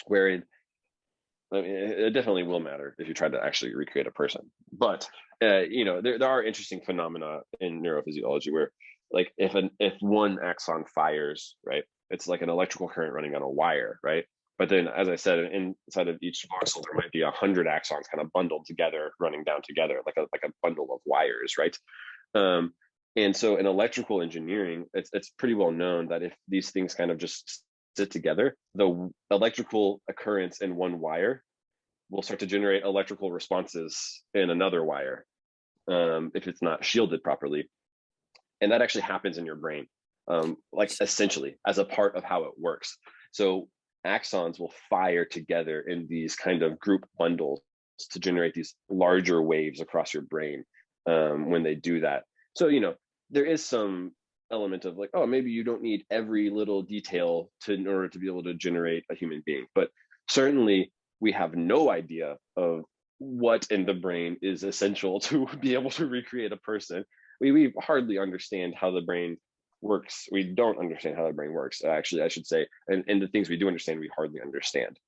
wherein, I mean, it definitely will matter if you try to actually recreate a person. But you know, there are interesting phenomena in neurophysiology where, like, if one axon fires, right, it's like an electrical current running on a wire, right? But then, as I said, inside of each voxel, there might be 100 axons kind of bundled together, running down together, like a bundle of wires, right? And so in electrical engineering, it's pretty well known that if these things kind of just sit together, the electrical occurrence in one wire will start to generate electrical responses in another wire, if it's not shielded properly. And that actually happens in your brain, like essentially as a part of how it works. So axons will fire together in these kind of group bundles to generate these larger waves across your brain when they do that. So, you know, there is some element of like, oh, maybe you don't need every little detail in order to be able to generate a human being. But certainly we have no idea of what in the brain is essential to be able to recreate a person. We hardly understand how the brain works. We don't understand how the brain works, actually, I should say. And the things we do understand, we hardly understand.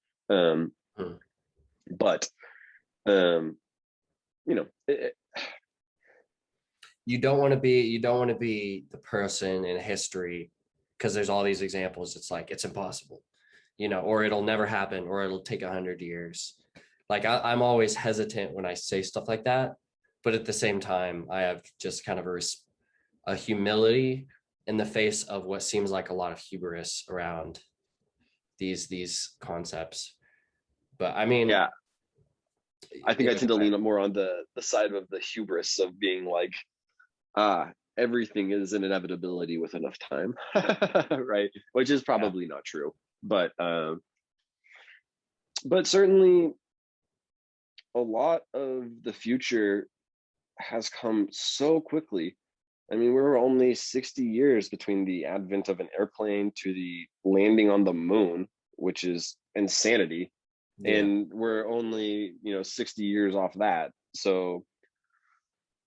But, you know, you don't want to be the person in history, because there's all these examples. It's like, it's impossible, you know, or it'll never happen, or it'll take 100 years. Like, I'm always hesitant when I say stuff like that, but at the same time, I have just kind of a humility in the face of what seems like a lot of hubris around these concepts. But I mean, yeah, I think I tend to lean more on the side of the hubris of being like, everything is an inevitability with enough time, right? Which is probably not true, but certainly a lot of the future has come so quickly. I mean, we're only 60 years between the advent of an airplane to the landing on the moon, which is insanity. Yeah. And we're only, 60 years off that. So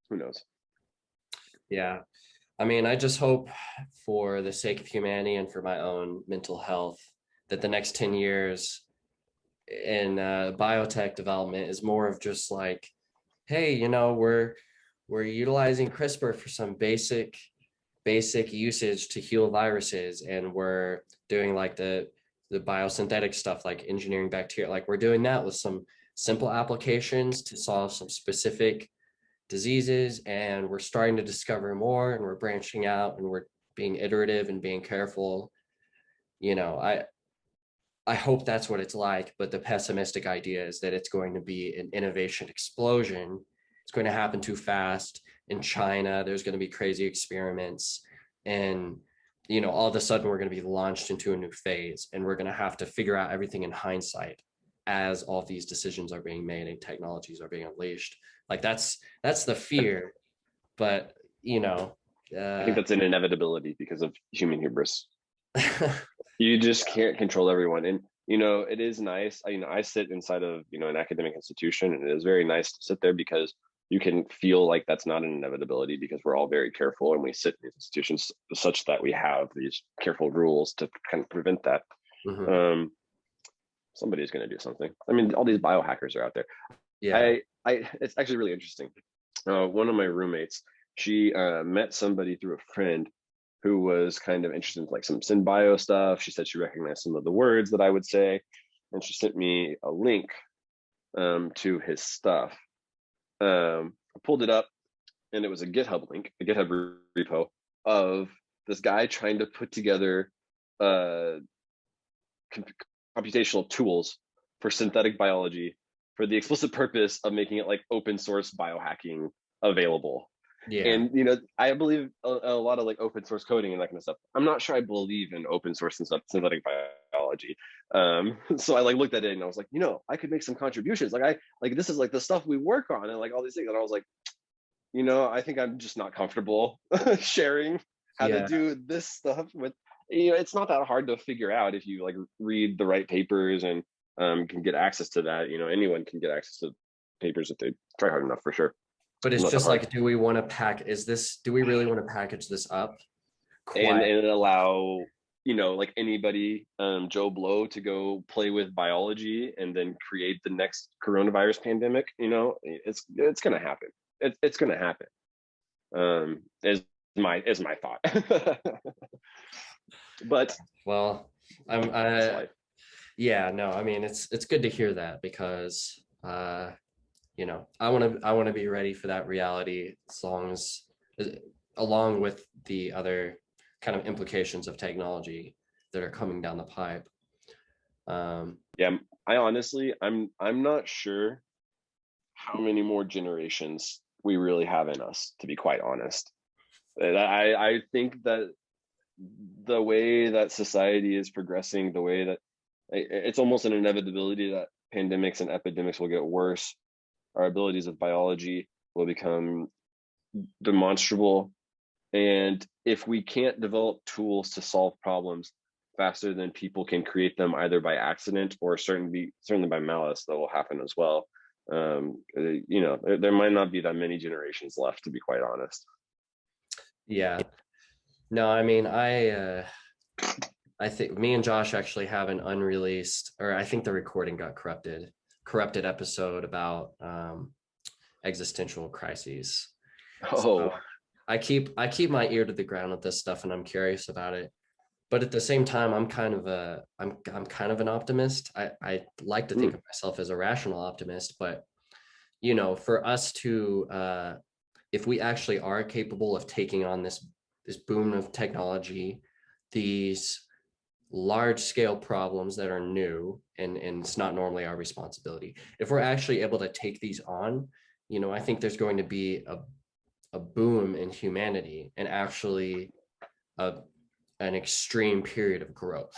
who knows? Yeah. I mean, I just hope for the sake of humanity and for my own mental health that the next 10 years in biotech development is more of just like, hey, we're utilizing CRISPR for some basic usage to heal viruses, and we're doing like the biosynthetic stuff like engineering bacteria. Like we're doing that with some simple applications to solve some specific diseases, and we're starting to discover more, and we're branching out, and we're being iterative and being careful. I hope that's what it's like, but the pessimistic idea is that it's going to be an innovation explosion. It's going to happen too fast. In China, there's going to be crazy experiments, and all of a sudden we're going to be launched into a new phase, and we're going to have to figure out everything in hindsight as all of these decisions are being made and technologies are being unleashed. Like that's the fear, but I think that's an inevitability because of human hubris. You just can't control everyone. And, it is nice. I sit inside of, an academic institution, and it is very nice to sit there because you can feel like that's not an inevitability because we're all very careful, and we sit in these institutions such that we have these careful rules to kind of prevent that. Mm-hmm. Somebody's going to do something. I mean, all these biohackers are out there. Yeah. It's actually really interesting. One of my roommates, she met somebody through a friend who was kind of interested in like some synbio stuff. She said she recognized some of the words that I would say, and she sent me a link to his stuff. I pulled it up, and it was a GitHub link, a GitHub repo of this guy trying to put together computational tools for synthetic biology for the explicit purpose of making it like open source biohacking available. Yeah. And I believe a lot of like open source coding and that kind of stuff. I'm not sure I believe in open source and stuff, synthetic biology. So I like looked at it and I was like, I could make some contributions. This is like the stuff we work on and like all these things. And I was like, I think I'm just not comfortable sharing how to do this stuff with. It's not that hard to figure out if you like read the right papers and can get access to that. Anyone can get access to papers if they try hard enough, for sure. But it's just like, do we really want to package this up and allow like anybody, Joe Blow, to go play with biology and then create the next coronavirus pandemic? It's gonna happen. It's gonna happen. Is my thought. But well, yeah, no, I mean it's good to hear that because I want to be ready for that reality along with the other kind of implications of technology that are coming down the pipe. Yeah, I'm not sure how many more generations we really have in us, to be quite honest. I think that the way that society is progressing, the way that it's almost an inevitability that pandemics and epidemics will get worse. Our abilities of biology will become demonstrable. And if we can't develop tools to solve problems faster than people can create them, either by accident or certainly by malice, that will happen as well. There might not be that many generations left, to be quite honest. Yeah. No, I mean, I think me and Josh actually have an unreleased, or I think the recording got corrupted episode about existential crises. Oh, so I keep my ear to the ground with this stuff, and I'm curious about it. But at the same time, I'm kind of an optimist. I like to think of myself as a rational optimist, but for us to if we actually are capable of taking on this boom of technology, these large scale problems that are new and it's not normally our responsibility. If we're actually able to take these on, I think there's going to be a boom in humanity and actually an extreme period of growth.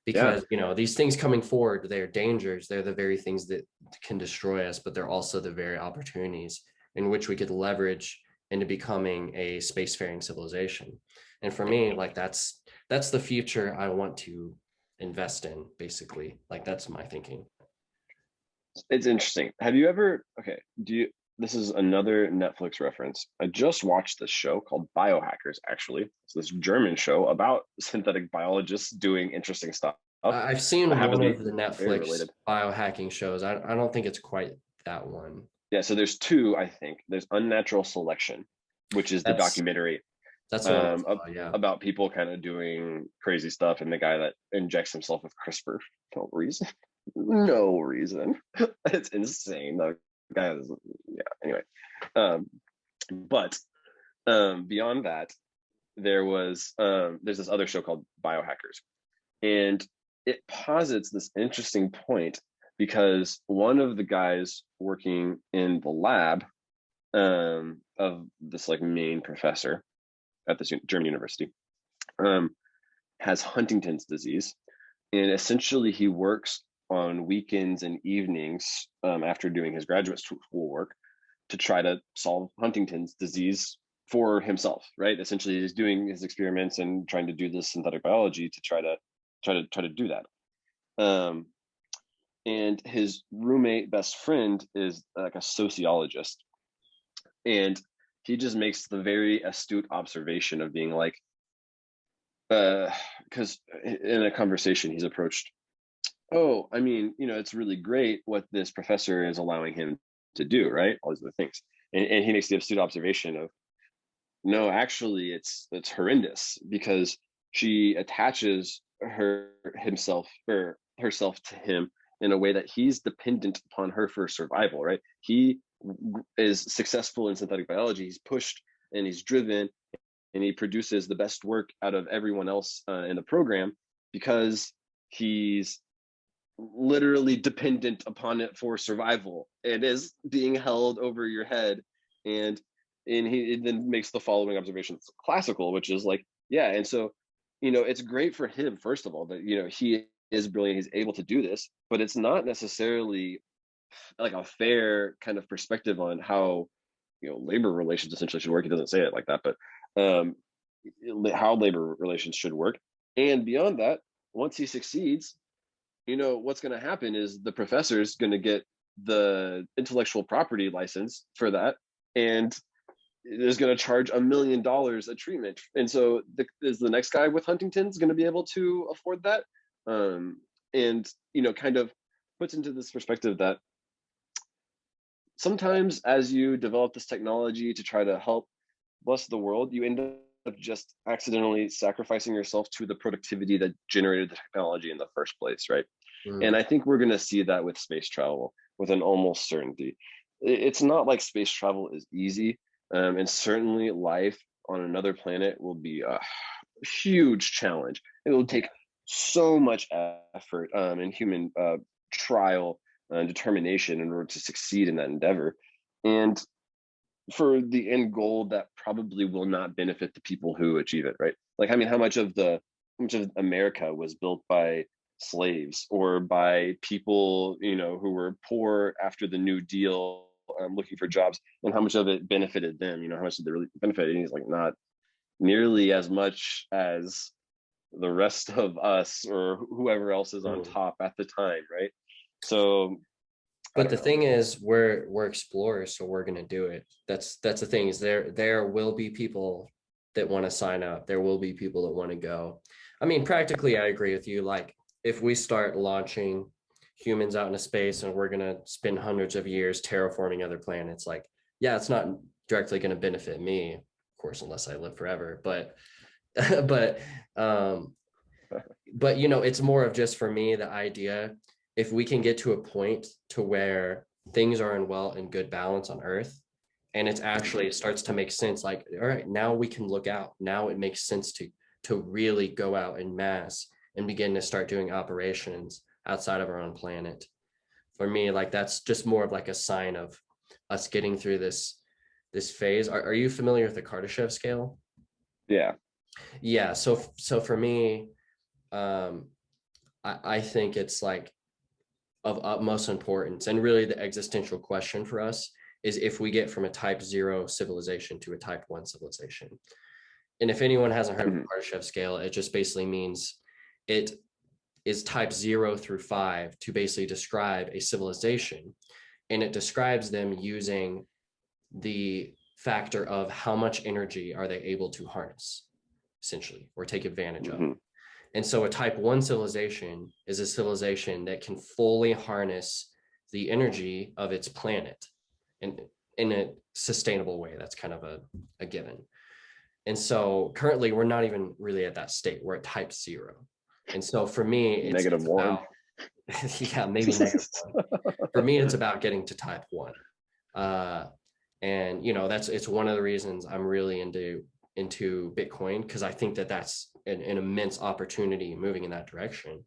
Because these things coming forward, they're dangers. They're the very things that can destroy us, but they're also the very opportunities in which we could leverage into becoming a spacefaring civilization. And for me, like that's the future I want to invest in, basically. Like that's my thinking. It's interesting. Have you ever this is another Netflix reference. I just watched this show called Biohackers, actually. It's this German show about synthetic biologists doing interesting stuff I've that seen happens one to of be the very Netflix related. biohacking shows. I don't think it's quite that one. Yeah, so there's two, I think. There's Unnatural Selection, which is the That's documentary that's the one I ab- saw. Yeah. about people kind of doing crazy stuff, and the guy that injects himself with CRISPR for no reason. No reason. It's insane. The guy is, yeah, anyway. Um, but beyond that, there's this other show called Biohackers, and it posits this interesting point because one of the guys working in the lab of this like main professor at this German university um, has Huntington's disease, and essentially he works on weekends and evenings after doing his graduate school work to try to solve Huntington's disease for himself, right? Essentially, he's doing his experiments and trying to do this synthetic biology to try to do that. Um, and his roommate, best friend, is like a sociologist, and he just makes the very astute observation of being like, because in a conversation he's approached, oh, I mean, it's really great what this professor is allowing him to do, right? All these other things, and he makes the astute observation of, no, actually, it's horrendous because she attaches herself to him in a way that he's dependent upon her for survival, right? He is successful in synthetic biology. He's pushed and he's driven, and he produces the best work out of everyone else in the program because he's literally dependent upon it for survival. It is being held over your head, and he then makes the following observation. It's classical, which is like, yeah, and so it's great for him, first of all, that he is brilliant, he's able to do this, but it's not necessarily like a fair kind of perspective on how labor relations essentially should work. He doesn't say it like that, but um how labor relations should work. And beyond that, once he succeeds, what's going to happen is the professor is going to get the intellectual property license for that, and is going to charge $1 million a treatment. And so is the next guy with Huntington's going to be able to afford that? And kind of puts into this perspective that sometimes as you develop this technology to try to help bless the world, you end up just accidentally sacrificing yourself to the productivity that generated the technology in the first place, right? And I think we're going to see that with space travel with an almost certainty. It's not like space travel is easy, and certainly life on another planet will be a huge challenge. It will take so much effort and human trial and determination in order to succeed in that endeavor, and for the end goal that probably will not benefit the people who achieve it, right? Like, I mean, how much of America was built by slaves or by people who were poor after the New Deal, looking for jobs, and how much of it benefited them? How much did they really benefit? And he's like, not nearly as much as the rest of us or whoever else is on top at the time, right? So but the thing is, we're explorers, so we're gonna do it. That's the thing, is there will be people that want to sign up. There will be people that want to go. I mean, practically, I agree with you. Like, if we start launching humans out into space and we're gonna spend hundreds of years terraforming other planets, like, yeah, it's not directly gonna benefit me, of course, unless I live forever. But but um but it's more of just, for me, the idea, if we can get to a point to where things are in well and good balance on Earth, and it starts to make sense, like, all right, now we can look out. Now it makes sense to really go out in mass and begin to start doing operations outside of our own planet. For me, like, that's just more of like a sign of us getting through this phase. Are you familiar with the Kardashev scale? yeah. Yeah. So for me, um, I think it's like of utmost importance, and really the existential question for us is if we get from a type 0 civilization to a type 1 civilization. And if anyone hasn't heard of the Mhm. Kardashev scale, it just basically means it is type 0 through 5 to basically describe a civilization, and it describes them using the factor of how much energy are they able to harness, essentially, or take advantage of. And so a type 1 civilization is a civilization that can fully harness the energy of its planet in a sustainable way. That's kind of a given. And so currently we're not even really at that state. We're at type 0. And so for me, it's -1. about, yeah, maybe -1. For me, it's about getting to type 1. And, you know, it's one of the reasons I'm really into Bitcoin, because I think that that's an immense opportunity moving in that direction.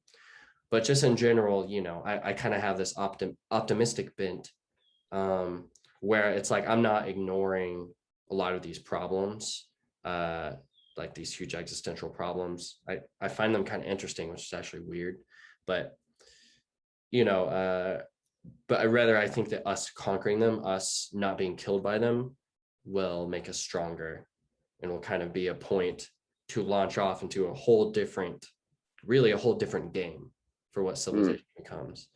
But just in general, you know, I kind of have this optimistic bent, where it's like I'm not ignoring a lot of these problems, like these huge existential problems. I find them kind of interesting, which is actually weird, but you know, but I think that us conquering them, us not being killed by them, will make us stronger, and will kind of be a point to launch off into a whole different game for what civilization becomes.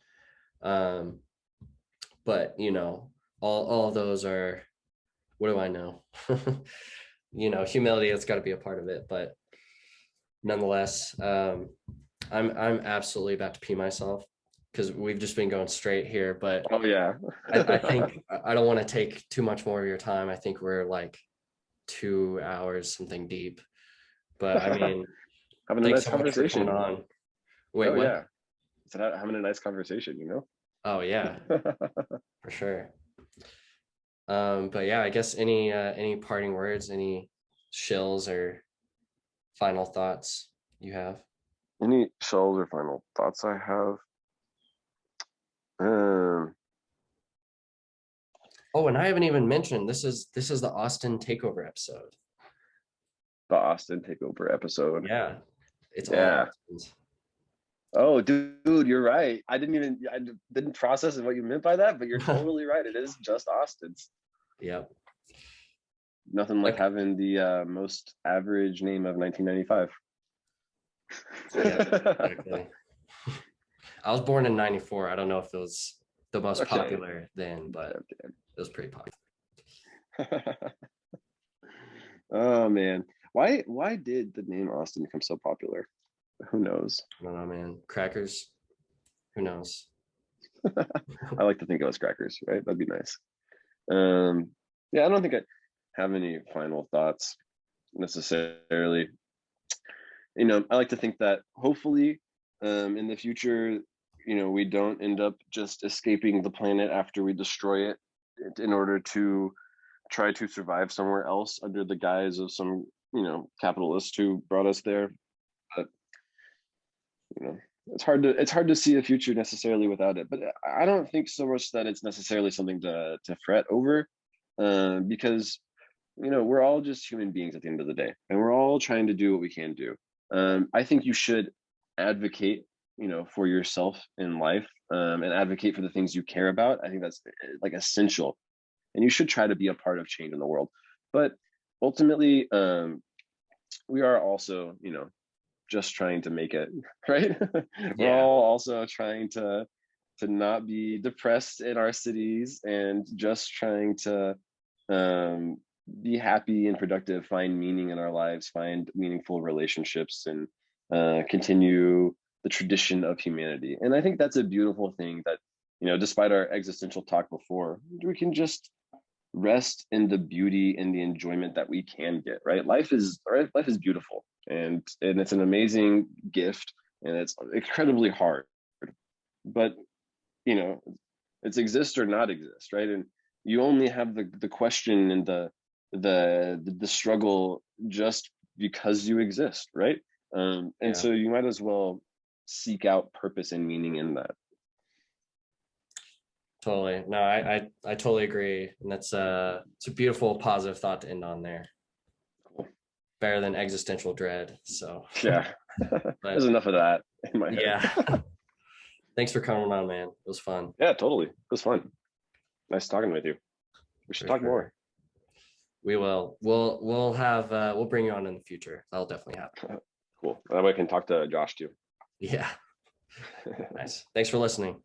But you know, all of those are, what do I know? You know, humility has got to be a part of it, but nonetheless, I'm absolutely about to pee myself, because we've just been going straight here. But oh yeah, I think I don't want to take too much more of your time. I think we're like 2 hours something deep, but I mean, having a thanks nice so conversation. much for coming on. Wait, what? Yeah, so having a nice conversation, you know. Oh yeah, for sure. But yeah, I guess any parting words, any shills or final thoughts you have? Any shells or final thoughts I have? Oh, and I haven't even mentioned, this is the Austin takeover episode. The Austin takeover episode. Yeah, it's yeah. all Austins. Oh, dude, you're right. I didn't process what you meant by that, but you're totally right. It is just Austin's. Yep. Nothing like having the most average name of 1995. Yeah, exactly. I was born in 94. I don't know if it was the most popular then, but it was pretty popular. Oh man. Why did the name Austin become so popular? Who knows? I don't know, man. Crackers. Who knows? I like to think it was crackers, right? That'd be nice. Yeah, I don't think I have any final thoughts necessarily. You know, I like to think that hopefully in the future, you know, we don't end up just escaping the planet after we destroy it in order to try to survive somewhere else under the guise of some, you know, capitalist who brought us there. But you know, it's hard to see a future necessarily without it. But I don't think so much that it's necessarily something to fret over, because you know, we're all just human beings at the end of the day, and we're all trying to do what we can do. I think you should advocate, you know, for yourself in life, and advocate for the things you care about. I think that's like essential, and you should try to be a part of change in the world. But ultimately, we are also, you know, just trying to make it, right? We're all also trying to not be depressed in our cities, and just trying to be happy and productive, find meaning in our lives, find meaningful relationships, and continue the tradition of humanity. And I think that's a beautiful thing, that, you know, despite our existential talk before, we can just rest in the beauty and the enjoyment that we can get, right? Life is beautiful, and it's an amazing gift, and it's incredibly hard, but you know, it's exist or not exist, right? And you only have the question and the struggle just because you exist, right? And so you might as well seek out purpose and meaning in that. Totally. No, I totally agree. And that's it's a beautiful, positive thought to end on there. Cool. Better than existential dread. So yeah. There's enough of that in my head. Yeah. Thanks for coming on, man. It was fun. Yeah, totally. It was fun. Nice talking with you. We should talk more. We will. We'll bring you on in the future. That'll definitely happen. Cool. That way I can talk to Josh too. Yeah. Nice. Thanks for listening.